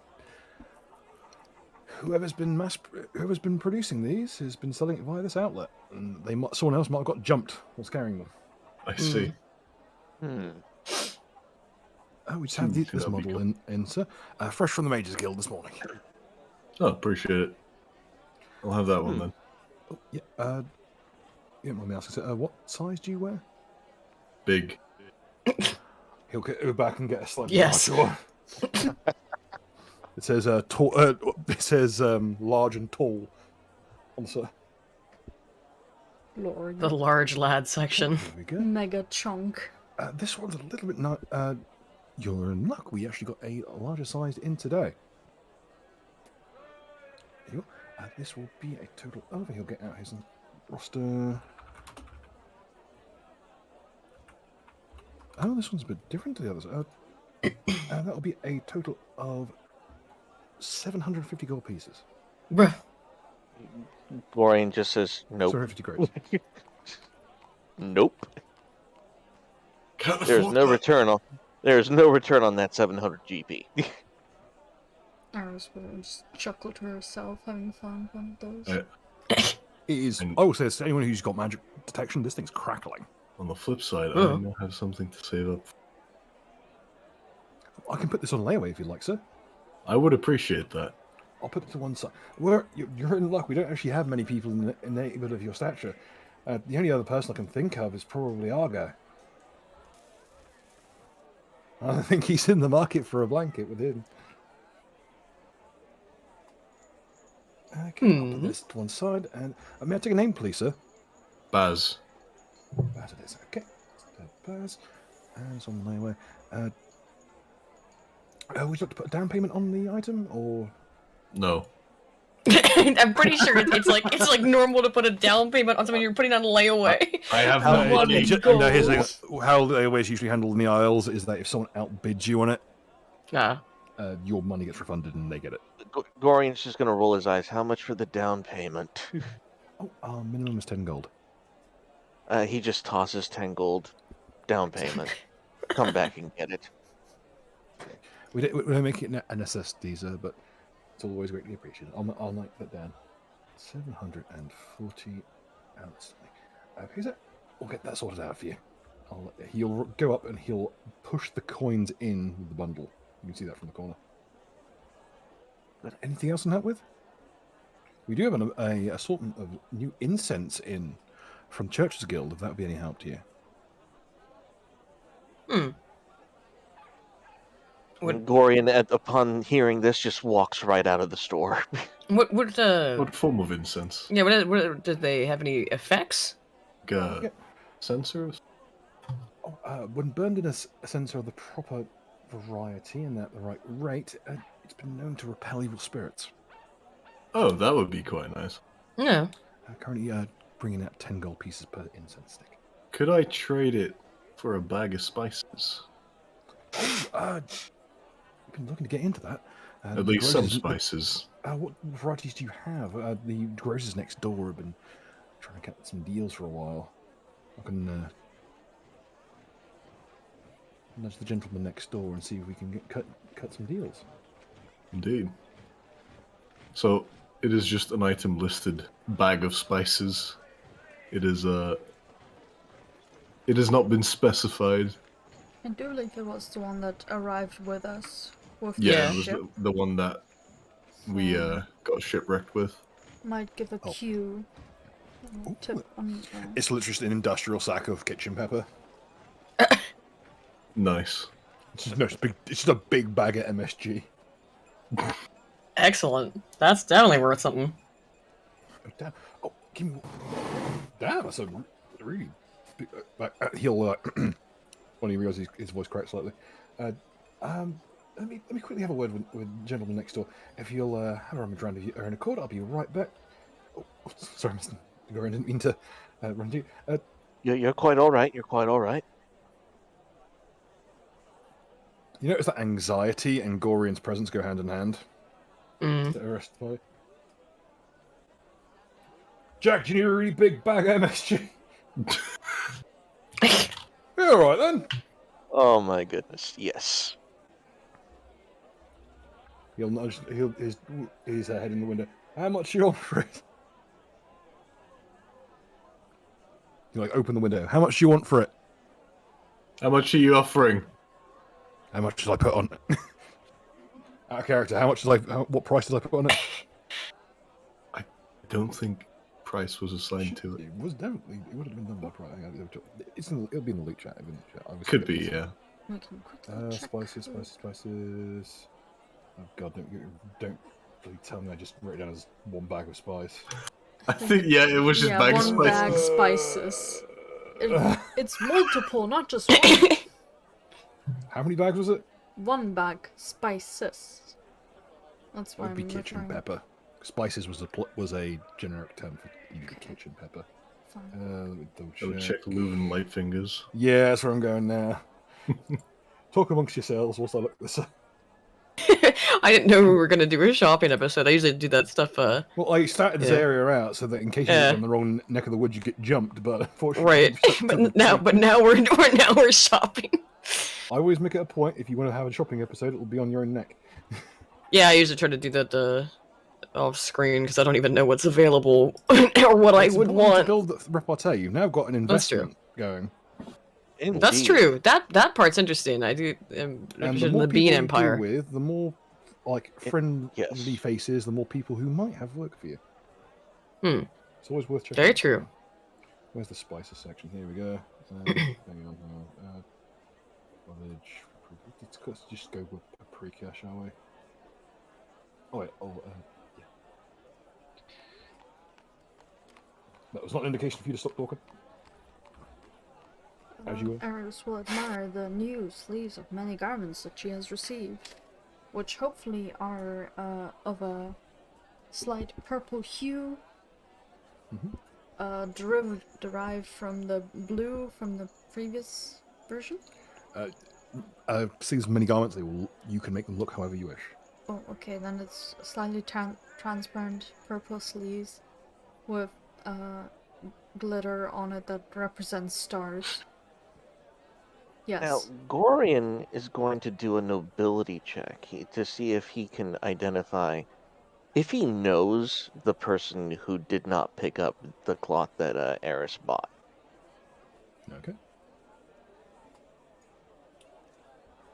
whoever's been producing these has been selling it via this outlet, and someone else might have got jumped whilst carrying them.
I see.
Oh, we just have this model in, sir. Fresh from the Mages Guild this morning.
Oh, appreciate it. I'll have that one then.
Oh, yeah. You don't mind me asking, sir, what size do you wear?
Big.
He'll go back and get a slightly
Yes.
larger one. It says tall. It says large and tall on the side.
Lord.
The large lad section.
There we go.
Mega chunk.
This one's a little bit you're in luck. We actually got a larger size in today. There you go. This will be a total over. He'll get out his roster. Oh, this one's a bit different to the others. That'll be a total of 750 gold pieces.
Bruh.
Goring just says nope.
750 groats.
Nope.
Can't
There's
afford
no
that.
return on. There's no return on that 700 GP.
Iris will just chuckle to herself, having found one of those.
It is. Oh, says to anyone who's got magic detection, this thing's crackling.
On the flip side,
Oh.
I now have something to save up.
I can put this on layaway if you'd like, sir.
I would appreciate that.
I'll put it to one side. You're in luck. We don't actually have many people in the neighborhood of your stature. The only other person I can think of is probably Argo. I think he's in the market for a blanket with him. Okay, I'll put this to one side. And may I take a name, please, sir?
Baz.
Baz it is. Okay. Baz, and it's on my way. Would you like to put a down payment on the item, or
No.
I'm pretty sure it's like normal to put a down payment on something you're putting on layaway.
I have
how,
no idea.
here's the thing, how layaways usually handled in the Isles is that if someone outbids you on it, your money gets refunded and they get it.
Gorian's just gonna roll his eyes. How much for the down payment?
Our minimum is 10 gold.
He just tosses 10 gold down payment. Come back and get it.
We don't make it a necessity, sir, but it's always greatly appreciated. I'll note that down. 740 ounce. Here's it. We'll get that sorted out for you. He'll go up and he'll push the coins in with the bundle. You can see that from the corner. Anything else to help with? We do have an assortment of new incense in from Church's Guild, if that would be any help to you.
Gorian, upon hearing this, just walks right out of the store.
What form of incense?
Yeah, did they have any effects?
Sensors?
When burned in a sensor of the proper variety and at the right rate, it's been known to repel evil spirits.
Oh, that would be quite nice.
Yeah.
Currently bringing out 10 gold pieces per incense stick.
Could I trade it for a bag of spices?
We've been looking to get into that.
At least some spices.
What varieties do you have? The grocers next door have been trying to get some deals for a while. I can nudge the gentleman next door and see if we can cut some deals.
Indeed. So, it is just an item listed bag of spices. It is it has not been specified.
I do think it was the one that arrived with us.
Yeah, it was the one that we got shipwrecked with.
Might give a cue. Tip on,
It's literally just an industrial sack of kitchen pepper.
Nice.
It's just a big bag of MSG.
Excellent. That's definitely worth something.
Damn. Oh, give me. Damn, that's a really big. He'll when he realizes his voice cracked slightly. Let me quickly have a word with the gentleman next door. If you'll have a rummage around if you are in a court, I'll be right back. Oh, sorry, Mr. Gorin, didn't mean to run to you.
You're quite all right. You're quite all right.
You notice that anxiety and Gorian's presence go hand in hand? Jack, do you need a really big bag of MSG? Yeah, all right then.
Oh my goodness, yes.
He'll nudge his head in the window. How much you want for it? You open the window. How much do you want for it?
How much are you offering?
How much did I put on it? Out of character, what price did I put on it?
I don't think price was assigned to it.
It was definitely. It would have been done by price. It'll be in the loot chat.
Could be, yeah.
We can quickly check.
Spices. Oh god, don't really tell me I just wrote it down as one bag of spice.
I think, yeah, it was just bag of spices.
One bag spices. It's multiple, not just one.
How many bags was it?
One bag spices. That's why
it would be kitchen pepper. Spices was a generic term for kitchen pepper. Let me
double check Leuven light fingers.
Yeah, that's where I'm going now. Talk amongst yourselves whilst I look this up.
I didn't know we were going to do a shopping episode. I usually do that stuff.
Well, I started this area out so that in case you're on the wrong neck of the woods, you get jumped. But unfortunately,
right. but now we're shopping.
I always make it a point. If you want to have a shopping episode, it will be on your own neck.
Yeah, I usually try to do that off screen because I don't even know what's available or what I would want.
To build the repartee, you've now got an investment going.
Indeed.
That's true. That part's interesting. I do.
And the more
the Bean
people
Empire.
you deal with, the more friendly faces, the more people who might have work for you. It's always worth checking.
Very true.
Where's the spices section? Here we go. Let's just go with paprika, shall we? Oh wait. Yeah. That was not an indication for you to stop talking. As you will.
Eris will admire the new sleeves of many garments that she has received, which hopefully are of a slight purple hue, derived from the blue from the previous version.
Seeing as many garments, you can make them look however you wish.
Oh, okay, then it's slightly transparent purple sleeves with glitter on it that represents stars. Yes.
Now, Gorian is going to do a nobility check to see if he can identify, if he knows the person who did not pick up the cloth that Eris bought.
Okay.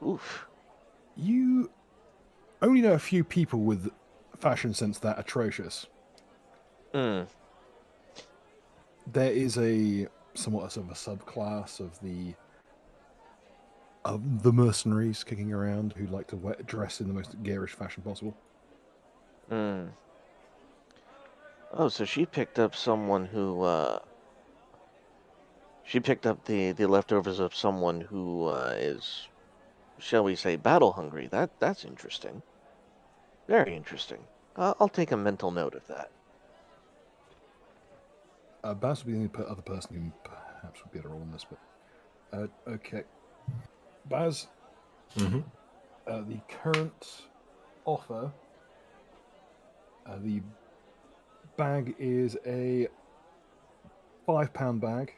Oof.
You only know a few people with fashion sense that atrocious.
Hmm.
There is a somewhat sort of a subclass of the mercenaries kicking around who like to dress in the most garish fashion possible.
Hmm. Oh, so she picked up someone who, she picked up the leftovers of someone who is, shall we say, battle hungry. That's interesting. Very interesting. I'll take a mental note of that.
Baz would be the only other person who perhaps would be able to roll on this, but okay. Baz, the current offer, the bag is a £5 bag,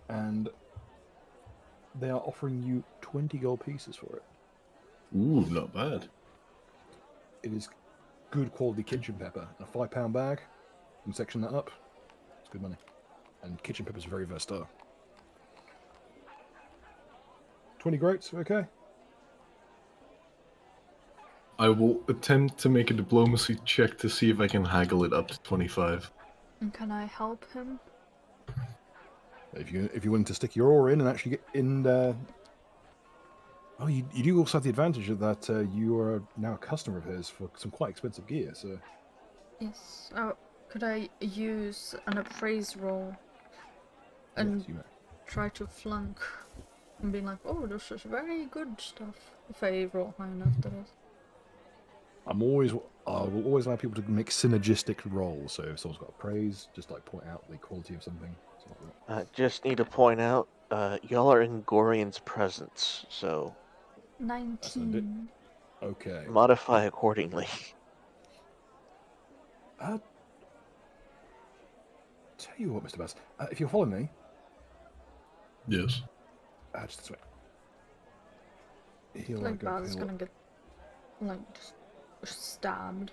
and they are offering you 20 gold pieces for it.
Ooh, not bad.
It is good quality kitchen pepper. A £5 bag, you can section that up. It's good money. And kitchen pepper is very versatile. 20 groats, okay?
I will attempt to make a diplomacy check to see if I can haggle it up to 25.
And can I help him?
If you're willing to stick your oar in and actually get in there. Oh, you do also have the advantage of that you are now a customer of his for some quite expensive gear, so...
Yes. Could I use an appraise roll and
yes, you may.
try to flunk and be like, oh, this is very good stuff. If I roll high enough, that is.
I will always allow people to make synergistic rolls, so if someone's got praise, just like point out the quality of something.
Just need to point out, y'all are in Gorian's presence, so
19.
Okay.
modify accordingly.
Tell you what, Mr. Bass, if you'll follow me...
Yes.
Just this way. He'll
Like Baz is gonna get, like, just stabbed.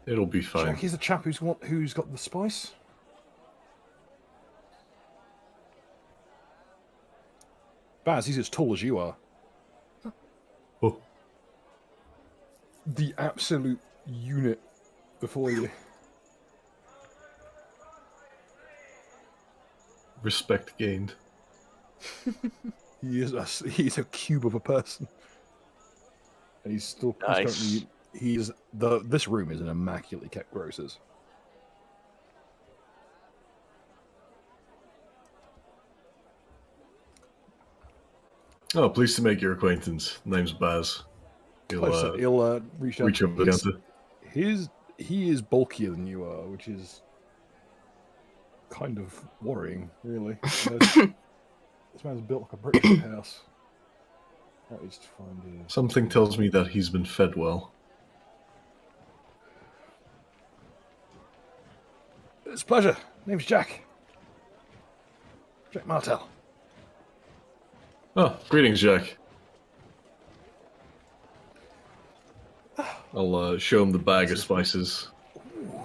It'll be fine.
Jack, he's the chap who's got the spice. Baz, he's as tall as you are.
Oh.
The absolute unit before you.
Respect gained.
He's a cube of a person. And he's still...
Nice.
This room is an immaculately kept grocer's.
Oh, pleased to make your acquaintance. Name's Baz.
He'll reach
reach
out.
over the counter.
He is bulkier than you are, which is kind of worrying, really. This man's built like a brick house. That is to find
Something tells me that he's been fed well.
It's a pleasure. Name's Jack. Jack Martell.
Oh, greetings, Jack. I'll show him the bag of spices.
Ooh.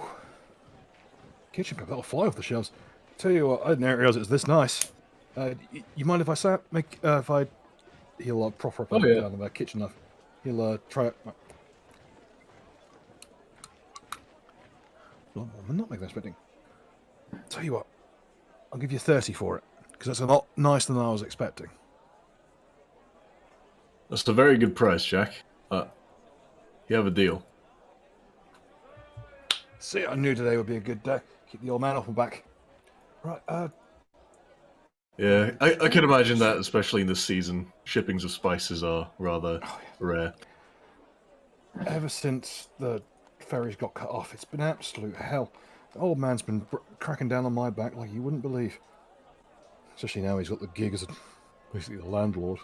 Kitchen pepper will fly off the shelves. Tell you what, I didn't realize it was this nice. You mind if I he'll proffer up down the kitchen knife. He'll try it. I'm not making expecting. Tell you what, I'll give you 30 for it because that's a lot nicer than I was expecting.
That's a very good price, Jack. You have a deal.
See, I knew today would be a good day. Keep the old man off my back. Right,
Yeah, I can imagine that, especially in this season. Shippings of spices are rather rare.
Ever since the ferries got cut off, it's been absolute hell. The old man's been cracking down on my back like you wouldn't believe. Especially now he's got the gig as basically the landlord.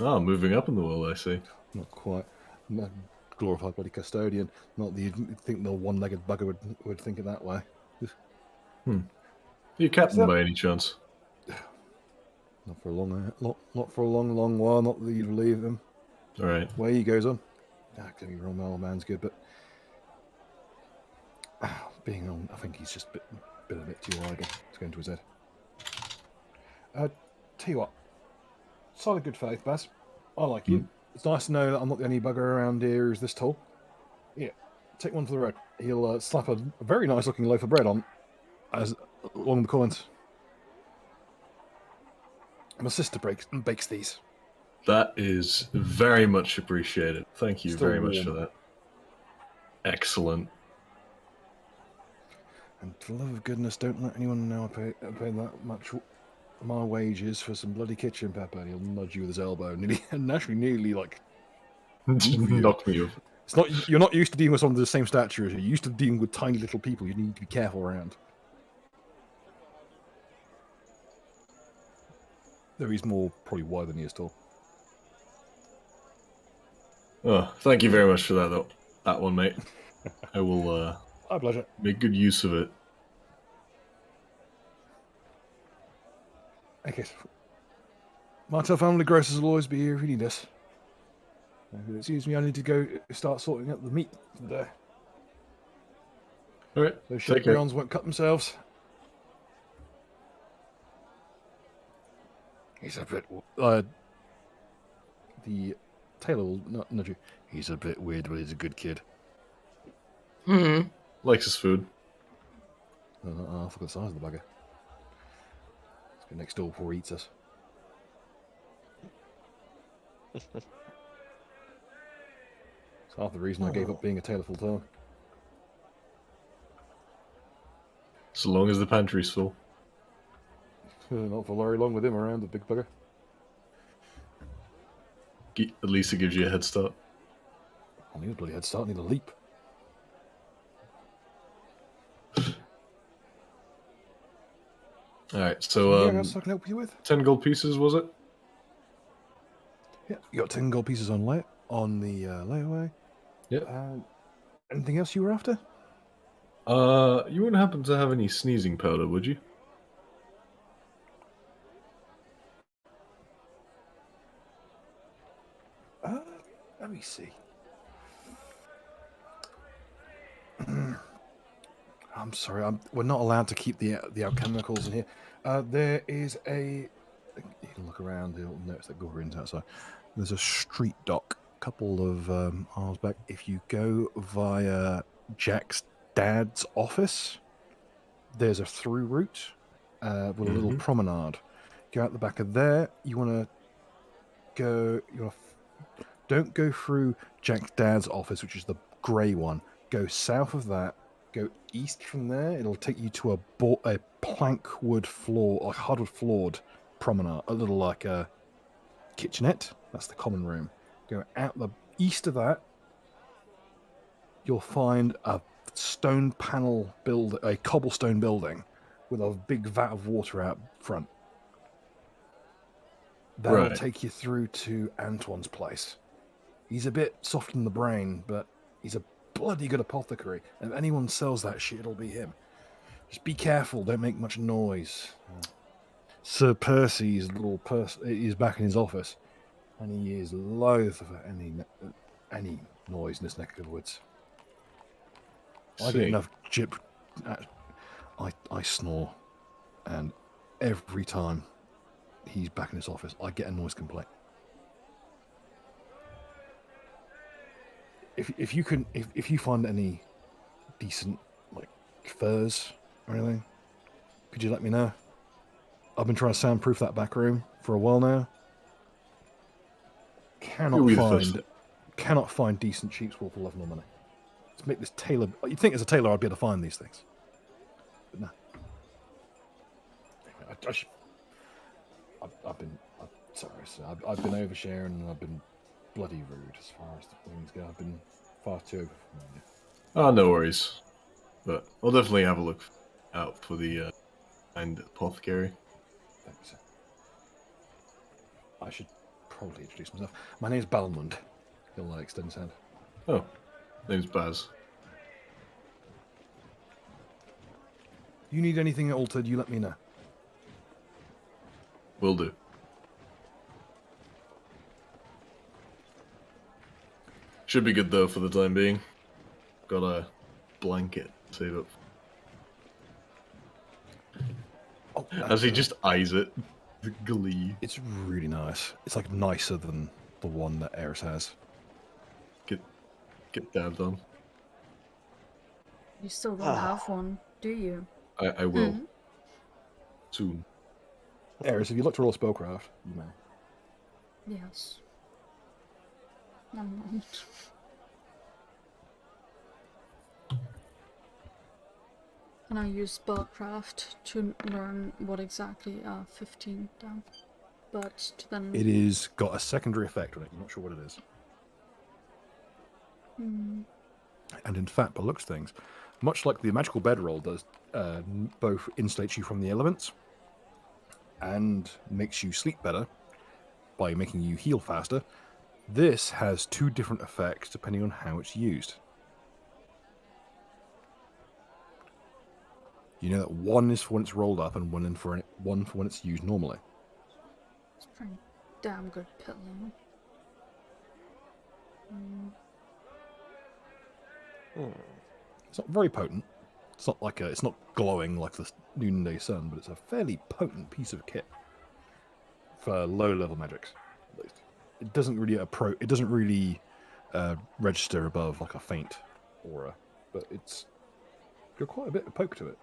Ah, moving up in the world, I see.
Not quite. Not glorified bloody custodian. Not that you'd think the one-legged bugger would think it that way.
Are you captain by any chance?
Not for a long, not for a long while. Not that you'd believe him.
All right.
Way he goes on. Don't get me wrong, my old man's good, but being on, I think he's just been a bit too arrogant. It's going to his head. Tell you what, solid good faith, Baz. I like you. It's nice to know that I'm not the only bugger around here who's this tall. Yeah, take one for the road. He'll slap a very nice looking loaf of bread on along the coins. My sister bakes these.
That is very much appreciated. Thank you
Still
very much
warm.
for that. Excellent.
And for the love of goodness, don't let anyone know I pay that much my wages for some bloody kitchen pepper. He'll nudge you with his elbow, nearly like
Knock me off.
It's not. You're not used to dealing with someone of the same stature as you. You're used to dealing with tiny little people. You need to be careful around. Though he's more probably wide than he is tall.
Oh, thank you very much for that, though. That one, mate. I will
My pleasure.
make good use of it.
Okay. Martel family grocers will always be here if you need us. Excuse me, I need to go start sorting out the meat for the day.
All right.
Those
Take care.
chaperons won't cut themselves. He's a bit. The tailor will nudge you. He's a bit weird, but he's a good kid.
Likes his food.
I forgot the size of the bugger. Let's go next door before he eats us. It's half the reason I gave up being a tailor full time.
So long as the pantry's full.
Not for very long with him around, the big bugger.
At least it gives you a head start.
I need a bloody head start, I need a leap.
Alright, so
Anything else I can help you with?
10 gold pieces, was it?
Yeah, you got 10 gold pieces on the layaway.
Yep.
Anything else you were after?
You wouldn't happen to have any sneezing powder, would you?
Let me see. I'm sorry, we're not allowed to keep the alchemicals in here. There is a... You can look around, you'll notice that Gorin's outside. There's a street dock, a couple of aisles back. If you go via Jack's dad's office, there's a through route with a little promenade. Go out the back of there. You want to go... Don't go through Jack's dad's office, which is the grey one. Go south of that. Go east from there. It'll take you to a plank wood floor, like hardwood floored promenade, a little like a kitchenette. That's the common room. Go out the east of that. You'll find a stone panel a cobblestone building with a big vat of water out front. That'll take you through to Antoine's place. He's a bit soft in the brain, but he's a bloody good apothecary. And if anyone sells that shit, it'll be him. Just be careful, don't make much noise. Sir Percy's is back in his office, and he is loath for any noise in this neck of the woods. I get enough jip. I snore, and every time he's back in his office, I get a noise complaint. If you find any decent like furs or anything, could you let me know? I've been trying to soundproof that back room for a while now. Cannot find decent sheep's wool for love nor money. Let's make this tailor. You'd think as a tailor I'd be able to find these things, but no. Sorry, sir. I've been oversharing and I've been bloody rude as far as the things go. I've been far too over.
Oh, no worries. But I'll definitely have a look out for the apothecary.
Thanks, sir. I should probably introduce myself. My name's Balmund. He'll extend his hand.
Oh, name's Baz.
You need anything altered, you let me know.
Will do. Should be good though for the time being. Got a blanket to save up.
Oh,
As he just eyes it. The glee.
It's really nice. It's like nicer than the one that Eris has.
Get dabbed on.
You still don't have one, do you?
I will. Soon.
Eris, if you look to roll spellcraft, you may.
Yes. I'm not. And I use spellcraft to learn what exactly 15 down. But to then...
It is got a secondary effect on it. I'm not sure what it is. And in fact, by looks of things, much like the magical bedroll does, both insulates you from the elements and makes you sleep better by making you heal faster. This has two different effects depending on how it's used. You know that one is for when it's rolled up and one for when it's used normally.
It's pretty damn good pillow.
It's not very potent. It's not like it's not glowing like the noonday sun, but it's a fairly potent piece of kit for low-level magics, at least. It doesn't really register above like a faint aura, but it's got quite a bit of poke to it.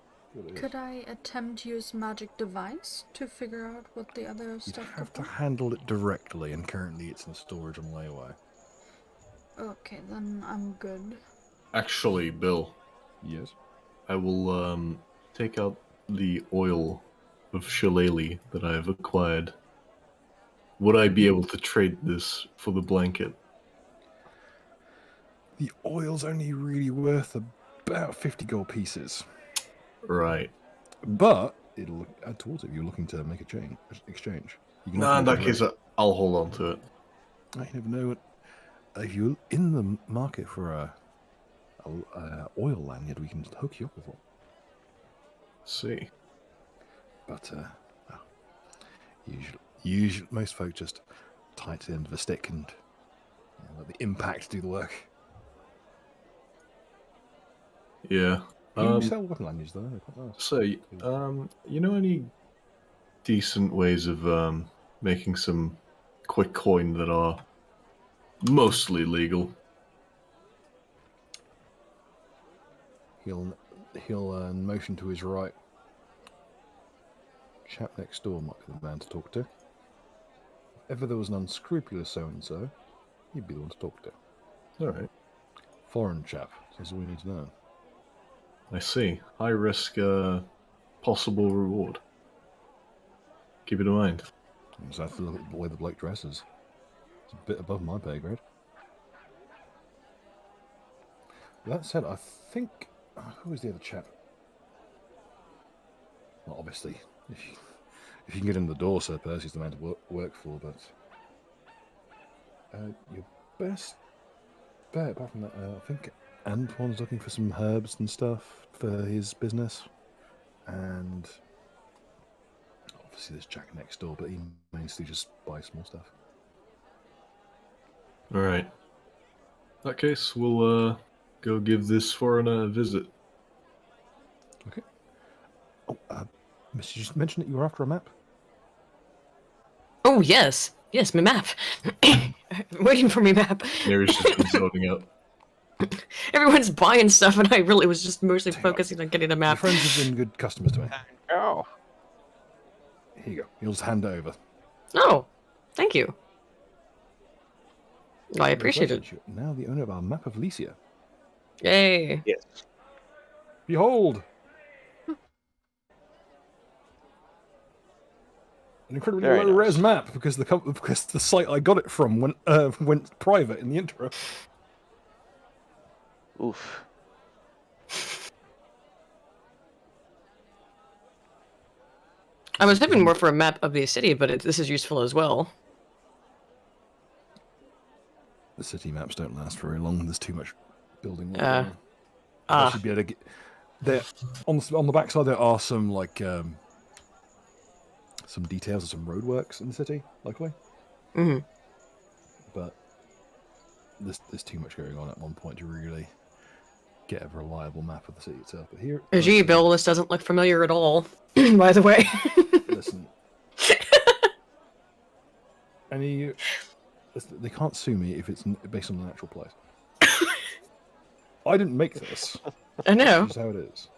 Could I attempt to use magic device to figure out what the other
You'd
stuff
have to
could be?
handle it directly, and currently it's in storage on layaway.
Okay, then I'm good.
Actually, Bill.
Yes.
I will take out the oil of shillelagh that I have acquired. Would I be able to trade this for the blanket?
The oil's only really worth about 50 gold pieces.
Right.
But it'll add towards it if you're looking to make a exchange. You can
Nah, in
look
that
at it
case, I'll hold on to it.
I never know what. If you're in the market for a oil lanyard, we can hook you up with one.
See.
But usually, most folk just tie it to the end of a stick and let the impact do the work.
Yeah.
You sell weapon lanyards though. They're quite nice.
So, you know any decent ways of making some quick coin that are mostly legal?
He'll motion to his right. Chap next door might be the man to talk to. If ever there was an unscrupulous so-and-so, he'd be the one to talk to.
Alright.
Foreign chap. That's all we need to know.
I see. High risk, possible reward. Keep it in mind.
You just have to look at the way the bloke dresses. It's a bit above my pay grade. That said, I think... who was the other chap? Well, obviously, if you can get in the door, Sir Percy's the man to work for, but... your best bet, apart from that, I think Antoine's looking for some herbs and stuff for his business. And... obviously there's Jack next door, but he mostly just buys small stuff.
Alright. In that case, we'll go give this foreigner a visit.
Okay. Oh, Miss, you just mentioned that you were after a map?
Oh, yes. Yes, my map. Waiting for me map.
Mary's just been zoning out.
Everyone's buying stuff, and I really was just mostly focusing on getting a
Your
map.
friends have been good customers to me.
Oh.
Here you go. You'll just hand it over.
Oh, thank you. I appreciate it.
You're now the owner of our map of Lycia.
Yay.
Yes.
Behold! An incredibly
Very
low res
nice.
map because the site I got it from went private in the intro.
Oof.
I was hoping more for a map of the city, but this is useful as well.
The city maps don't last very long. There's too much building.
Ah.
Be able to get there on the backside. There are some some details of some roadworks in the city, luckily.
Mm-hmm.
But there's too much going on at one point to really get a reliable map of the city itself. But here,
Gee, Bill, this doesn't look familiar at all. By the way.
Listen. They can't sue me if it's based on an actual place. I didn't make this.
I know.
This is how it is.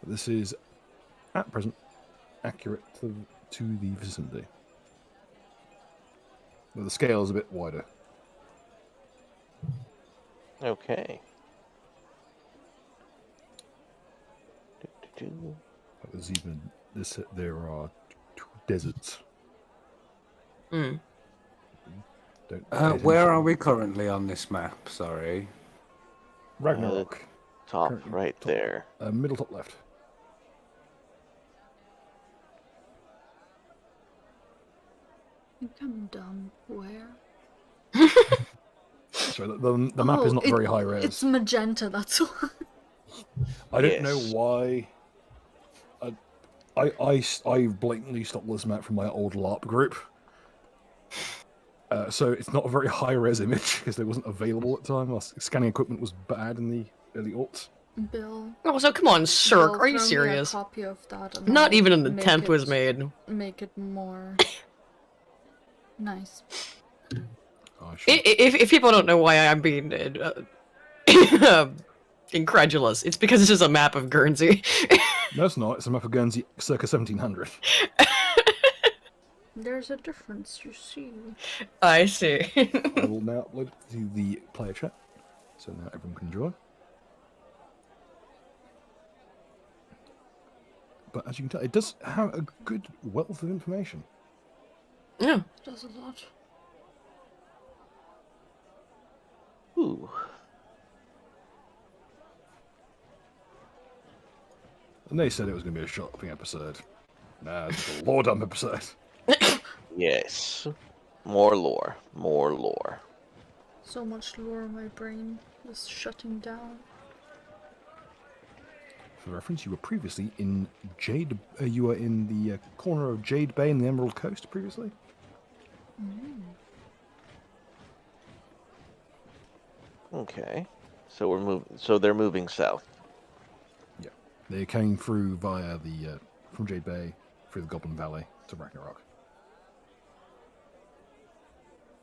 But this is, at present, accurate to the vicinity. But the scale is a bit wider.
Okay.
There's even there are two deserts.
Mm.
Where are we currently on this map? Sorry.
Ragnarok.
Top
Currently
right
top,
there.
Middle top left.
I think I'm done. Where?
So the map is not very high res.
It's magenta, that's why.
I don't know why. I blatantly stopped this map from my old LARP group. So it's not a very high res image because it wasn't available at the time. Scanning equipment was bad in the early aughts.
Bill.
Oh, so come on, Cirque, are you
throw me a
serious?
copy of that and
Not
I'll
even an
make
attempt was
it-
made.
Make it more nice.
Oh, sure.
If people don't know why I'm being incredulous, it's because this is a map of Guernsey.
No, it's not. It's a map of Guernsey circa 1700.
There's a difference, you see.
I see.
I will now upload it to the player chat, so now everyone can enjoy. But as you can tell, it does have a good wealth of information.
Yeah.
It does a lot.
Ooh.
And they said it was going to be a shopping episode. Nah, it's a lore dump episode.
Yes. More lore. More lore.
So much lore in my brain is shutting down.
For reference, you were previously in Jade. You were in the corner of Jade Bay in the Emerald Coast previously.
Okay. So we're moving. So they're moving south.
Yeah, they came through via the from Jade Bay through the Goblin Valley to Ragnarok.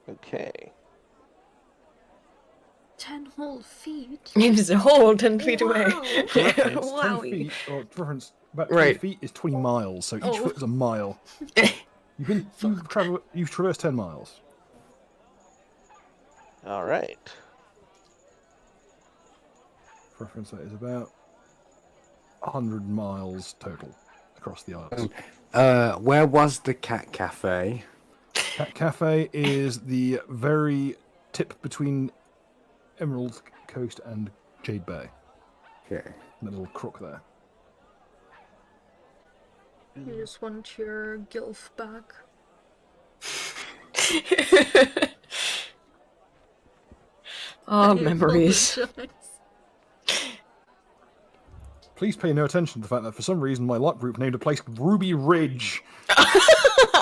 Okay.
10 whole feet?
It's a whole 10 feet away.
Wow.
For reference,
Wow.
10 feet, or for reference, about 20
Right.
feet is 20 miles, so each
Oh.
foot is a mile. You've traversed 10 miles.
All right.
For reference, that is about 100 miles total across the isles.
Where was the cat cafe?
Cat Cafe is the very tip between Emerald Coast and Jade Bay.
Okay.
That little crook there.
You just want your gilf back.
Oh,
I
memories.
apologize.
Please pay no attention to the fact that for some reason my LARP group named a place Ruby Ridge.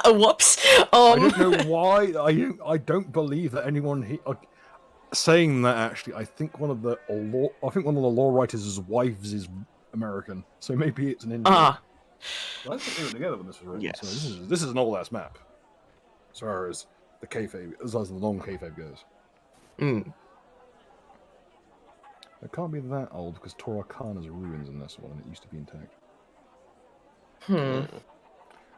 Whoops.
I don't know why. I don't believe that anyone saying that. Actually, I think one of the law writers' wives is American, so maybe it's an Indian.
Ah.
Well, I think they were together when this was written.
Yes.
So this is an old ass map, as far as the kayfabe, as far as the long kayfabe goes.
Mm.
It can't be that old because Tor Arcana's ruins in this one, and it used to be intact.
Hmm.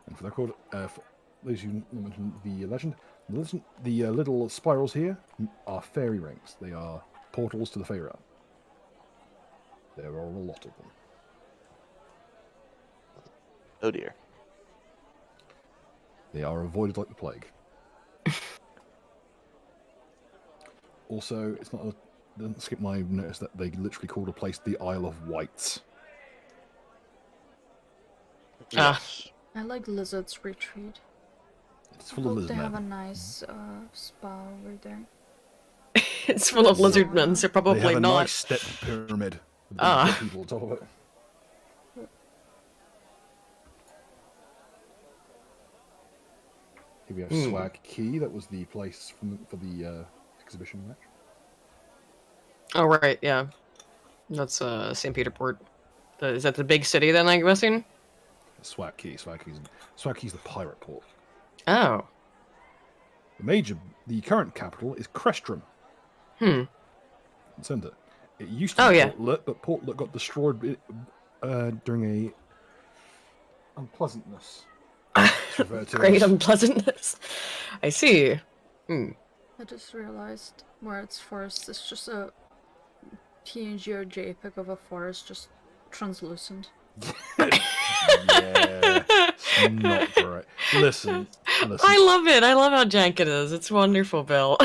And for the record, for those who mentioned the legend, the little spirals here are fairy rings. They are portals to the Fey realm. There are a lot of them.
Oh dear.
They are avoided like the plague. Also, it's not. Doesn't skip my notice that they literally called a place the Isle of Wights.
Yes.
I like Lizard's Retreat.
It's
I
full of
hope
lizard
they have a
men.
nice spa over there.
It's full of lizard men, so
They
probably
have a
not.
nice step pyramid with
Ah.
dead people on top of it. Here we have Swag Key. That was the place for the exhibition match.
Oh right, yeah. That's St. Peterport. Is that the big city then? I'm guessing.
Swag Key. Swag Key's the pirate port.
Oh.
The current capital is Crestrum.
Hmm.
Center. It used to be
yeah.
Portlet, but Portlet got destroyed during a unpleasantness.
Great unpleasantness. I see. Hmm.
I just realized where it's forest is just a PNG or JPEG of a forest, just translucent.
Yeah, it's not great. Listen.
I love it. I love how jank it is. It's wonderful, Bill.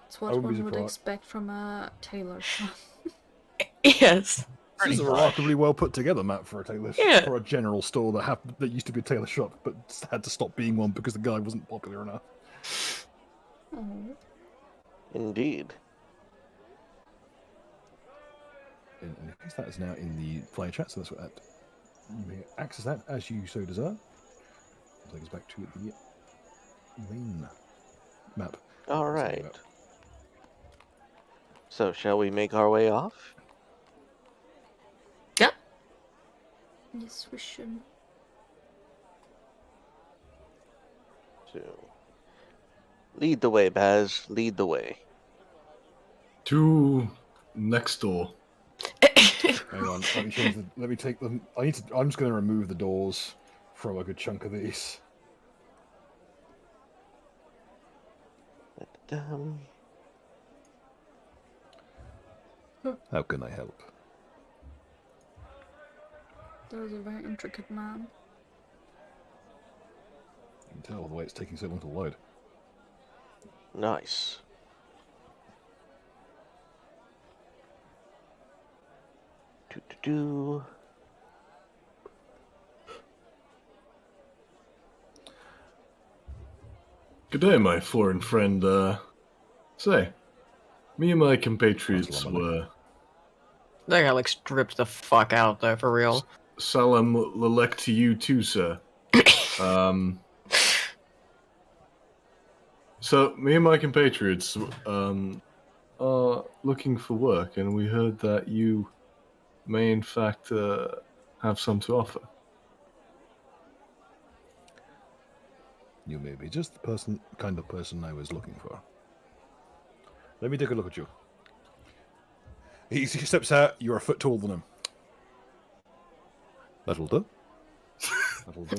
It's what one would expect from a tailor shop.
Yes.
This is a remarkably well put together map for a tailor for a general store that used to be a tailor shop, but had to stop being one because the guy wasn't popular enough.
Oh.
Indeed.
In case that is now in the player chat, so that's what that. You may access that as you so desire. I'll take us back to the main map.
All right. So, shall we make our way off?
Yeah.
Yes, we should.
So, lead the way, Baz. Lead the way.
To next door.
Hang on, let me take them. I'm just going to remove the doors from a good chunk of these. How can I help?
That was a very intricate man.
You can tell the way it's taking so long to load.
Nice. Do.
Good day, my foreign friend. Say, me and my compatriots were...
That guy, like, stripped the fuck out, though, for real.
Salam Lalek to you, too, sir. So, me and my compatriots, are looking for work, and we heard that you may, in fact, have some to offer.
You may be just the kind of person I was looking for. Let me take a look at you. He steps out. You're a foot taller than him. That'll do. That'll do.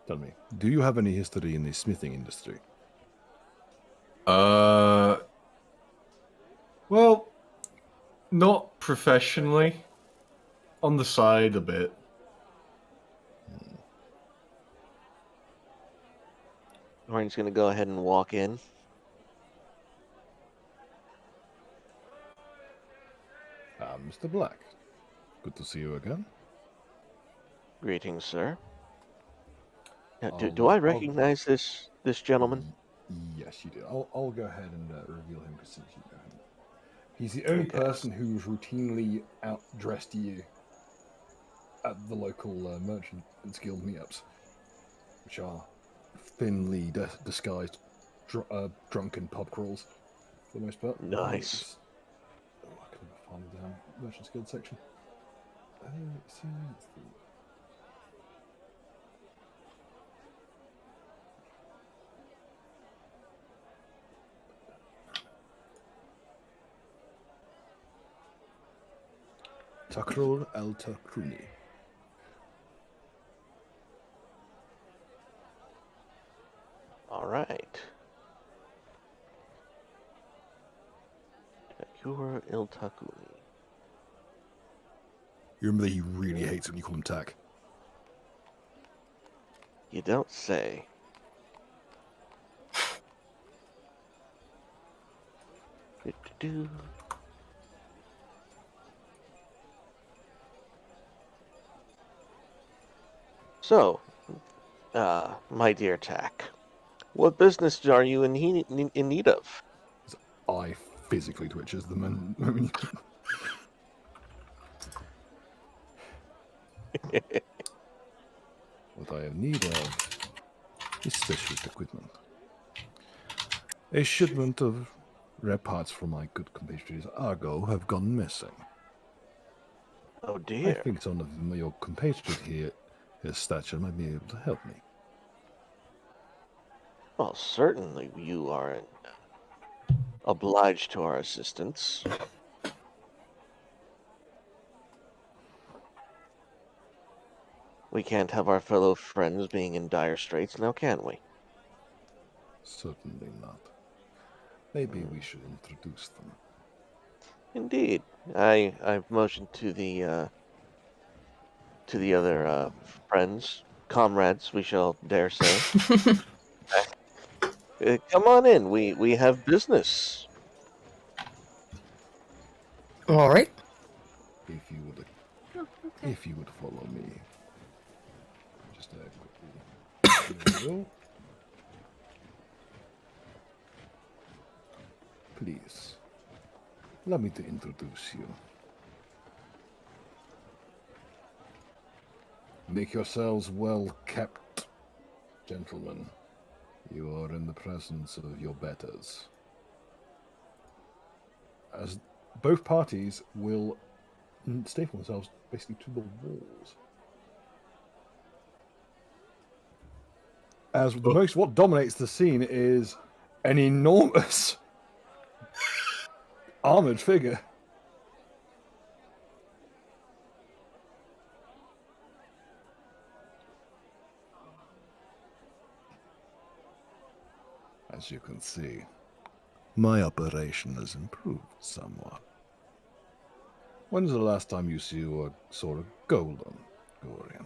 Tell me, do you have any history in the smithing industry?
Well, not professionally. On the side a bit.
Orange's going to go ahead and walk in.
Mr. Black. Good to see you again.
Greetings, sir. Now, do I recognize this gentleman?
Yes, you do. I'll go ahead and reveal him because since you know him. He's the only person who's routinely outdressed you at the local Merchants Guild meetups, which are thinly disguised drunken pub crawls for the most part.
Nice.
I couldn't find the Merchants Guild section. Takrul al-Takruni.
All right. Takur il-Takuni.
You remember that he really hates when you call him Tack.
You don't say. Do-do-do. So, my dear Tack, what business are you in need of?
His eye physically twitches the moment. What I have need of is specialist equipment. A shipment of rare parts from my good compatriots Argo have gone missing.
Oh
I
dear.
think some of your compatriots here, his stature, might be able to help me.
Well, certainly you are obliged to our assistance. We can't have our fellow friends being in dire straits, now can we?
Certainly not. Maybe we should introduce them.
Indeed. I've motioned to the other friends, comrades, we shall dare say. Come on in. We have business.
All right.
If you would,
Oh, okay.
if you would follow me, just quickly. There we go. Please, allow me to introduce you. Make yourselves well kept, gentlemen. You are in the presence of your betters. As both parties will staple themselves basically to the walls. As what dominates the scene is an enormous armored figure. As you can see, my operation has improved somewhat. When's the last time you saw a golem, Gorian?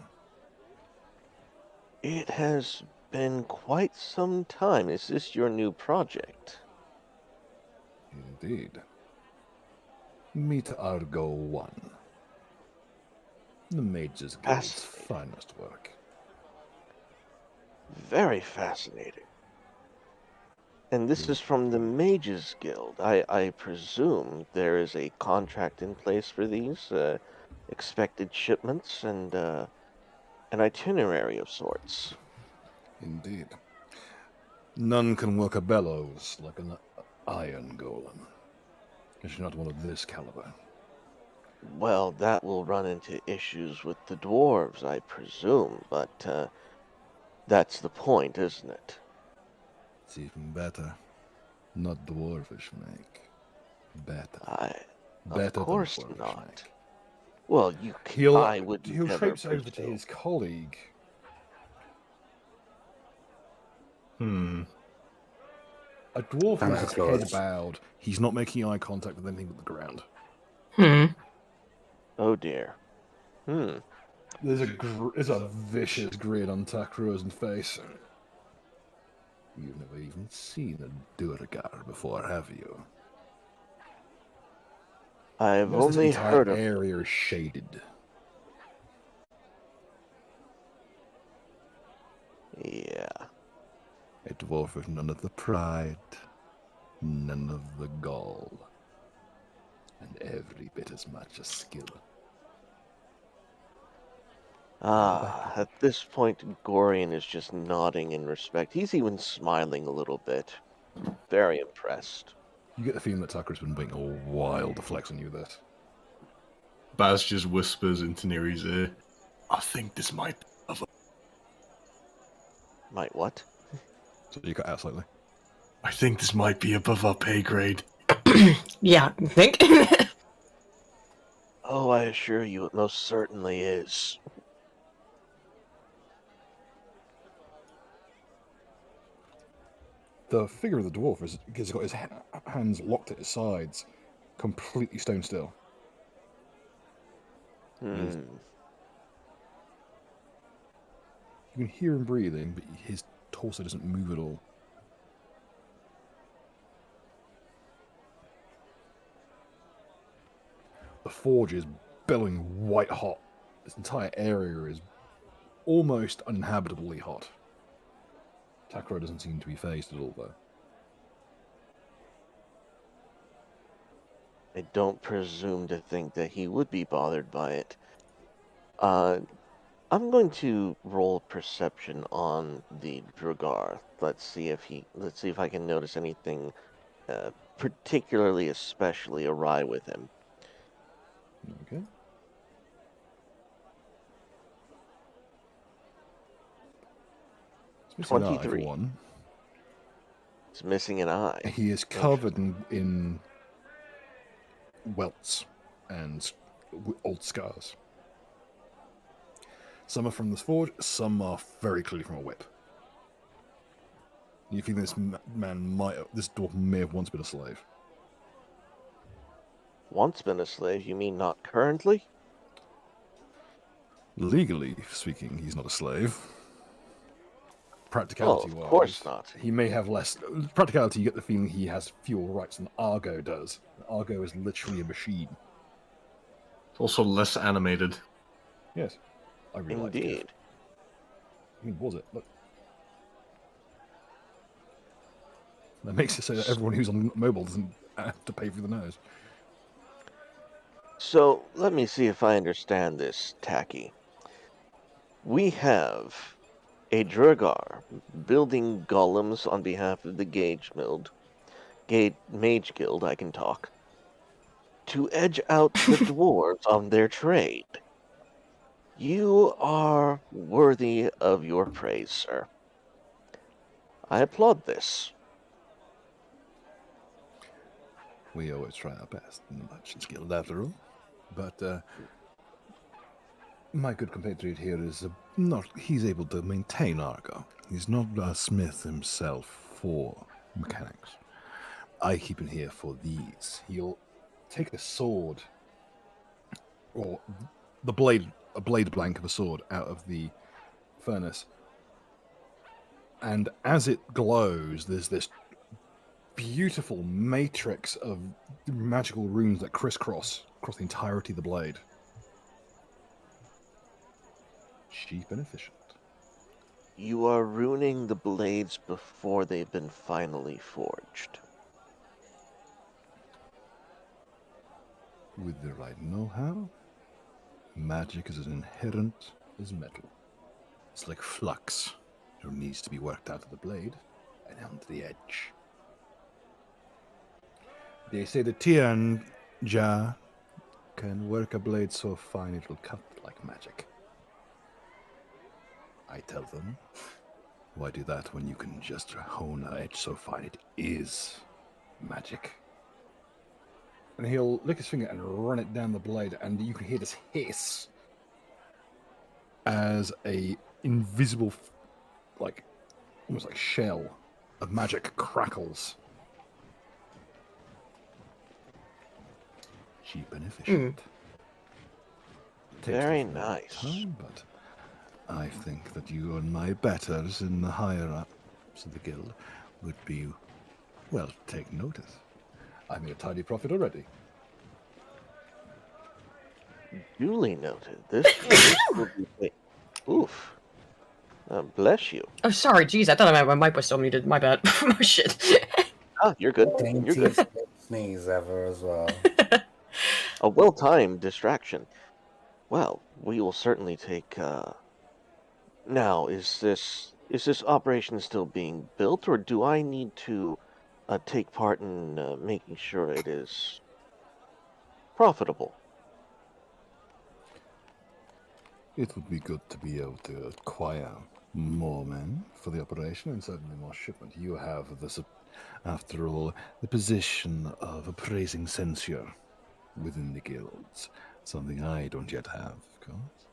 It has been quite some time. Is this your new project?
Indeed. Meet Argo 1. The Mage's Guild's finest work.
Very fascinating. And this is from the Mages Guild. I presume there is a contract in place for these expected shipments and an itinerary of sorts.
Indeed. None can work a bellows like an iron golem. It's not one of this caliber.
Well, that will run into issues with the dwarves, I presume, but that's the point, isn't it?
It's even better. Not dwarfish make. Better.
Of course not.
Make.
Well, I would
He'll
never
traipse over to his colleague. A dwarf with his head bowed. He's not making eye contact with anything but the ground.
Oh dear.
There's a vicious grin on Takrua's face. You've never even seen a Durgar before, have you?
I've only heard of
the area is shaded.
Yeah.
A dwarf with none of the pride, none of the gall, and every bit as much as skill.
At this point, Gorian is just nodding in respect. He's even smiling a little bit. Very impressed.
You get the feeling that Tucker's been being a while to flex on you with this.
Baz just whispers into Neri's ear, I think this might have a...
Might what?
So you cut out slightly.
I think this might be above our pay grade.
Yeah, I think.
Oh, I assure you, it most certainly is.
The figure of the dwarf has got his hands locked at his sides, completely stone still. He's-
Hmm.
You can hear him breathing, but his torso doesn't move at all. The forge is billowing white hot. This entire area is almost uninhabitably hot. Takro doesn't seem to be phased at all, though.
I don't presume to think that he would be bothered by it. I'm going to roll perception on the Dragar. Let's see if I can notice anything particularly especially awry with him.
Okay. It's missing an eye, for
23.
one.
It's missing an eye.
He is covered in welts and old scars. Some are from this forge, some are very clearly from a whip. You think this this dwarf may have once been a slave?
Once been a slave, you mean not currently?
Legally speaking, he's not a slave.
Oh,
Practicality
of
wise,
course not.
he may have less. Practicality, you get the feeling he has fewer rights than Argo does. Argo is literally a machine.
It's also less animated.
Yes, I really like it.
Indeed.
I mean, was it? Look. That makes it so that everyone who's on mobile doesn't have to pay for the nose.
So, let me see if I understand this, Tacky. We have a Dragar building golems on behalf of the Mage Guild, I can talk, to edge out the dwarves on their trade. You are worthy of your praise, sir. I applaud this.
We always try our best in the Merchant's Guild, after all. But my good compatriot here is he's able to maintain Argo. He's not a smith himself for mechanics. I keep him here for these. He'll take the sword, or a blade blank of a sword out of the furnace, and as it glows, there's this beautiful matrix of magical runes that crisscross across the entirety of the blade. Cheap and efficient.
You are ruining the blades before they've been finally forged.
With the right know-how, magic is as inherent as metal. It's like flux. It needs to be worked out of the blade and onto the edge. They say the Tian Ja can work a blade so fine it will cut like magic. I tell them, why do that when you can just hone an edge so fine it is magic? And he'll lick his finger and run it down the blade, and you can hear this hiss as a invisible, almost like shell of magic crackles. Cheap and efficient. Takes
Very
a little
nice.
time, but I think that you and my betters in the higher ups of the guild would be, well, take notice. I made a tidy profit already.
Duly noted. This will be... Oof. Bless you.
Oh, sorry, jeez, I thought my mic was still muted. My bad. Oh, shit.
Ah, you're good. You're good.
Daintiest sneeze ever as well.
A well-timed distraction. Well, we will certainly take, Now, is this operation still being built, or do I need to take part in making sure it is profitable?
It would be good to be able to acquire more men for the operation and certainly more shipment. You have this, after all, the position of appraising censure within the guilds, something I don't yet have, of course.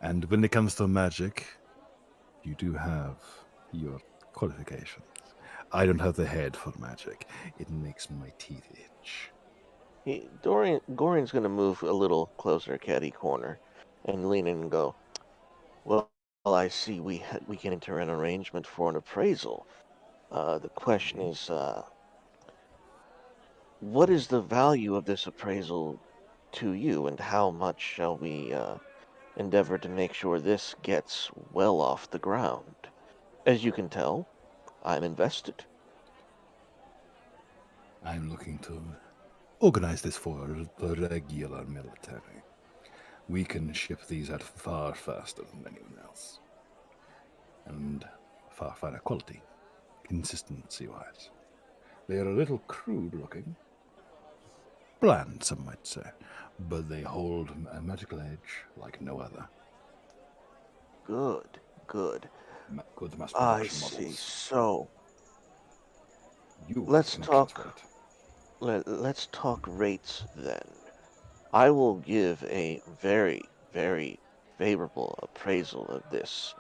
And when it comes to magic, you do have your qualifications. I don't have the head for magic. It makes my teeth itch.
Gorian's going to move a little closer, catty corner. and lean in and go, well, I see we can enter an arrangement for an appraisal. The question is, what is the value of this appraisal to you, and how much shall we endeavor to make sure this gets well off the ground? As you can tell, I'm invested.
I'm looking to organize this for the regular military. We can ship these out far faster than anyone else. And far finer quality, consistency-wise. They are a little crude looking. Bland, some might say. But they hold a magical edge like no other.
Good, good.
Good mass
I
production
see.
models.
So,
You
let's
have connections
talk.
for it.
Let's talk rates then. I will give a very, very favorable appraisal of this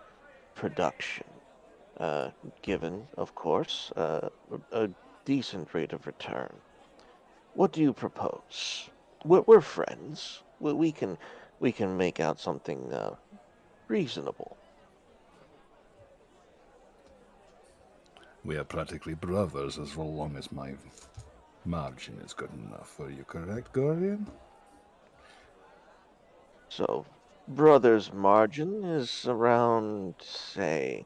production, given, of course, a decent rate of return. What do you propose? We're friends. We can make out something reasonable.
We are practically brothers as long as my margin is good enough. Are you correct, Guardian?
So, brother's margin is around, say,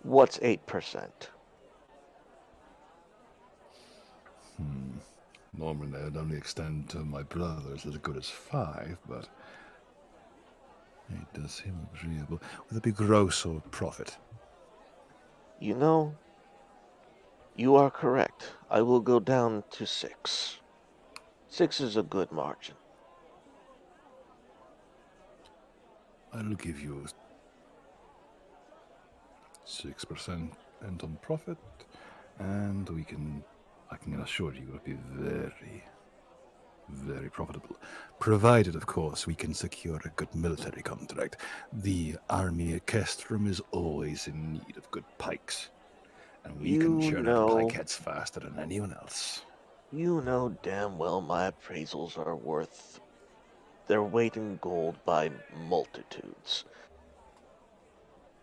what's 8%?
Normally, I'd only extend to my brothers as good as 5, but it does seem agreeable. Would it be gross or profit?
You know, you are correct. I will go down to 6. 6 is a good margin.
I'll give you 6% and on profit, and I can assure you it'll be very, very profitable. Provided, of course, we can secure a good military contract. The army castrum is always in need of good pikes, and we can churn out pikeheads faster than anyone else.
You know damn well my appraisals are worth their weight in gold by multitudes.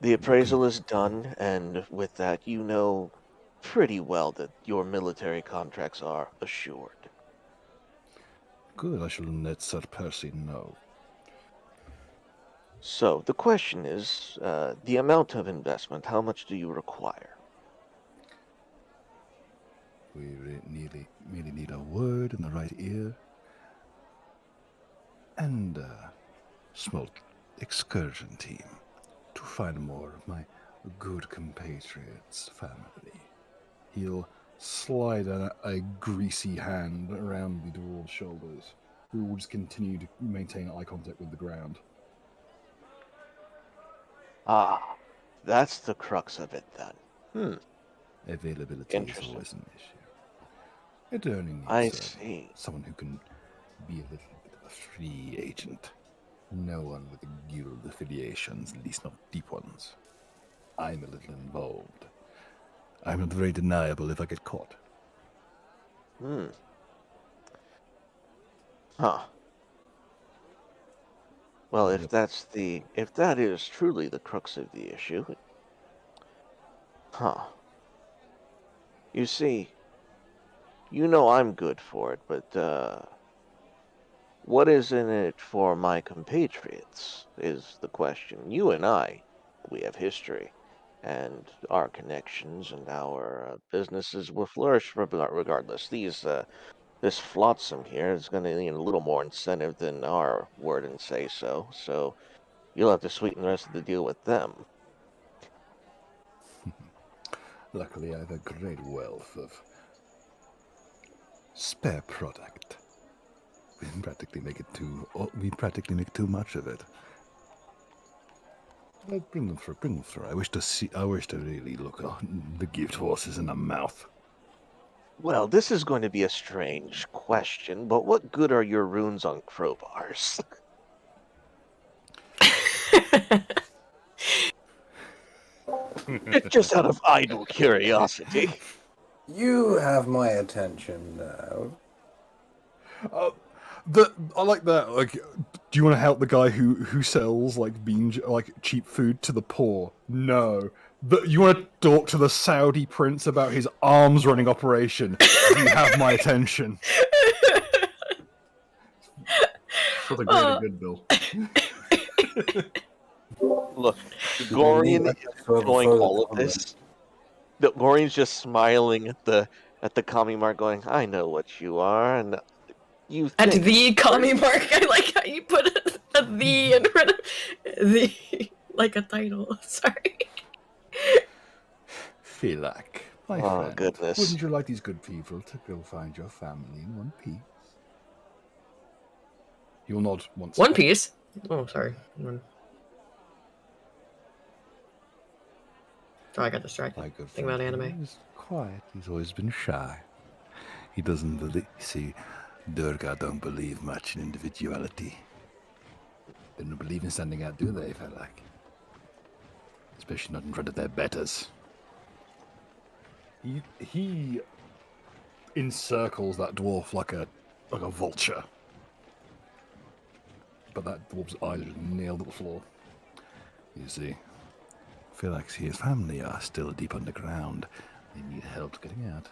The appraisal is done, and with that, you know pretty well that your military contracts are assured.
Good, I shall let Sir Percy know.
So, the question is, the amount of investment, how much do you require?
We merely need a word in the right ear, and a small excursion team to find more of my good compatriot's family. He'll slide a greasy hand around the dwarves' shoulders, who will just continue to maintain eye contact with the ground.
Ah, that's the crux of it then.
Availability is always an issue. It only needs someone who can be a little bit of a free agent. No one with guild affiliations, at least not deep ones. I'm a little involved. I'm not very deniable if I get caught.
Huh. Well, if that is truly the crux of the issue, You see, you know I'm good for it, but what is in it for my compatriots is the question. You and I, we have history, and our connections and our businesses will flourish regardless. This flotsam here is going to need a little more incentive than our word and say so, so you'll have to sweeten the rest of the deal with them.
Luckily, I have a great wealth of spare product. We practically make too much of it. But bring them through. I wish to really look the gift horses in the mouth.
Well, this is going to be a strange question, but what good are your runes on crowbars? Just out of idle curiosity.
You have my attention now.
I like that. Like, do you want to help the guy who sells like cheap food to the poor? No. You want to talk to the Saudi prince about his arms running operation? You have my attention.
For the greater good, Bill.
Look, Gorian is enjoying all of this. Gorian's just smiling at the commie mark, going, "I know what you are, and you
At
think
the commie mark, I like how you put a "the" in front of the, like a title. Sorry.
Filak, my
Oh,
friend,
goodness.
wouldn't you like these good people to go find your family in one piece? You'll nod once.
One Piece. Oh, sorry. Oh, I got distracted.
My good
Think about
friend
anime.
He's quiet. He's always been shy. He doesn't believe. See, Durga don't believe much in individuality. They don't believe in standing out, do they, Filak? Especially not in front of their betters. He encircles that dwarf like a vulture. But that dwarf's eyes are nailed at the floor. You see, Felix, his family are still deep underground. They need help getting out.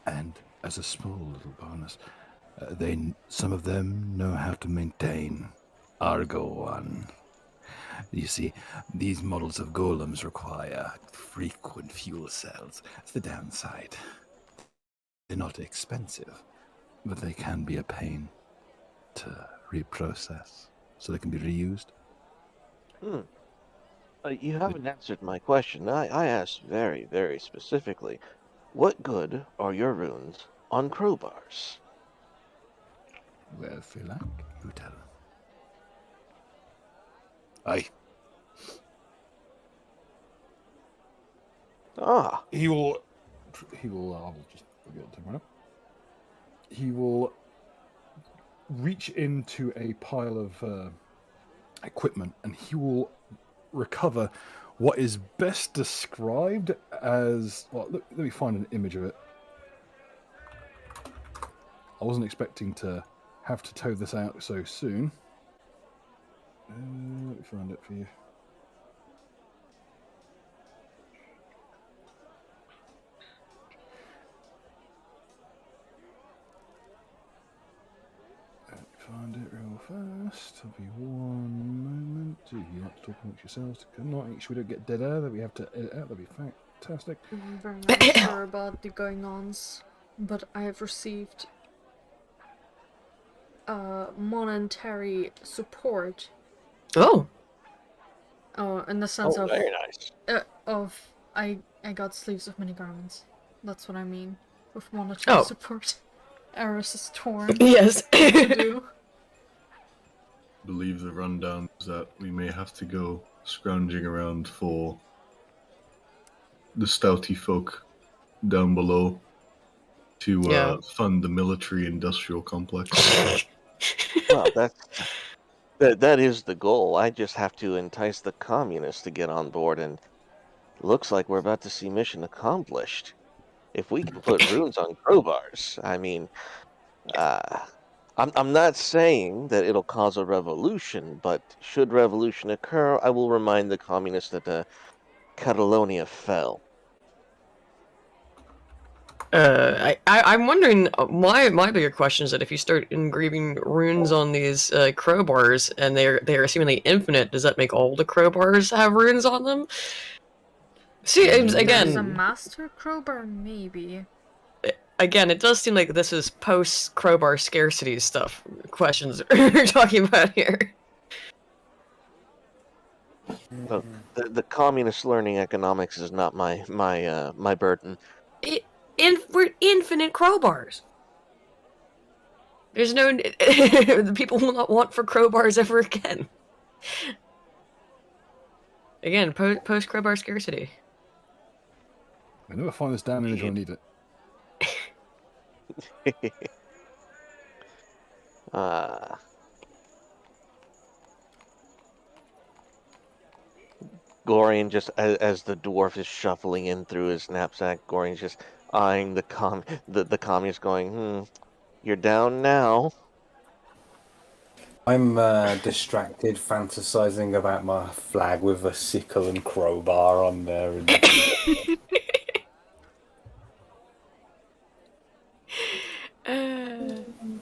And as a small little bonus, some of them know how to maintain Argo-1. You see, these models of golems require frequent fuel cells. That's the downside. They're not expensive, but they can be a pain to reprocess, so they can be reused.
You haven't answered my question. I asked very, very specifically, what good are your runes on crowbars?
Well, Filak, you tell them. Aye.
Ah.
He will, I will just reveal it to him right now. He will reach into a pile of equipment and he will recover what is best described as, well, let me find an image of it. I wasn't expecting to have to tow this out so soon. Let me find it for you. Find it real fast. It'll be one moment. Do you like to talk amongst yourselves? Not make sure we don't get dead air that we have to edit out. That'd be fantastic.
I'm very not sure about the going-ons, but I have received monetary support.
Oh.
Oh, in the sense of
very nice.
I got sleeves of many garments. That's what I mean with monetary support. Eris is torn.
Yes.
Believe the rundown is that we may have to go scrounging around for the stouty folk down below to fund the military-industrial complex.
Well, that is the goal. I just have to entice the communists to get on board, and looks like we're about to see mission accomplished. If we can put runes on crowbars, I mean, I'm not saying that it'll cause a revolution, but should revolution occur, I will remind the communists that Catalonia fell.
I'm wondering, my bigger question is that if you start engraving runes on these crowbars and they're seemingly infinite, does that make all the crowbars have runes on them? See, again,
there's a master crowbar, maybe.
Again, it does seem like this is post-crowbar scarcity stuff. Questions we're talking about here.
The communist learning economics is not my burden.
We're infinite crowbars. There's no... the people will not want for crowbars ever again. Again, post-crowbar scarcity.
I never find this damn image when I need it.
Gorian, just as the dwarf is shuffling in through his knapsack, Gorian's just eyeing the communist, going, "You're down now."
I'm distracted, fantasizing about my flag with a sickle and crowbar on there. And...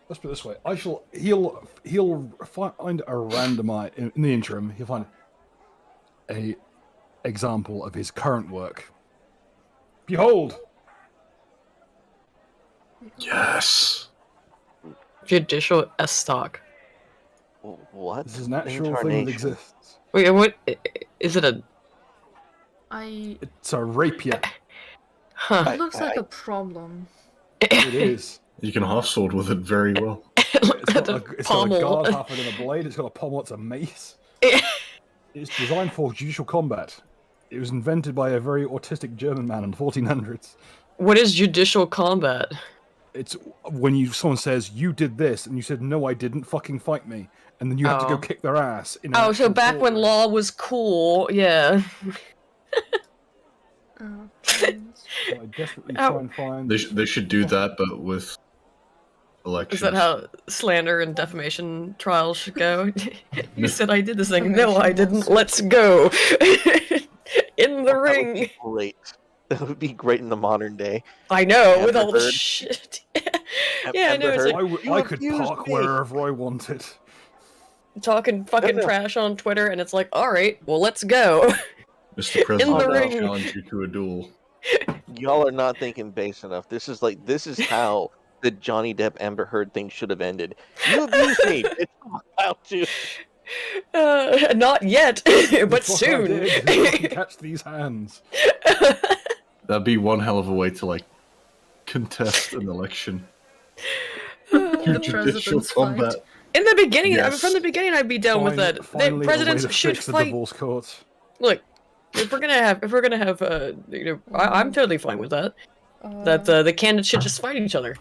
Let's put it this way: he'll find a randomize in the interim. He'll find a example of his current work. Behold.
Yes.
Judicial S-stock.
What?
This is an actual thing that exists.
Wait, what? Is it a...
It's a rapier.
Huh.
It looks like a problem.
It is.
You can half sword with it very well.
It's got a
Pommel.
guard half than a blade. It's got a pommel. It's a mace. It's designed for judicial combat. It was invented by a very autistic German man in the 1400s.
What is judicial combat?
It's when someone says, you did this, and you said, no, I didn't, fucking fight me. And then you have to go kick their ass.
Oh, so back when law was cool, yeah.
I desperately try and find...
They should do that, but with elections.
Is that how slander and defamation trials should go? You said I did this thing. No, I didn't. Let's go. In the ring.
Great. That would be great in the modern day.
I know,
Have
with
you
all the
heard?
shit. Yeah, I know. It's like,
I could park wherever I wanted.
talking fucking trash on Twitter, and it's like, alright, well, let's go.
Mr. President,
the
I
ring.
challenge you to a duel.
Y'all are not thinking base enough. This is how the Johnny Depp Amber Heard thing should have ended. You abused me. It's about to.
Not yet, but
That's what I
soon.
did. Fucking catch these hands.
That'd be one hell of a way to, like, contest an election.
The
Judicial
president's
combat.
fight.
In the beginning, I mean,
Yes.
from the beginning, I'd be down with that.
Finally,
Presidents
a way to
should
fix the
fight.
divorce courts.
Look, if we're gonna have, I'm totally fine with that. That the candidates should just fight each other.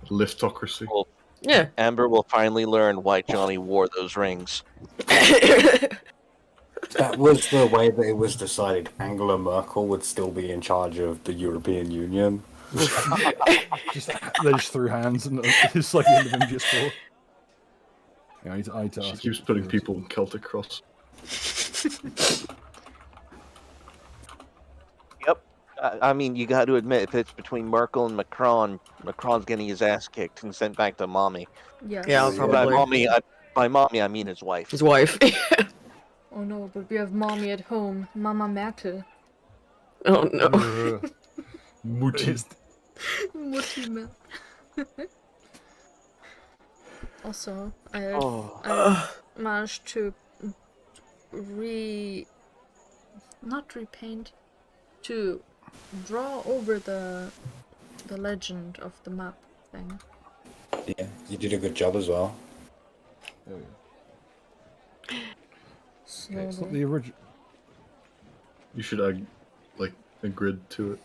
Liftocracy.
Well,
Yeah.
Amber will finally learn why Johnny wore those rings.
That was the way that it was decided. Angela Merkel would still be in charge of the European Union.
They just threw hands, and it's like the end of MGS4. Yeah, I need to
She
ask
keeps
you.
putting people in Celtic Cross.
Yep. I mean, you got to admit, if it's between Merkel and Macron, Macron's getting his ass kicked and sent back to mommy.
Yes.
Yeah,
By
probably.
mommy, I mean his wife.
His wife.
Oh no, but we have mommy at home. Mama Merte.
Oh no.
Mutti.
Mutti Mel. Also, I managed to not repaint, to draw over the legend of the map thing.
Yeah, you did a good job as well.
It's not the original.
You should add, like, a grid to it.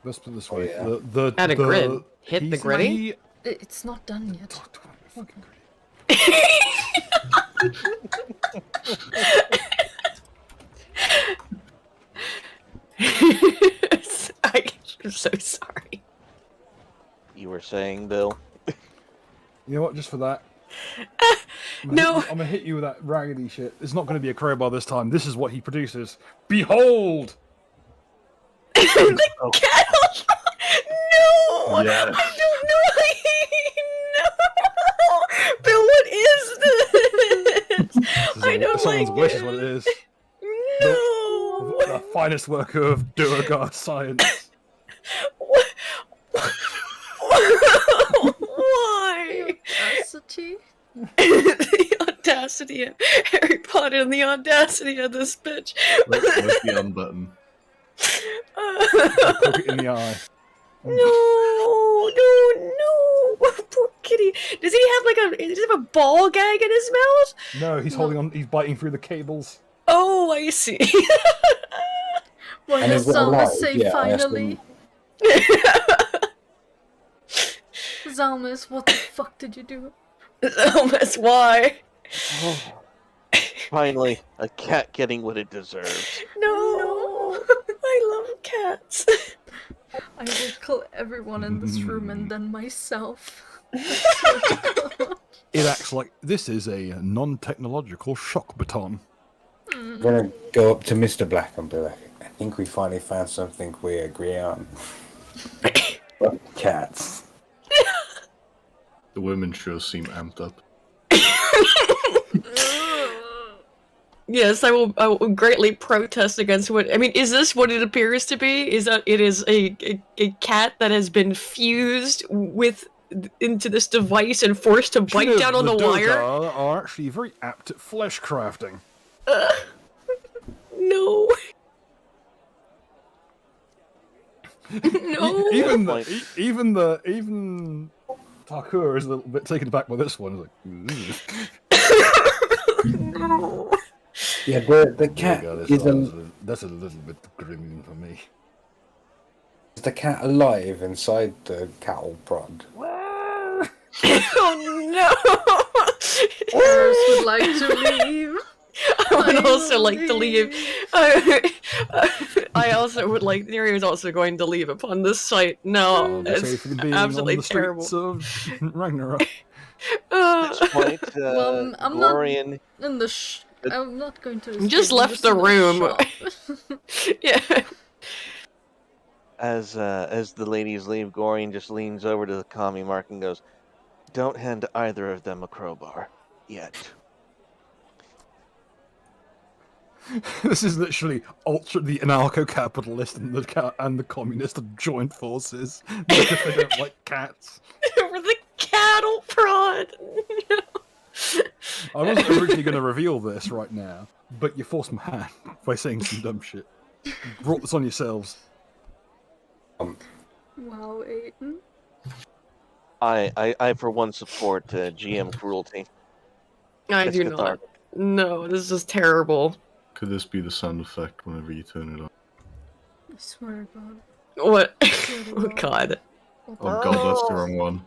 Let's put it this way.
Oh,
Add a grid. Hit the gritty?
It's not done yet.
Fucking
I'm so sorry.
You were saying, Bill?
You know what? Just for that.
No.
I'm gonna hit you with that raggedy shit. It's not gonna be a crowbar this time. This is what he produces. Behold!
The kettle! No!
Yes.
I don't know. No! Bill, what is this? I don't
Someone's
like
wish
it.
is what it is.
No!
The finest work of Durgar science.
Why?
Audacity?
The audacity of Harry Potter and the audacity of this bitch.
Where's the unbutton?
Poke it in the eye.
No, poor kitty. Does he have a ball gag in his mouth?
No, he's holding on. He's biting through the cables.
Oh, I see.
What
And
does
is it
Zalma
alive?
say
Yeah, I asked
finally? Zalmas, what the fuck did you do?
Almost why?
Finally, a cat getting what it deserves.
No, I love cats.
I will kill everyone in this room and then myself.
It acts like this is a non-technological shock baton.
I'm gonna go up to Mr. Black and be like, I think we finally found something we agree on. Cats.
The women sure seem amped up.
Yes, I will greatly protest against what. I mean, is this what it appears to be? Is that it is a cat that has been fused into this device and forced to bite down on the wire?
Are actually very apt at flesh crafting.
No. No.
Even Takur is a little bit taken aback by this one. He's like,
No.
Yeah, the cat
that's a little bit grim for me.
Is the cat alive inside the cattle prod?
Oh no.
Iris would like to leave.
I would also like to leave. I also would like. Neri is also going to leave upon this site. No, it's absolutely
on the
terrible.
Streets of Ragnarok.
At this point,
Well, I'm
Gorian...
I'm not going to.
Just left the room. Yeah.
As the ladies leave, Gorian just leans over to the commie mark and goes, "Don't hand either of them a crowbar yet."
This is literally the anarcho-capitalist and the communist have joined forces because they don't like cats.
Over the cattle prod. No.
I wasn't originally going to reveal this right now, but you forced my hand by saying some dumb shit. You brought this on yourselves.
Wow, Aiden.
I for one support GM cruelty.
I
It's
do
cathartic.
not. No, this is terrible.
Could this be the sound effect whenever you turn it on?
I swear to God.
What?
Swear to
Oh God.
Oh God, that's the wrong one.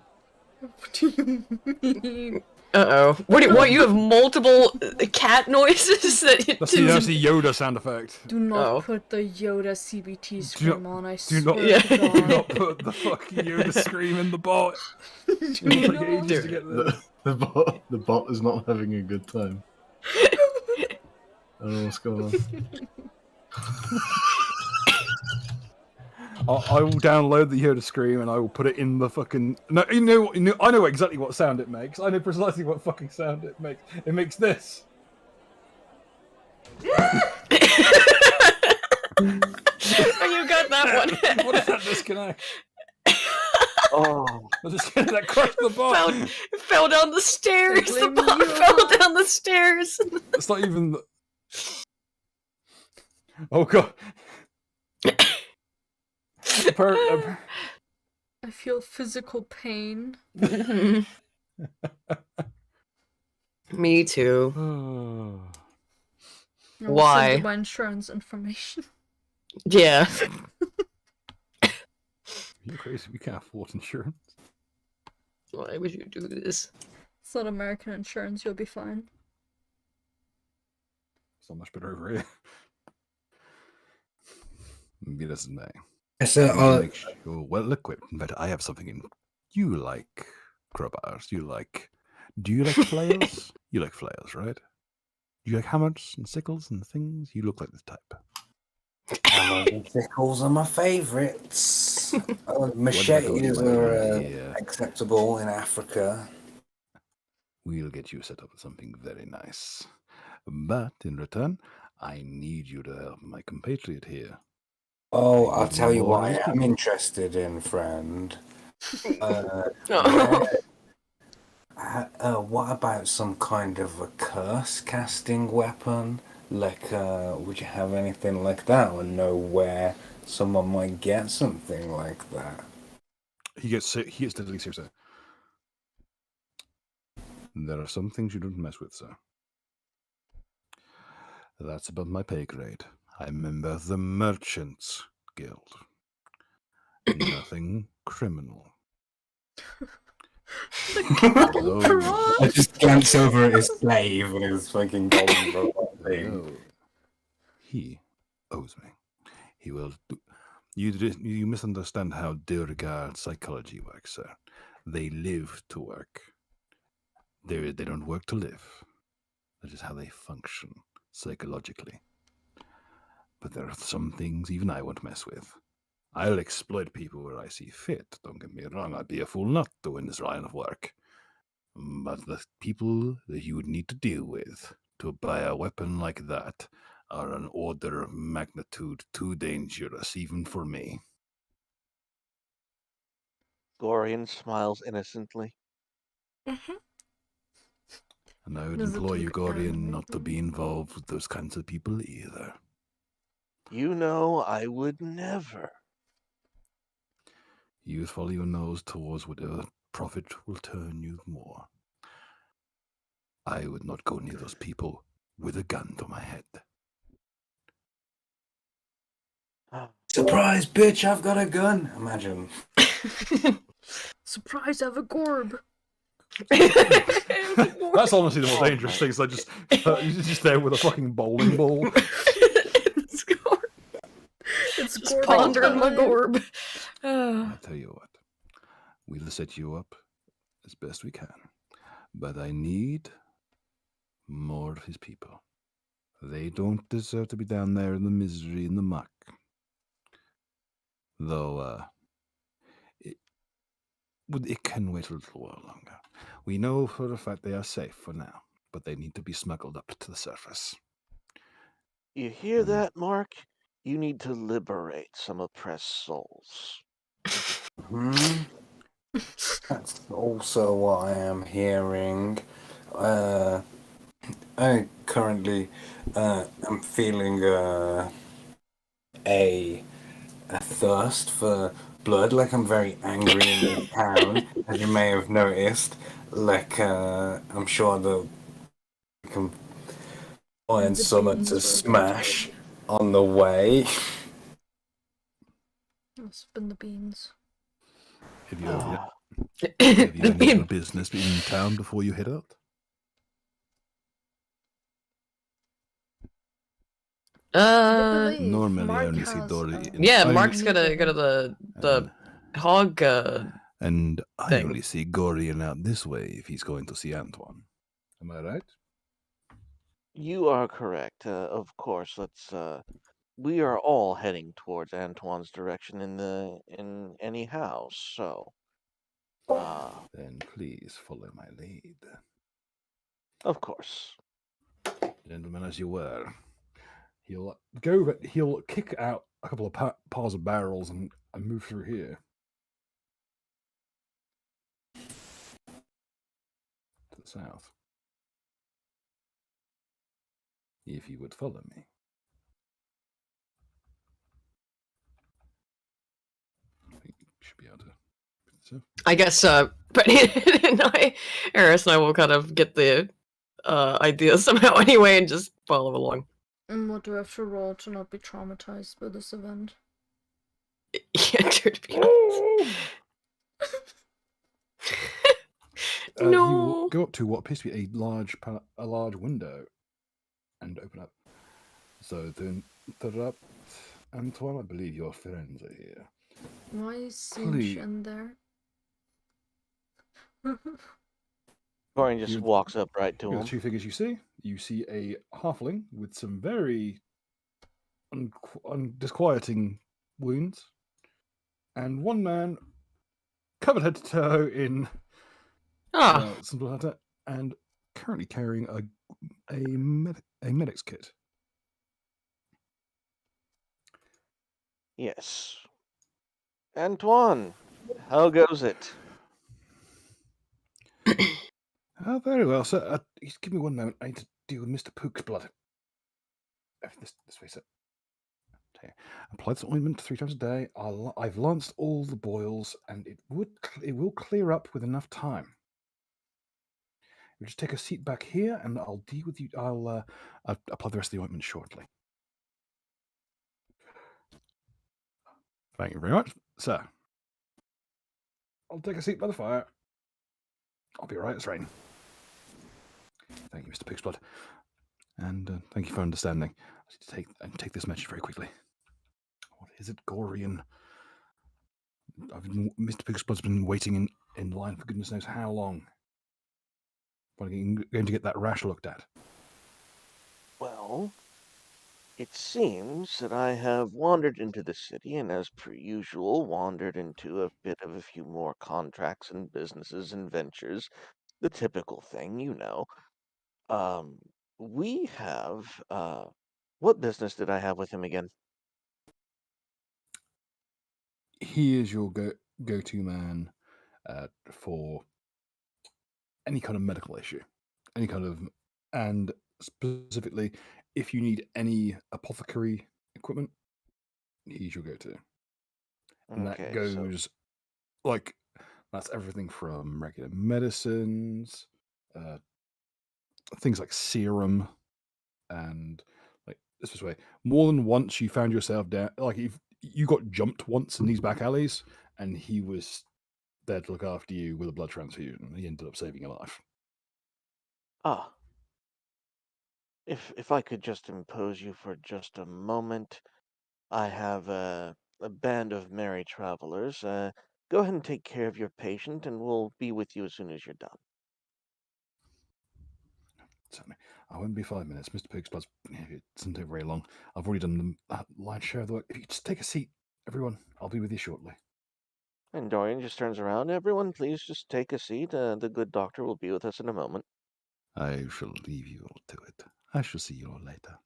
What do you mean?
Uh-oh. What, you have multiple cat noises that you
That's the Yoda sound effect.
Do not
Oh.
put the Yoda CBT scream on, I
Do
swear
not,
to God.
do not put the fucking Yoda scream in the bot. It will take ages to get there.
The bot is not having a good time. I don't know what's going on.
I will download the Yoda scream and I will put it in the fucking. No, I know exactly what sound it makes. I know precisely what fucking sound it makes. It makes this.
Oh, you got that one.
What is that disconnect?
Oh,
That crushed the bot.
Fell down the stairs. The
Blame
bot
you.
fell down the stairs.
It's not even. Oh God.
I feel physical pain.
Me too.
I will
Why?
send you my insurance information.
Yeah.
You're crazy. We can't afford insurance.
Why would you do this?
It's not American insurance, you'll be fine.
It's not much better over here. Be this may.
Yes,
Make sure you're well equipped, but I have something in. You like crowbars? Do you like flails? You like flails, right? Do you like hammers and sickles and things? You look like this type.
hammers and sickles are my favourites. Machetes are acceptable in Africa.
We'll get you set up with something very nice. But in return, I need you to help my compatriot here.
Oh, I'll tell you what I am interested in, friend. What about some kind of a curse casting weapon? Like, would you have anything like that, or know where someone might get something like that?
He gets deadly serious. Sir. There are some things you don't mess with, sir. That's above my pay grade. I'm a member of the Merchants Guild. Nothing criminal.
I just glance over at his slave and his fucking golden robot thing.
No. He owes me. He will do. You misunderstand how Durgard psychology works, sir. They live to work. They don't work to live. That is how they function psychologically. But there are some things even I won't mess with. I'll exploit people where I see fit. Don't get me wrong, I'd be a fool not to in this line of work. But the people that you would need to deal with to buy a weapon like that are an order of magnitude too dangerous, even for me.
Gorian smiles innocently.
Mm-hmm.
And I would
Does it
implore you,
look
Gorian, not to
animated?
be involved with those kinds of people either.
You know I would never.
You follow your nose towards whatever profit will turn you more. I would not go near those people with a gun to my head.
Surprise, bitch! I've got a gun. Imagine.
Surprise! I have a GORB.
That's honestly the most dangerous thing. So you're just there with a fucking bowling ball.
It's GORB.
It's
Just
GORB
pondering my
time.
GORB.
I tell you what, we'll set you up as best we can, but I need more of his people. They don't deserve to be down there in the misery and the muck. Though, it can wait a little while longer. We know for a fact they are safe for now, but they need to be smuggled up to the surface.
You hear that, Mark? You need to liberate some oppressed souls.
That's also what I am hearing. I currently am feeling a thirst for blood. Like I'm very angry in this town, as you may have noticed. Like I'm sure that we can find
The
someone
beans
to
were
smash on the way.
I'll spin the beans.
Have you any other business in town before you head out? Normally
Mark
I only see
has,
Dory.
Yeah, Mark's gotta go to the hog
and I
thing.
only see Gorian out this way if he's going to see Antoine. Am I right?
You are correct. Of course, we are all heading towards Antoine's direction in any house, so
Then please follow my lead.
of course.
Gentlemen, as you were. He'll kick out a couple of piles of barrels and move through here. To the south. If you would follow me. I think you should be able to. So.
I guess Eris and I will kind of get the idea somehow anyway and just follow along.
And what do I have to roll to not be traumatized by this event?
Yeah, to be honest.
You
No.
will go up to what appears to be a large window and open up. So then interrupt Antoine, I believe your friends are here.
Why is Cinch in there?
Gorian just walks up right to him.
The two figures you see. You see a halfling with some very disquieting wounds, and one man covered head to toe in some blood, and currently carrying a medic's kit.
Yes. Antoine, how goes it?
Oh, very well, sir. Just give me 1 moment. I need to deal with Mr. Pook's blood. This way, sir. Okay. Apply this ointment 3 times a day. I've lanced all the boils, and it will clear up with enough time. You just take a seat back here, and I'll deal with you. I'll apply the rest of the ointment shortly. Thank you very much, sir. I'll take a seat by the fire. I'll be right as rain. Thank you, Mr. Pigsplood. And thank you for understanding. I need to take this message very quickly. What is it, Gorian? Mr. Pigsplood's been waiting in in line for goodness knows how long. I'm going to get that rash looked at.
Well, it seems that I have wandered into the city and, as per usual, wandered into a bit of a few more contracts and businesses and ventures. The typical thing, you know. We have, what business did I have with him again?
He is your go-to man for any kind of medical issue, any kind of, and specifically, if you need any apothecary equipment, he's your go-to. And that
Okay,
goes like that's everything from regular medicines, things like serum, and like this way. More than once, you found yourself down. Like if you got jumped once in these back alleys, and he was there to look after you with a blood transfusion. He ended up saving your life.
Ah, if I could just impose you for just a moment, I have a band of merry travelers. Go ahead and take care of your patient, and we'll be with you as soon as you're done.
Certainly. I won't be 5 minutes. Mr. Pigspud's, it doesn't take very long. I've already done the lion's share of the work. If you just take a seat, everyone, I'll be with you shortly.
And Dorian just turns around. Everyone, please just take a seat. The good doctor will be with us in a moment.
I shall leave you all to it. I shall see you all later.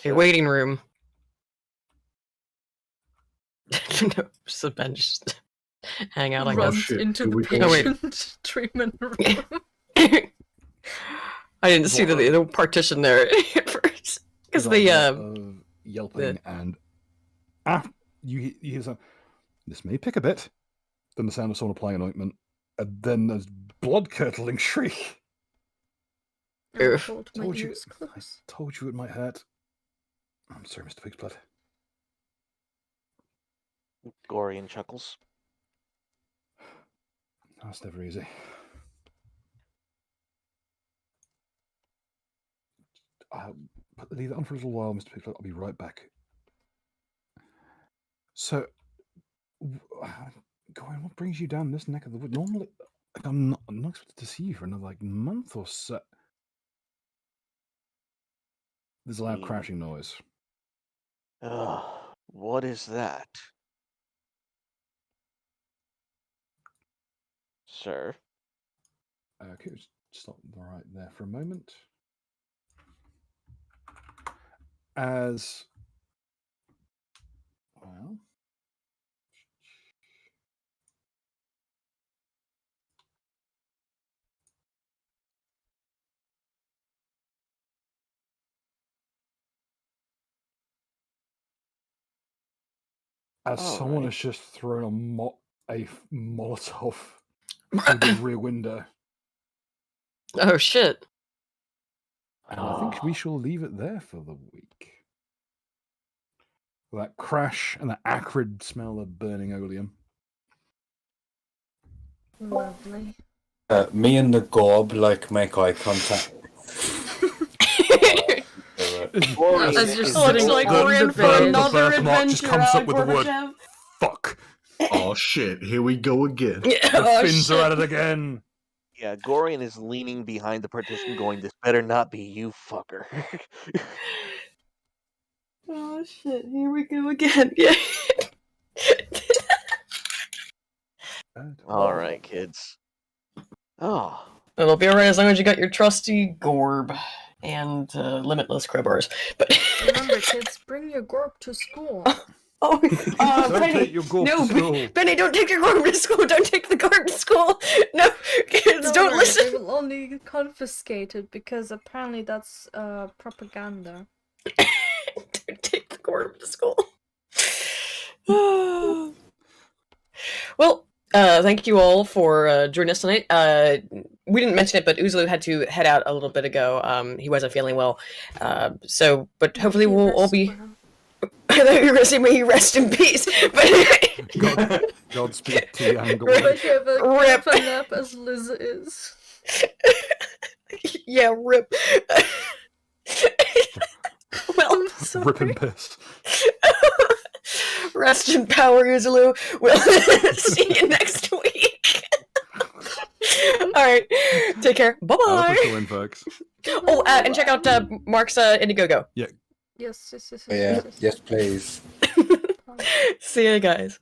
A waiting room. No, just a bench. Hang out, I guess.
Runs into the patient treatment room.
I didn't see the partition there at first. Because the
yelping and you hear some. This may pick a bit. Then the sound of someone applying an ointment, and then there's blood-curdling shriek.
I
told you it might hurt. I'm sorry, Mr. Pigsblood.
Gorian chuckles.
That's never easy. Leave that on for a little while, Mr. Pigsblood. I'll be right back. So, Gorian, what brings you down this neck of the wood? Normally, I'm not expected to see you for another month or so. There's a loud crashing noise.
What is that? Sir?
Okay, just stop right there for a moment. As someone has just thrown a Molotov through the rear window.
Oh, shit.
And I think we shall leave it there for the week. That crash and that acrid smell of burning oleum.
Lovely.
Me and the GORB make eye contact.
The birthmark just comes up with the word fuck. Oh shit, here we go again.
The fins are at it again.
Yeah, Gorian is leaning behind the partition going, this better not be you, fucker.
Oh shit, here we go again. Yeah.
Alright, kids. Oh.
It'll be alright as long as you got your trusty GORB and limitless crowbars. But
remember, kids, bring your GORB to school.
Don't
Benny, take your GORB to school.
Benny, don't take your GORB to school. Don't take the GORB to school. No, kids, don't listen.
They will only get confiscated because apparently that's propaganda.
Don't take the GORB to school. Well, thank you all for joining us tonight. We didn't mention it, but Uzulu had to head out a little bit ago. He wasn't feeling well. But hopefully we'll all be... I thought you were going to say, may he rest in peace. But
Godspeed to you, Angle.
Rip a nap as Liz is.
Yeah, rip. Well,
rip and piss.
Rest in power, Yuzulu. We'll see you next week. Alright, take care.
I'll
Bye-bye.
push the win, folks.
Oh, and check out Mark's Indiegogo.
Yeah.
Yes.
Yes, please.
See you guys.